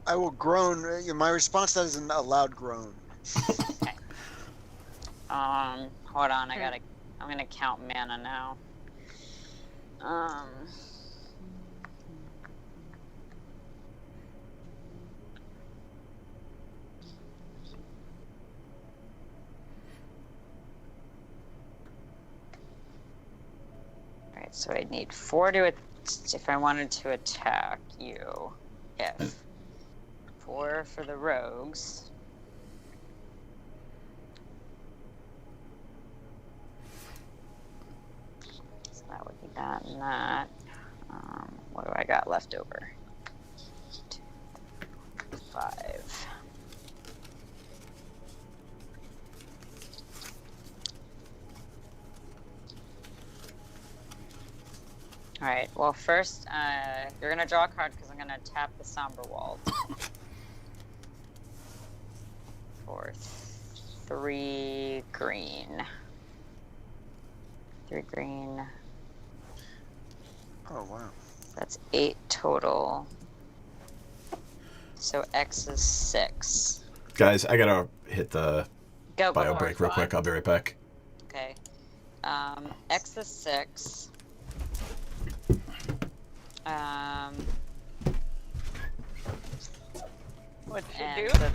I will groan. My response to that is a loud groan. Okay. Hold on, I'm gonna count mana now. Alright, so I need 4 to if I wanted to attack you. If 4 for the rogues. So that would be that and that. What do I got left over? 2, 5. Alright, well first, you're gonna draw a card because I'm gonna tap the Somber Wall. For 3 green. 3 green. Oh, wow. That's 8 total. So X is 6. Guys, I gotta hit the Go bio for break it, real Rod. quick. I'll be right back. Okay. X is 6. What'd she And do? so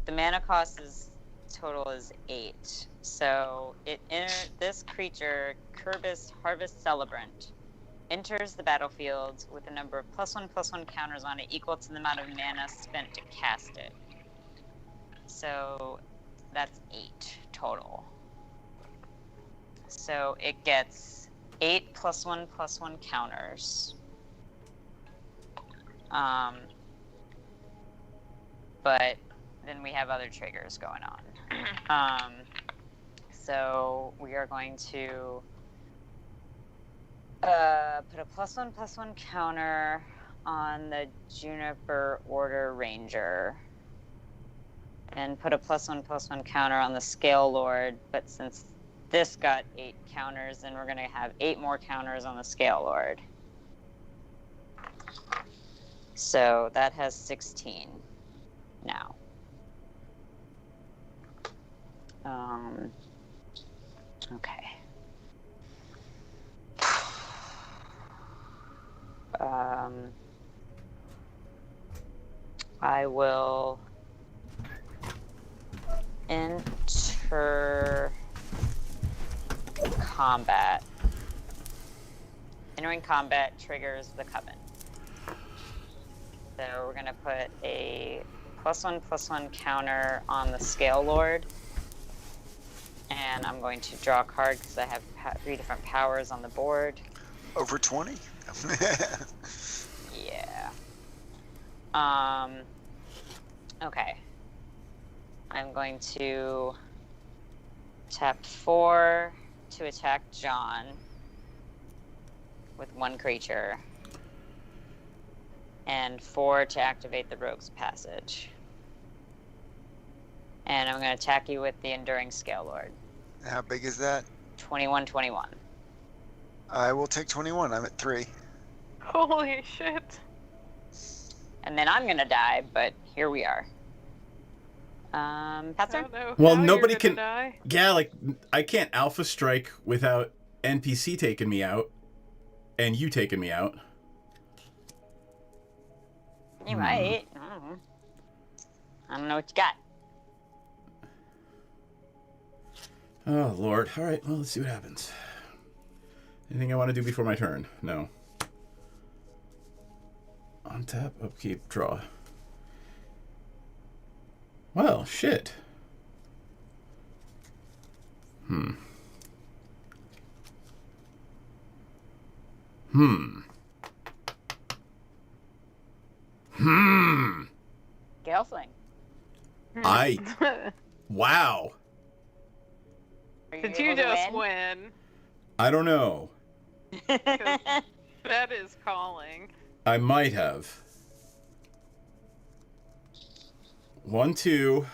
the mana cost is total is 8. So this creature, Kerbis Harvest Celebrant, enters the battlefield with a number of +1/+1 counters on it equal to the amount of mana spent to cast it. So that's 8 total. So it gets 8 +1/+1 counters. But then we have other triggers going on. So we are going to put a +1/+1 counter on the Juniper Order Ranger. And put a +1/+1 counter on the Scale Lord, but since this got 8 counters, then we're going to have 8 more counters on the Scale Lord. So that has 16 now. Okay. I will enter combat. Entering combat triggers the Coven. So we're going to put a +1/+1 counter on the Scale Lord. And I'm going to draw a card because I have 3 different powers on the board. Over 20? Yeah. Okay. I'm going to tap 4 to attack John with 1 creature, and 4 to activate the Rogue's Passage. And I'm going to attack you with the Enduring Scale Lord. How big is that? 21. I will take 21. I'm at 3. Holy shit. And then I'm going to die, but here we are. I Pastor? don't know Well, how you're nobody gonna can- die. Yeah, like, I can't Alpha Strike without NPC taking me out. And you taking me out. You might. I don't know what you got. Oh, Lord. All right, well, let's see what happens. Anything I want to do before my turn? No. Untap, upkeep, draw. Well, shit. Gale Fling. Wow. Are Did able you to just win? I don't know. That is calling. I might have. 1, 2,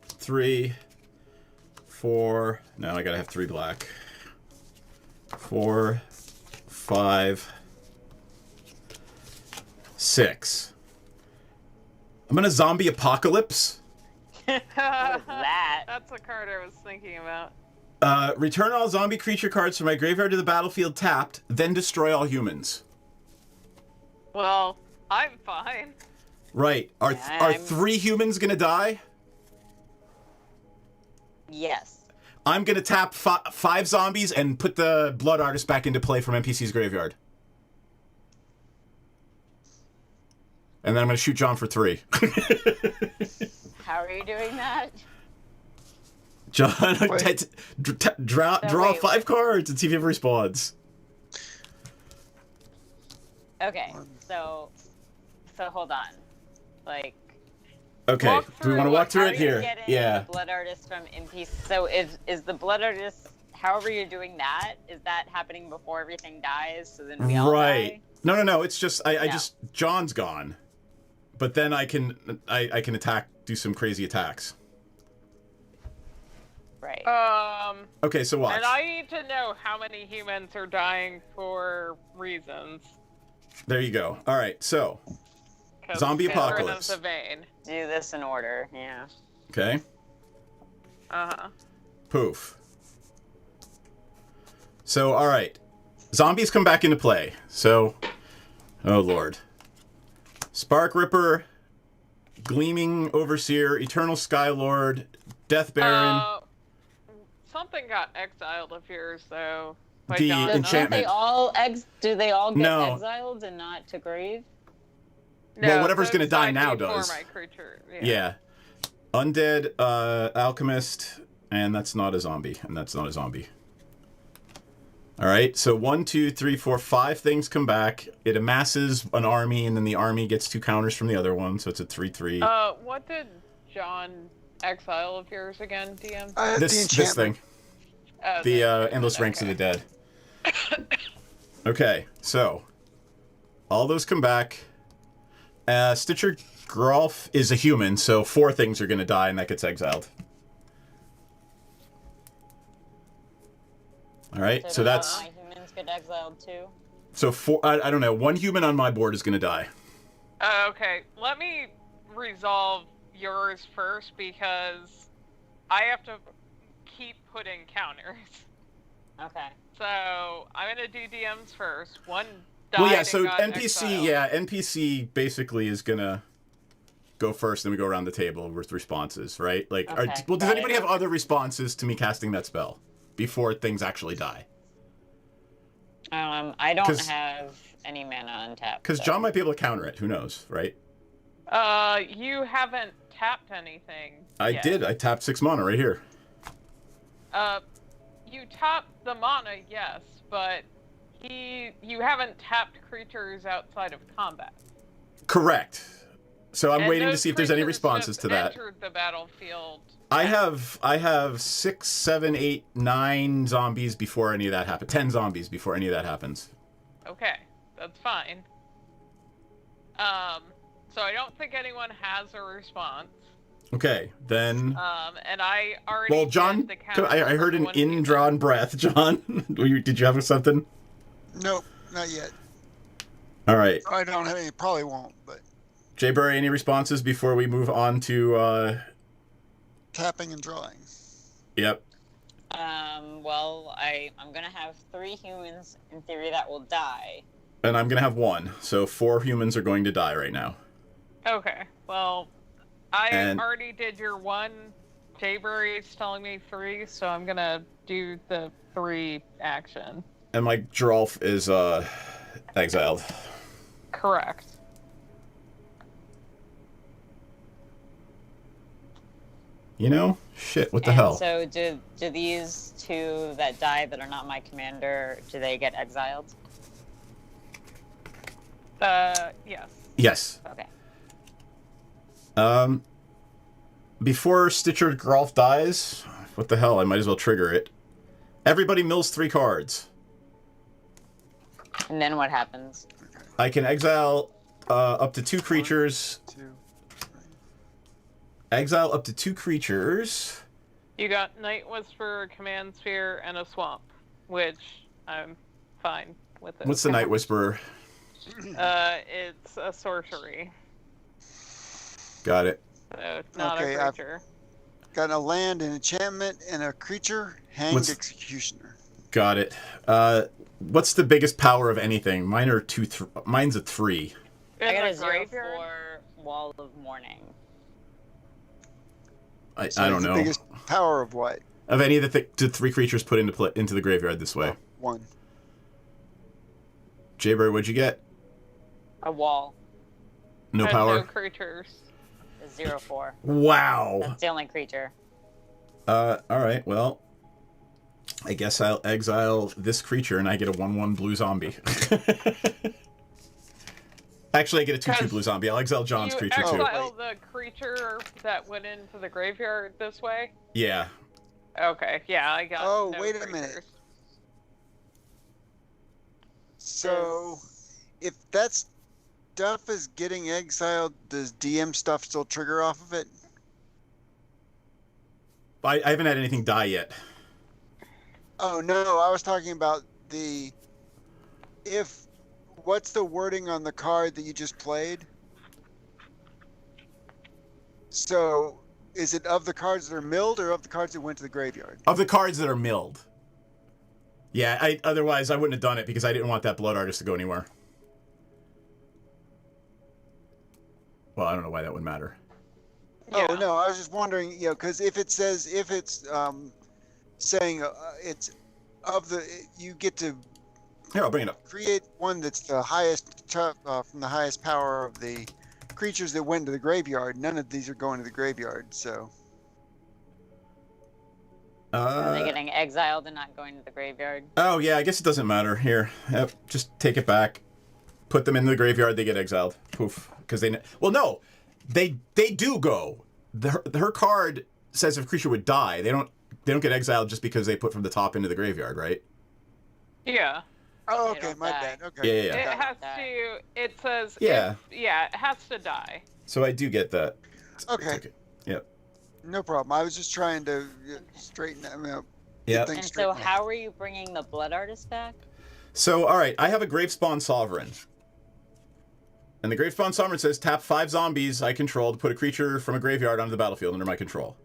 3, 4. No, I gotta have 3 black. 4, 5, 6. I'm in a zombie apocalypse. What is that? That's a card I was thinking about. Return all zombie creature cards from my graveyard to the battlefield tapped, then destroy all humans. Well, I'm fine. Right. Are I'm- 3 humans gonna die? Yes. I'm gonna tap 5 zombies and put the Blood Artist back into play from NPC's graveyard. And then I'm gonna shoot John for 3. How are you doing that? John, Wait. draw 5 cards and see if he ever responds. Okay, so hold on. Like, Okay, Walk do we through want to what- walk through how it are you here? getting Yeah. the Blood Artist from NPC? So is the Blood Artist, however you're doing that, is that happening before everything dies? So then we all Right. die? No. It's just I No. just John's gone, but then I can attack, do some crazy attacks. Right. Okay, so watch. And I need to know how many humans are dying for reasons. There you go. All right, so 'Cause Zombie we're in apocalypse. the vein. Do this in order, yeah. okay, poof. So all right, zombies come back into play. So, oh Lord, Spark Ripper, Gleaming Overseer, Eternal Skylord, Death Baron. Something got exiled of yours, though. by The John. enchantment. Do they all get No. exiled and not to grave? Well, whatever's those gonna die died now before does. My creature. Yeah. Undead, Alchemist, and that's not a zombie, and that's not a zombie. Alright, so 1, 2, 3, 4, 5 things come back. It amasses an army, and then the army gets 2 counters from the other one, so it's a 3/3. What did John exile of yours again, DM? I have the This enchantment. thing. Oh, The enchantment, Endless Ranks of the okay. Dead. Okay, so all those come back. Stitcher Grolf is a human, so 4 things are going to die, and that gets exiled. All right, so do that's all my humans get exiled too? so 4. I don't know. 1 human on my board is going to die. Okay, let me resolve yours first because I have to keep putting counters. Okay. So I'm gonna do DMs first. One died Well, yeah. and So got NPC, exiled. yeah, NPC basically is gonna go first, then we go around the table with responses, right? Like, Okay, well, does got anybody it. have other responses to me casting that spell before things actually die? I don't 'Cause- have any mana untapped. Because so- John might be able to counter it. Who knows, right? You haven't tapped anything. I yet. did. I tapped 6 mana right here. You tapped the mana, yes, but you haven't tapped creatures outside of combat. Correct. So I'm And waiting to those see if there's any creatures responses just to that. entered the battlefield. I have 6, 7, 8, 9 zombies before any of that happens. 10 zombies before any of that happens. Okay, that's fine. So I don't think anyone has a response. Okay, then. And I already. Well, John, did the counter I heard an for one indrawn breath. John, did you have something? Nope, not yet. All right. I don't have any. Probably won't, but Jay Burry, any responses before we move on to? tapping and drawing. Yep. Well, I'm gonna have 3 humans in theory that will die. And I'm gonna have 1, so 4 humans are going to die right now. Okay, well, I And- already did your 1. Jaybury's telling me 3, so I'm gonna do the 3 action. And my Drolf is exiled. Correct. You know, shit. What the And hell? so do these 2 that die that are not my commander, do they get exiled? Yes. Yes. Okay. Before Stitcher Grolf dies, what the hell? I might as well trigger it. Everybody mills 3 cards. And then what happens? I can exile up to 2 creatures. 2, 3. Exile up to 2 creatures. You got Night Whisperer, Command Sphere, and a Swamp, which I'm fine with it. What's the Night Whisperer? It's a sorcery, Got it. so not Okay, a creature. Got a land, an enchantment, and a creature. Hanged What's- Executioner. Got it. What's the biggest power of anything? Mine are 2. Mine's a 3. I In got the a 0 graveyard? for Wall of Mourning. I So don't it's know. The biggest power of what? Of any of the 3 creatures put into the graveyard this way. 1. Jaybird, what'd you get? A wall. No Has power. No creatures. A 0/4. Wow. That's the only creature. All right. Well, I guess I'll exile this creature and I get a 1/1 blue zombie. Actually, I get a 2/2 blue zombie. I'll exile John's You creature too. exile the creature that went into the graveyard this way? Yeah. Okay, yeah, I got Oh, no wait a creatures. minute. So, if that stuff is getting exiled, does DM stuff still trigger off of it? I haven't had anything die yet. Oh no, I was talking about the. What's the wording on the card that you just played? So, is it of the cards that are milled or of the cards that went to the graveyard? Of the cards that are milled. Yeah, otherwise I wouldn't have done it because I didn't want that Blood Artist to go anywhere. Well, I don't know why that would matter. Yeah. Oh no, I was just wondering, because if it's saying it's of the, you get to Here, I'll bring it up. create one that's the highest from the highest power of the creatures that went to the graveyard. None of these are going to the graveyard, so. Are they getting exiled and not going to the graveyard? Oh, yeah, I guess it doesn't matter. Here, yep, just take it back. Put them in the graveyard, they get exiled. Poof. Because they... Well, no. They do go. Her card says if a creature would die. They don't get exiled just because they put from the top into the graveyard, right? Yeah. Oh, They okay, don't my die. bad. Okay. Yeah. It Got it. has to, it says, Yeah. it has to die. So I do get that. Okay. Yep. No problem. I was just trying to straighten that out. Yep. Things And so straightened out. how are you bringing the Blood Artist back? So, all right, I have a Gravespawn Sovereign. And the Gravespawn Sovereign says, tap 5 zombies I control to put a creature from a graveyard onto the battlefield under my control.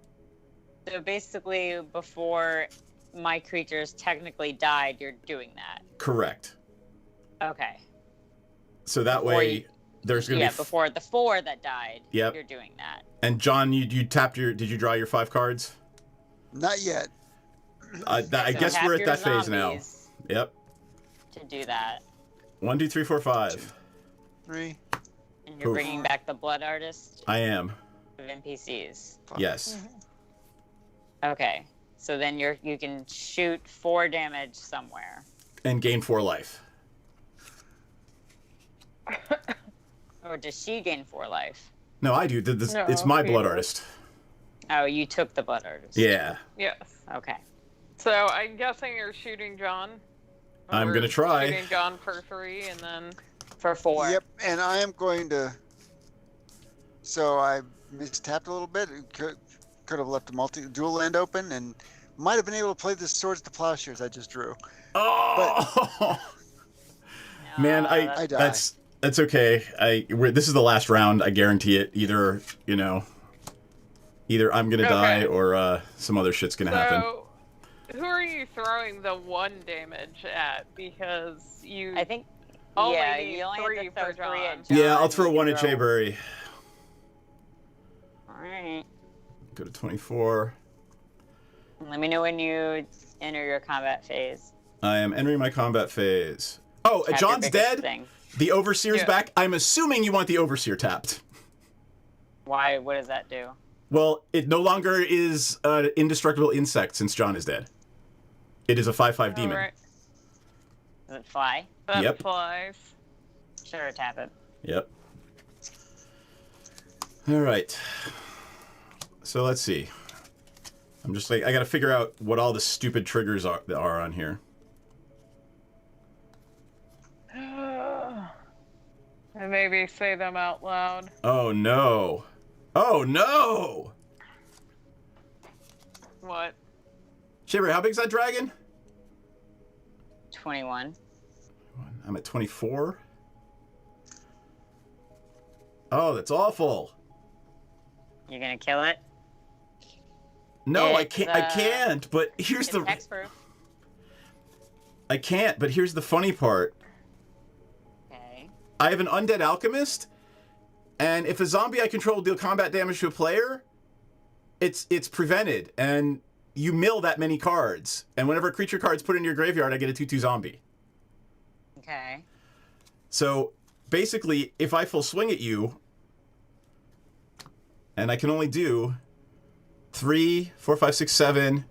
So basically, before my creatures technically died, you're doing that. Correct. Okay. So that Before way, you- there's going to Yeah, be... before the 4 that died, Yep. you're doing that. And John, you tapped your... Did you draw your 5 cards? Not yet. I So guess tap we're at your that phase now. zombies Yep. to do that. 1, 2, 3, 4, 5. 3. And you're Oof. bringing back the Blood Artist I am. of NPCs. Yes. Okay. So then you can shoot 4 damage somewhere. And gain 4 life. Or Or does she gain 4 life? No, I do. This, No, it's my he blood does. artist. Oh, you took the blood artist. Yeah. Yes. Okay. So I'm guessing you're shooting John. I'm Or gonna try. Shooting John for 3, and then For 4. Yep, and I am going to. So I mistapped a little bit. Could have left a dual land open, and might have been able to play the Swords to Plowshares I just drew. Oh man, that's- I die. that's okay. This is the last round. I guarantee it. Either I'm gonna die Okay. or some other shit's gonna happen. so who are you throwing the 1 damage at? Because you I think. only yeah, need you only 3 have to for throw 3 John. at John. Yeah, I'll and throw you one can at throw- Jayberry. Alright. Go to 24. Let me know when you enter your combat phase. I am entering my combat phase. Oh, Tap your John's biggest dead. thing. The Overseer's Yeah. back. I'm assuming you want the Overseer tapped. Why? What does that do? Well, it no longer is an indestructible insect since John is dead. It is a 5/5 demon. Alright, Does it fly? that Yep. flies. Sure, tap it. Yep. All right. So let's see. I'm just like, I gotta figure out what all the stupid triggers are on here. And maybe say them out loud. Oh no. Oh no! What? Shiver, how big's that dragon? 21. I'm at 24. Oh, that's awful. You're gonna kill it? No, I It's, can't. I can't. But here's It's the. hexproof. I can't. But here's the funny part. Okay. I have an undead alchemist, and if a zombie I control will deal combat damage to a player, it's prevented, and you mill that many cards. And whenever a creature card's put in your graveyard, I get a 2/2 zombie. Okay. So basically, if I full swing at you, and I can only do 3, 4, 5, 6, 7,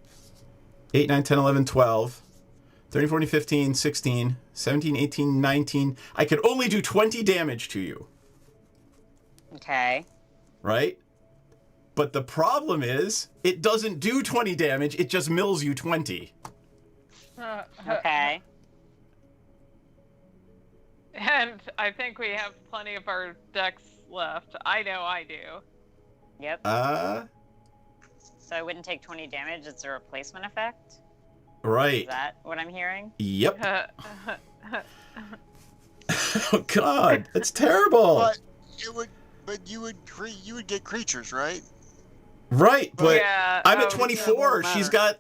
8, 9, 10, 11, 12, 13, 14, 15, 16, 17, 18, 19. I can only do 20 damage to you, Okay. right? But the problem is, it doesn't do 20 damage, it just mills you 20. Okay. And I think we have plenty of our decks left. I know I do. Yep. So I wouldn't take 20 damage. It's a replacement effect. Is Right. that what I'm hearing? Yep. Oh god, that's terrible. But you would get creatures, right? Right, but yeah, I'm at yeah, 24. won't She's matter.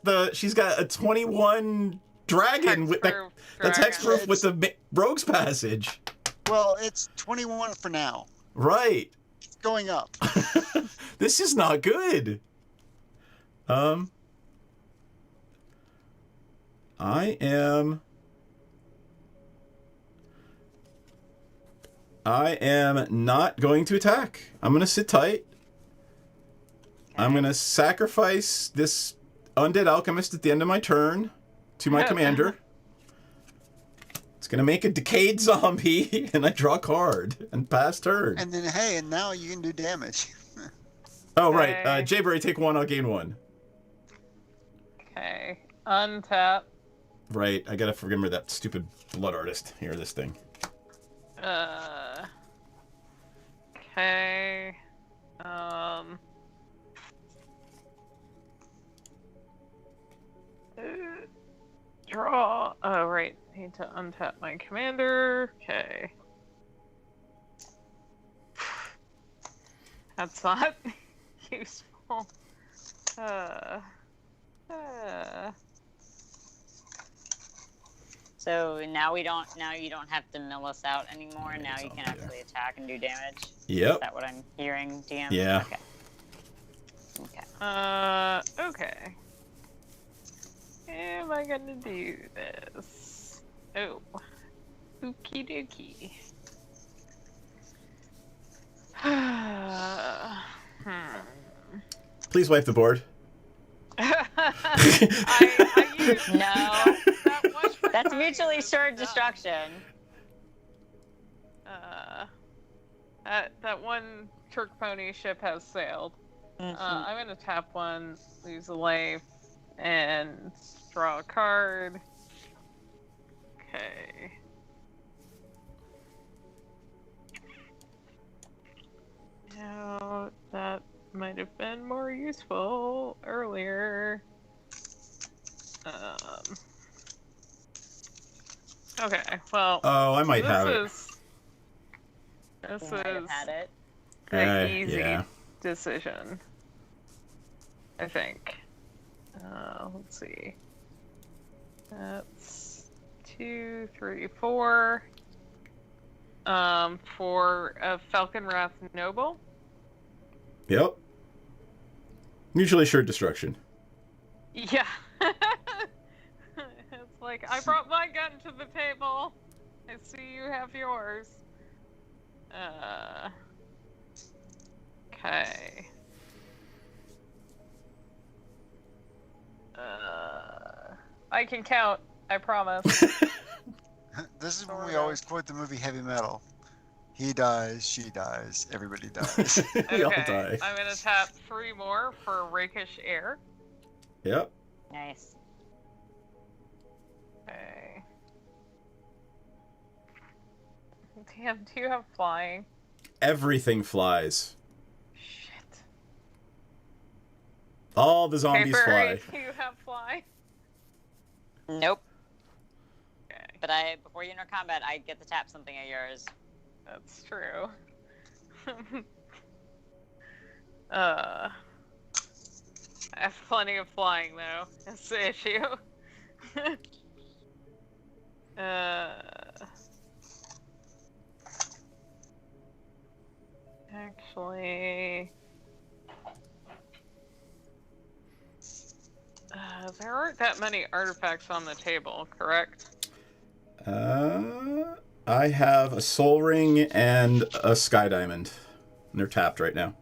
got a 21 dragon with that, Hexproof that's dragon. hexproof with the rogue's passage. Well, it's 21 for now. Right. It's going up. This is not good. I am not going to attack. I'm going to sit tight. I'm going to sacrifice this undead alchemist at the end of my turn to my commander. It's going to make a decayed zombie, and I draw a card and pass turn. And then, hey, and now you can do damage. Oh, right. Okay. Jayberry, take 1, I'll gain 1. Okay. Untap. Right, I gotta remember that stupid blood artist. Here, this thing. Okay. Draw. Oh, right. Need to untap my commander. Okay. That's not useful. So now you don't have to mill us out anymore. Yeah, Now it's you all can there. actually attack and do damage. Is Yep. that what I'm hearing, DM? Yeah. Okay. Okay. Okay. Am I gonna do this? Oh. Okie dokie. Please wipe the board. I used No. that much for That's time mutually to assured done. destruction. That one Turk pony ship has sailed. I'm gonna tap one, lose a life, and draw a card. Okay. Now that might have been more useful earlier. Okay, well. Oh, I might have it. This You might have is had it. an easy Yeah. decision, I think. Let's see. That's 2, 3, 4. For a Falcon Wrath Noble. Yep. Mutually assured destruction. Yeah. It's like, I brought my gun to the table. I see you have yours. Okay. I can count, I promise. This is when we Sorta. always quote the movie Heavy Metal. He dies, she dies, everybody dies. We all Okay, die. I'm gonna tap 3 more for Rakish Air. Yep. Nice. Okay. Damn, do you have flying? Everything flies. Shit. All the zombies Paper, fly. do you have fly? Nope. Okay, But before you enter combat, I get to tap something of yours. that's true. I have plenty of flying though. That's the issue. Actually, there aren't that many artifacts on the table, correct? I have a soul ring and a sky diamond. And they're tapped right now.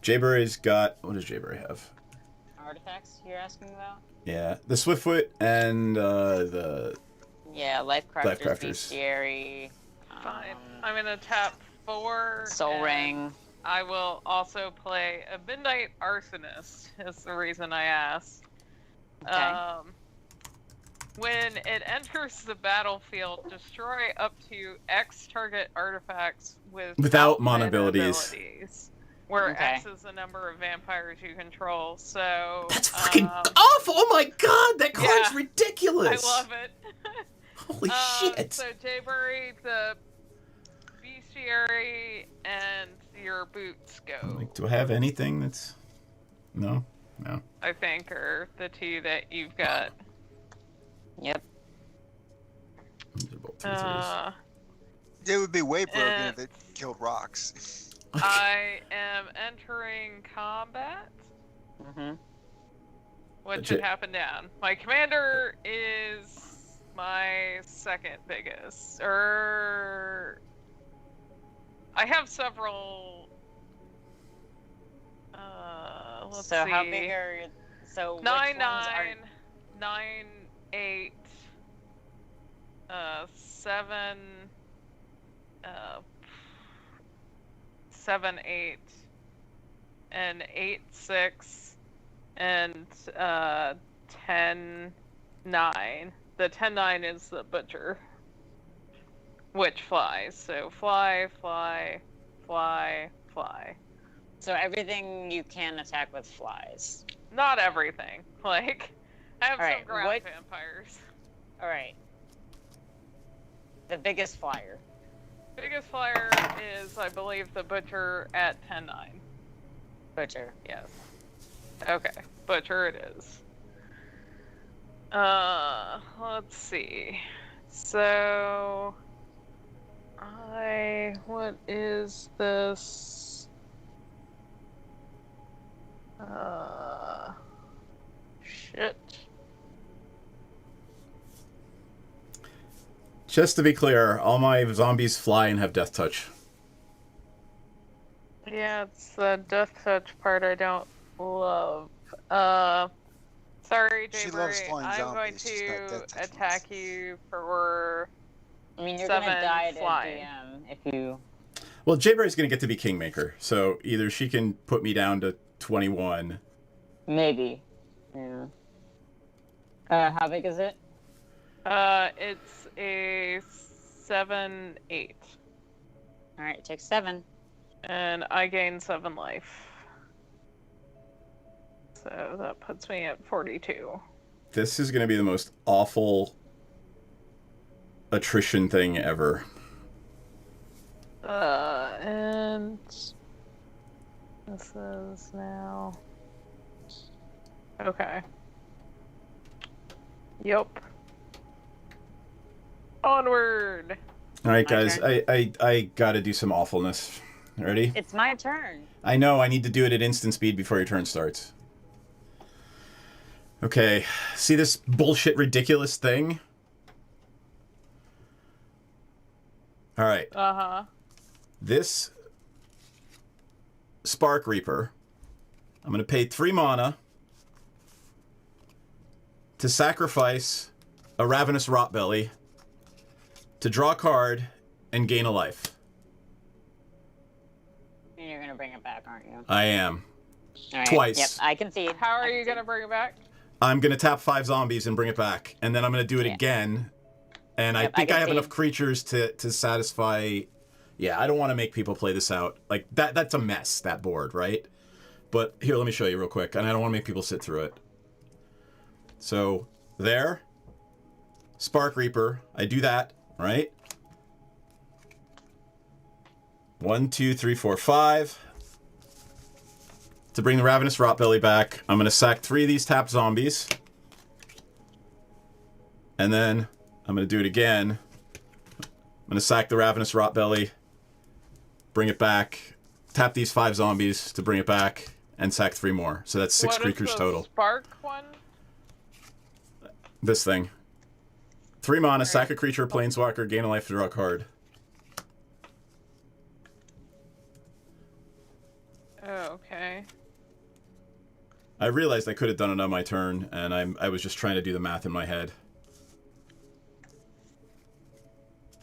Jayberry's got... What does Jayberry have? Artifacts you're asking about? Yeah, the Swiftfoot and the... Yeah, Lifecrafters, Lifecrafters. Bestiary. Fine. I'm gonna tap 4. Soul and Ring. I will also play a Midnight Arsonist, is the reason I asked. Okay. When it enters the battlefield, destroy up to X target artifacts Without mana mana abilities. where Okay. X is the number of vampires you control. So That's fucking awful! Oh my god, that card's yeah. ridiculous! I love it. Holy shit! So Jayberry, the Bestiary, and your boots go. Like, do I have anything that's... No? No. I think are the 2 that you've got. Yep. These are both phasers. It would be way broken Uh, if it killed rocks. I am entering combat. Mm-hmm. What Legit. should happen down? My commander is my second biggest. I have several. Let's So see. how big are your... So which 9, ones are... 9, 8, 7, 7, 8, and 8, 6, and 10, 9. The 10, 9 is the butcher, which flies. So fly, fly, fly, fly. So everything you can attack with flies. Not everything. Like, I have Alright, some ground what- vampires. Alright. The biggest flyer. Biggest flyer is, I believe, the butcher at 10, 9. Butcher. Yes. Okay, butcher it is. Let's see. So, what is this? Shit. Just to be clear, all my zombies fly and have death touch. Yeah, it's the death touch part I don't love. Sorry, She loves Jayberry. flying I'm going zombies, she's got to death touch attack you for I mean, you're 7 gonna die to flying. DM if you... Well, Jayberry's going to get to be Kingmaker, so either she can put me down to 21. Maybe. Yeah. How big is it? It's a 7/8, All right, take 7. and I gain 7 life. So that puts me at 42. This is going to be the most awful attrition thing ever. And this is now. Okay. Yep. Onward. All right, My guys, turn. I got to do some awfulness. Ready? It's my turn. I know, I need to do it at instant speed before your turn starts. Okay, see this bullshit ridiculous thing? All right. Uh-huh. This Spark Reaper, I'm going to pay 3 mana to sacrifice a Ravenous Rotbelly to draw a card and gain a life. And you're gonna bring it back, aren't you? I am. All right. Twice. Yep, I can see. How are you gonna bring it back? I'm going to tap 5 zombies and bring it back. And then I'm going to do it Yeah. again. And Yep, I think I I, can have see. enough creatures to satisfy... Yeah, I don't want to make people play this out. Like, that's a mess, that board, right? But here, let me show you real quick. And I don't want to make people sit through it. So, there. Spark Reaper. I do that, right? 1, 2, 3, 4, 5. To bring the Ravenous Rotbelly back, I'm going to sack 3 of these tapped zombies. And then I'm going to do it again. I'm going to sack the Ravenous Rotbelly, bring it back, tap these 5 zombies to bring it back, and sack 3 more. So that's 6 What is creatures the total. Spark one? This thing. 3 mana, sack a creature, planeswalker, gain a life to draw a card. Oh, okay. I realized I could have done it on my turn, and I was just trying to do the math in my head.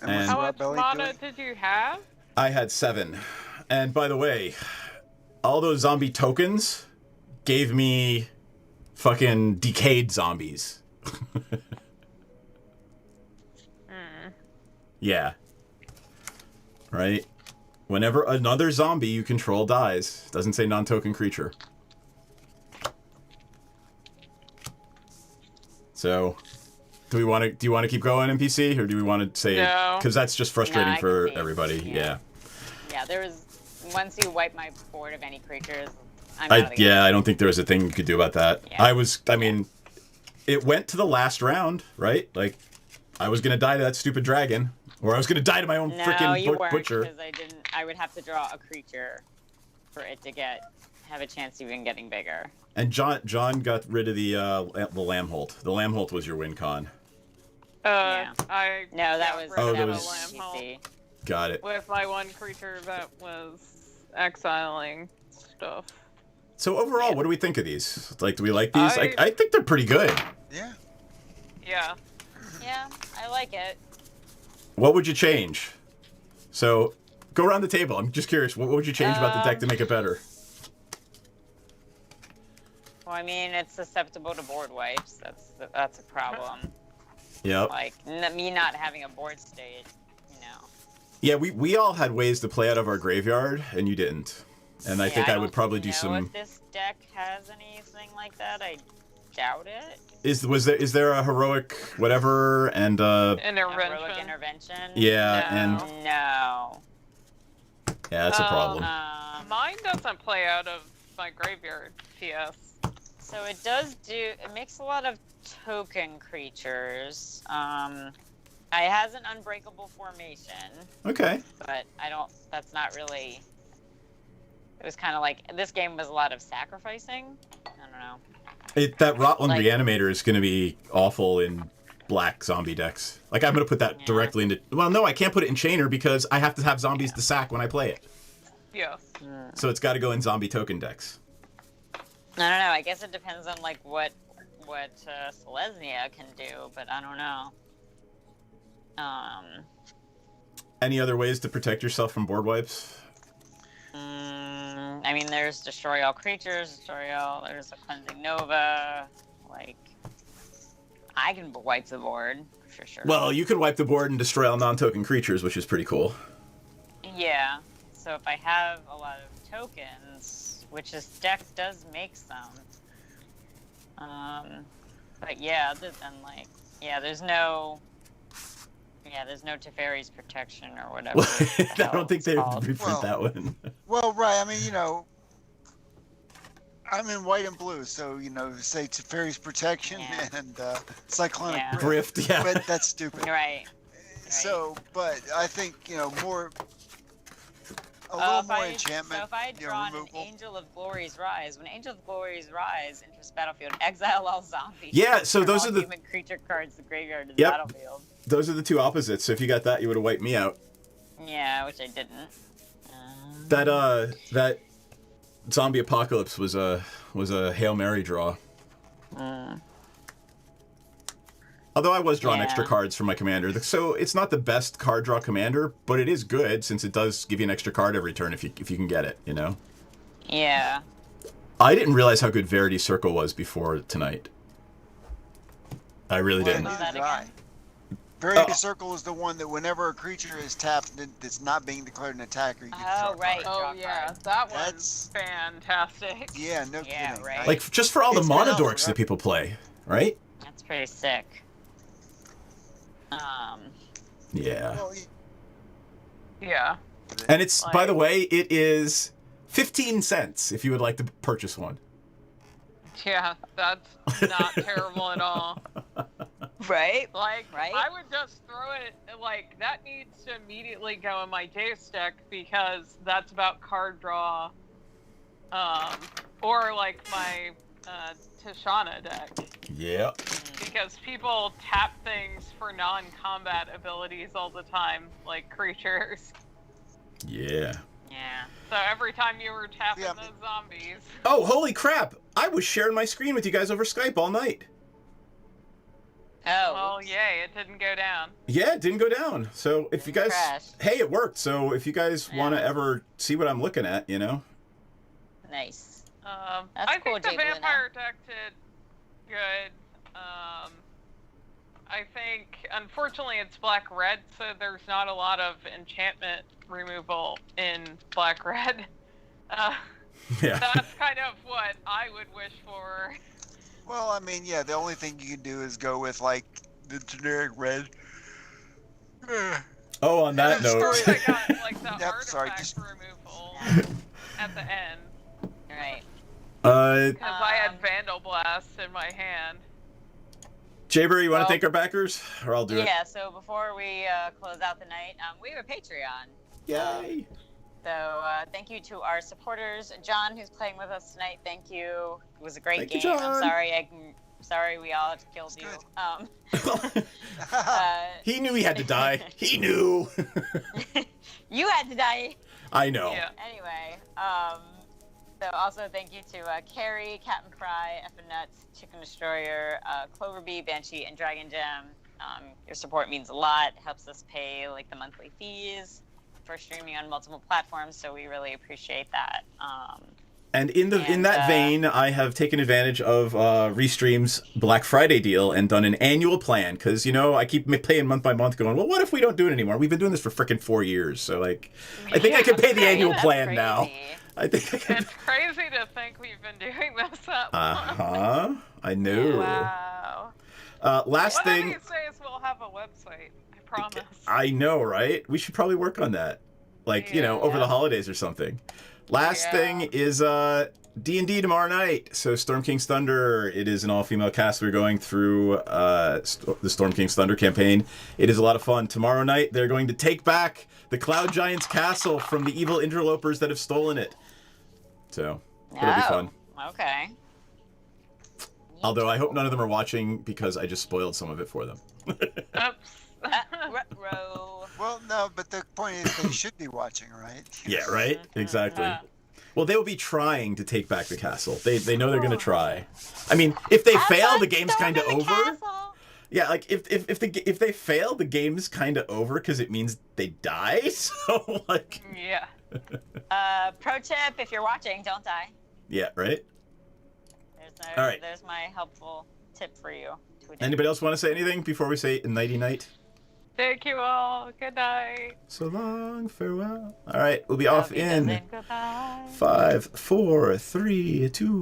And And- what's How the much belly mana doing? did you have? I had 7. And by the way, all those zombie tokens gave me fucking decayed zombies. Yeah. Right? Whenever another zombie you control dies, doesn't say non-token creature. So, do you want to keep going, NPC, or do we want to say No. because that's just frustrating No, I can for see. everybody. Yeah. Yeah, there was. Once you wipe my board of any creatures, I'm out of the game. I don't think there was a thing you could do about that. Yeah. I mean, it went to the last round, right? Like, I was gonna die to that stupid dragon, or I was gonna die to my own No, freaking you weren't, butcher. because I didn't. I would have to draw a creature for it to have a chance of even getting bigger. And John got rid of the Lambholt. The Lambholt was your win con. Yeah. I No, that got was rid Oh, of that the was- Lambholt PC. Got it. with my one creature that was exiling stuff. So overall, what do we think of these? Like, do we like these? I- I think they're pretty good. Yeah. Yeah. Yeah, I like it. What would you change? So, go around the table. I'm just curious. What would you change about the deck to make it better? Well, I mean, it's susceptible to board wipes. That's a problem. Yep. Like me not having a board state, you know. Yeah, we all had ways to play out of our graveyard, and you didn't. And I Yeah, think I would don't probably do know some. If this deck has anything like that, I doubt it. Is there a heroic whatever and A Intervention. heroic intervention. yeah No. and No. yeah, that's a problem. Mine doesn't play out of my graveyard, PS. So it does do. It makes a lot of token creatures. It has an unbreakable formation, Okay. but I don't. That's not really. It was kind of like this game was a lot of sacrificing. I don't know. That Rotland Like- Reanimator is going to be awful in black zombie decks. Like, I'm going to put that Yeah. directly into... Well, no, I can't put it in Chainer because I have to have zombies to sack when I play it. Yeah. So it's got to go in zombie token decks. I don't know. I guess it depends on like what Selesnya can do, but I don't know. Any other ways to protect yourself from board wipes? I mean, there's destroy all creatures, there's a cleansing nova. Like, I can wipe the board for sure. Well, you can wipe the board and destroy all non-token creatures, which is pretty cool. Yeah. So if I have a lot of tokens, which this deck does make some. But yeah, other than like, there's no Teferi's protection or whatever. I don't think they would reprint Well, that one. Well, right. I mean, I'm in white and blue, so say Teferi's protection and cyclonic Drift, yeah. But that's stupid. Right. So, but I think a little more enchantment. So if I draw an removal. Angel of Glory's Rise, when Angel of Glory's Rise enters battlefield, exile all zombies. Yeah, so Turn those all are the human creature cards to the graveyard to the battlefield. Those are the two opposites. So if you got that, you would have wiped me out. Yeah, which I didn't. That zombie apocalypse was a Hail Mary draw. Although I was drawing extra cards for my commander, so it's not the best card draw commander, but it is good since it does give you an extra card every turn if you can get it. Yeah. I didn't realize how good Verity Circle was before tonight. I really didn't. That again? Verity Circle is the one that whenever a creature is tapped that's not being declared an attacker, you get to draw a right. card. Oh yeah, that one's fantastic. Yeah, no kidding. Right. Like just for all the It's been out mono dorks forever. that people play, right? That's pretty sick. Yeah. Well, Yeah. And it's, by the way, it is 15 cents if you would like to purchase one. Yeah, that's not terrible at all. Right? Like, Right? I would just throw it, like, that needs to immediately go in my Jace deck because that's about card draw. Or, like, my Tishana deck. Yeah. Because people tap things for non-combat abilities all the time, like creatures. Yeah. Yeah. So every time you were tapping Yeah. those zombies. Oh, holy crap! I was sharing my screen with you guys over Skype all night. Oh. Well, yay, it didn't go down. Yeah, it didn't go down. So if you guys... Crash. Hey, it worked. So if you guys Yeah. want to ever see what I'm looking at, Nice. That's I cool, think the Jake Luna. vampire deck did good. I think, unfortunately, it's black-red, so there's not a lot of enchantment removal in black-red. Yeah. That's kind of what I would wish for. Well, I mean, yeah, the only thing you can do is go with, like, the generic red. Oh, on that Destroy note... it. I got, like, the Yep, artifact sorry, just- removal at the end. Right. Because I had Vandal Blast in my hand. Jayber, you want to Well- thank our backers? Or I'll do it. Yeah, so before we close out the night, we have a Patreon. Yay! So thank you to our supporters. John, who's playing with us tonight, thank you. It was a great Thank you, game. John. I'm sorry we all killed you. good. He knew he had to die. He knew. You had to die. I know. Yeah. Anyway, so also thank you to Carrie, Captain Fry, Effin Nuts, Chicken Destroyer, Clover Bee, Banshee, and Dragon Gem. Your support means a lot. It helps us pay like the monthly fees for streaming on multiple platforms, so we really appreciate that. And in And, that vein, I have taken advantage of Restream's Black Friday deal and done an annual plan because I keep paying month by month, going, well, what if we don't do it anymore? We've been doing this for frickin' 4 years, so like, I think I can pay the annual That's plan crazy. now. I think I can. It's crazy to think we've been doing this that long. I knew. Wow. Last One of thing, these days we'll have a website. I promise. I know, right? We should probably work on that, like over the holidays or something. Last thing is D&D tomorrow night. So Storm King's Thunder. It is an all-female cast. We're going through the Storm King's Thunder campaign. It is a lot of fun. Tomorrow night they're going to take back the Cloud Giant's castle from the evil interlopers that have stolen it. So it'll be fun. Okay. Although I hope none of them are watching because I just spoiled some of it for them. Oops. Ruh-roh. Well, no, but the point is they should be watching, right? Yeah, right? Exactly. Well, they will be trying to take back the castle. They know they're going to try. I mean, if they fail, the game's kind of over. Yeah, like if they fail, the game's kind of over because it means they die. So like, Yeah. Pro tip: if you're watching, don't die. yeah, right. All right. There's my helpful tip for you. Anybody else want to say anything before we say nighty night? Thank you all. Good night. So long, farewell. All right, we'll be off in Goodbye. 5, 4, 3, 2.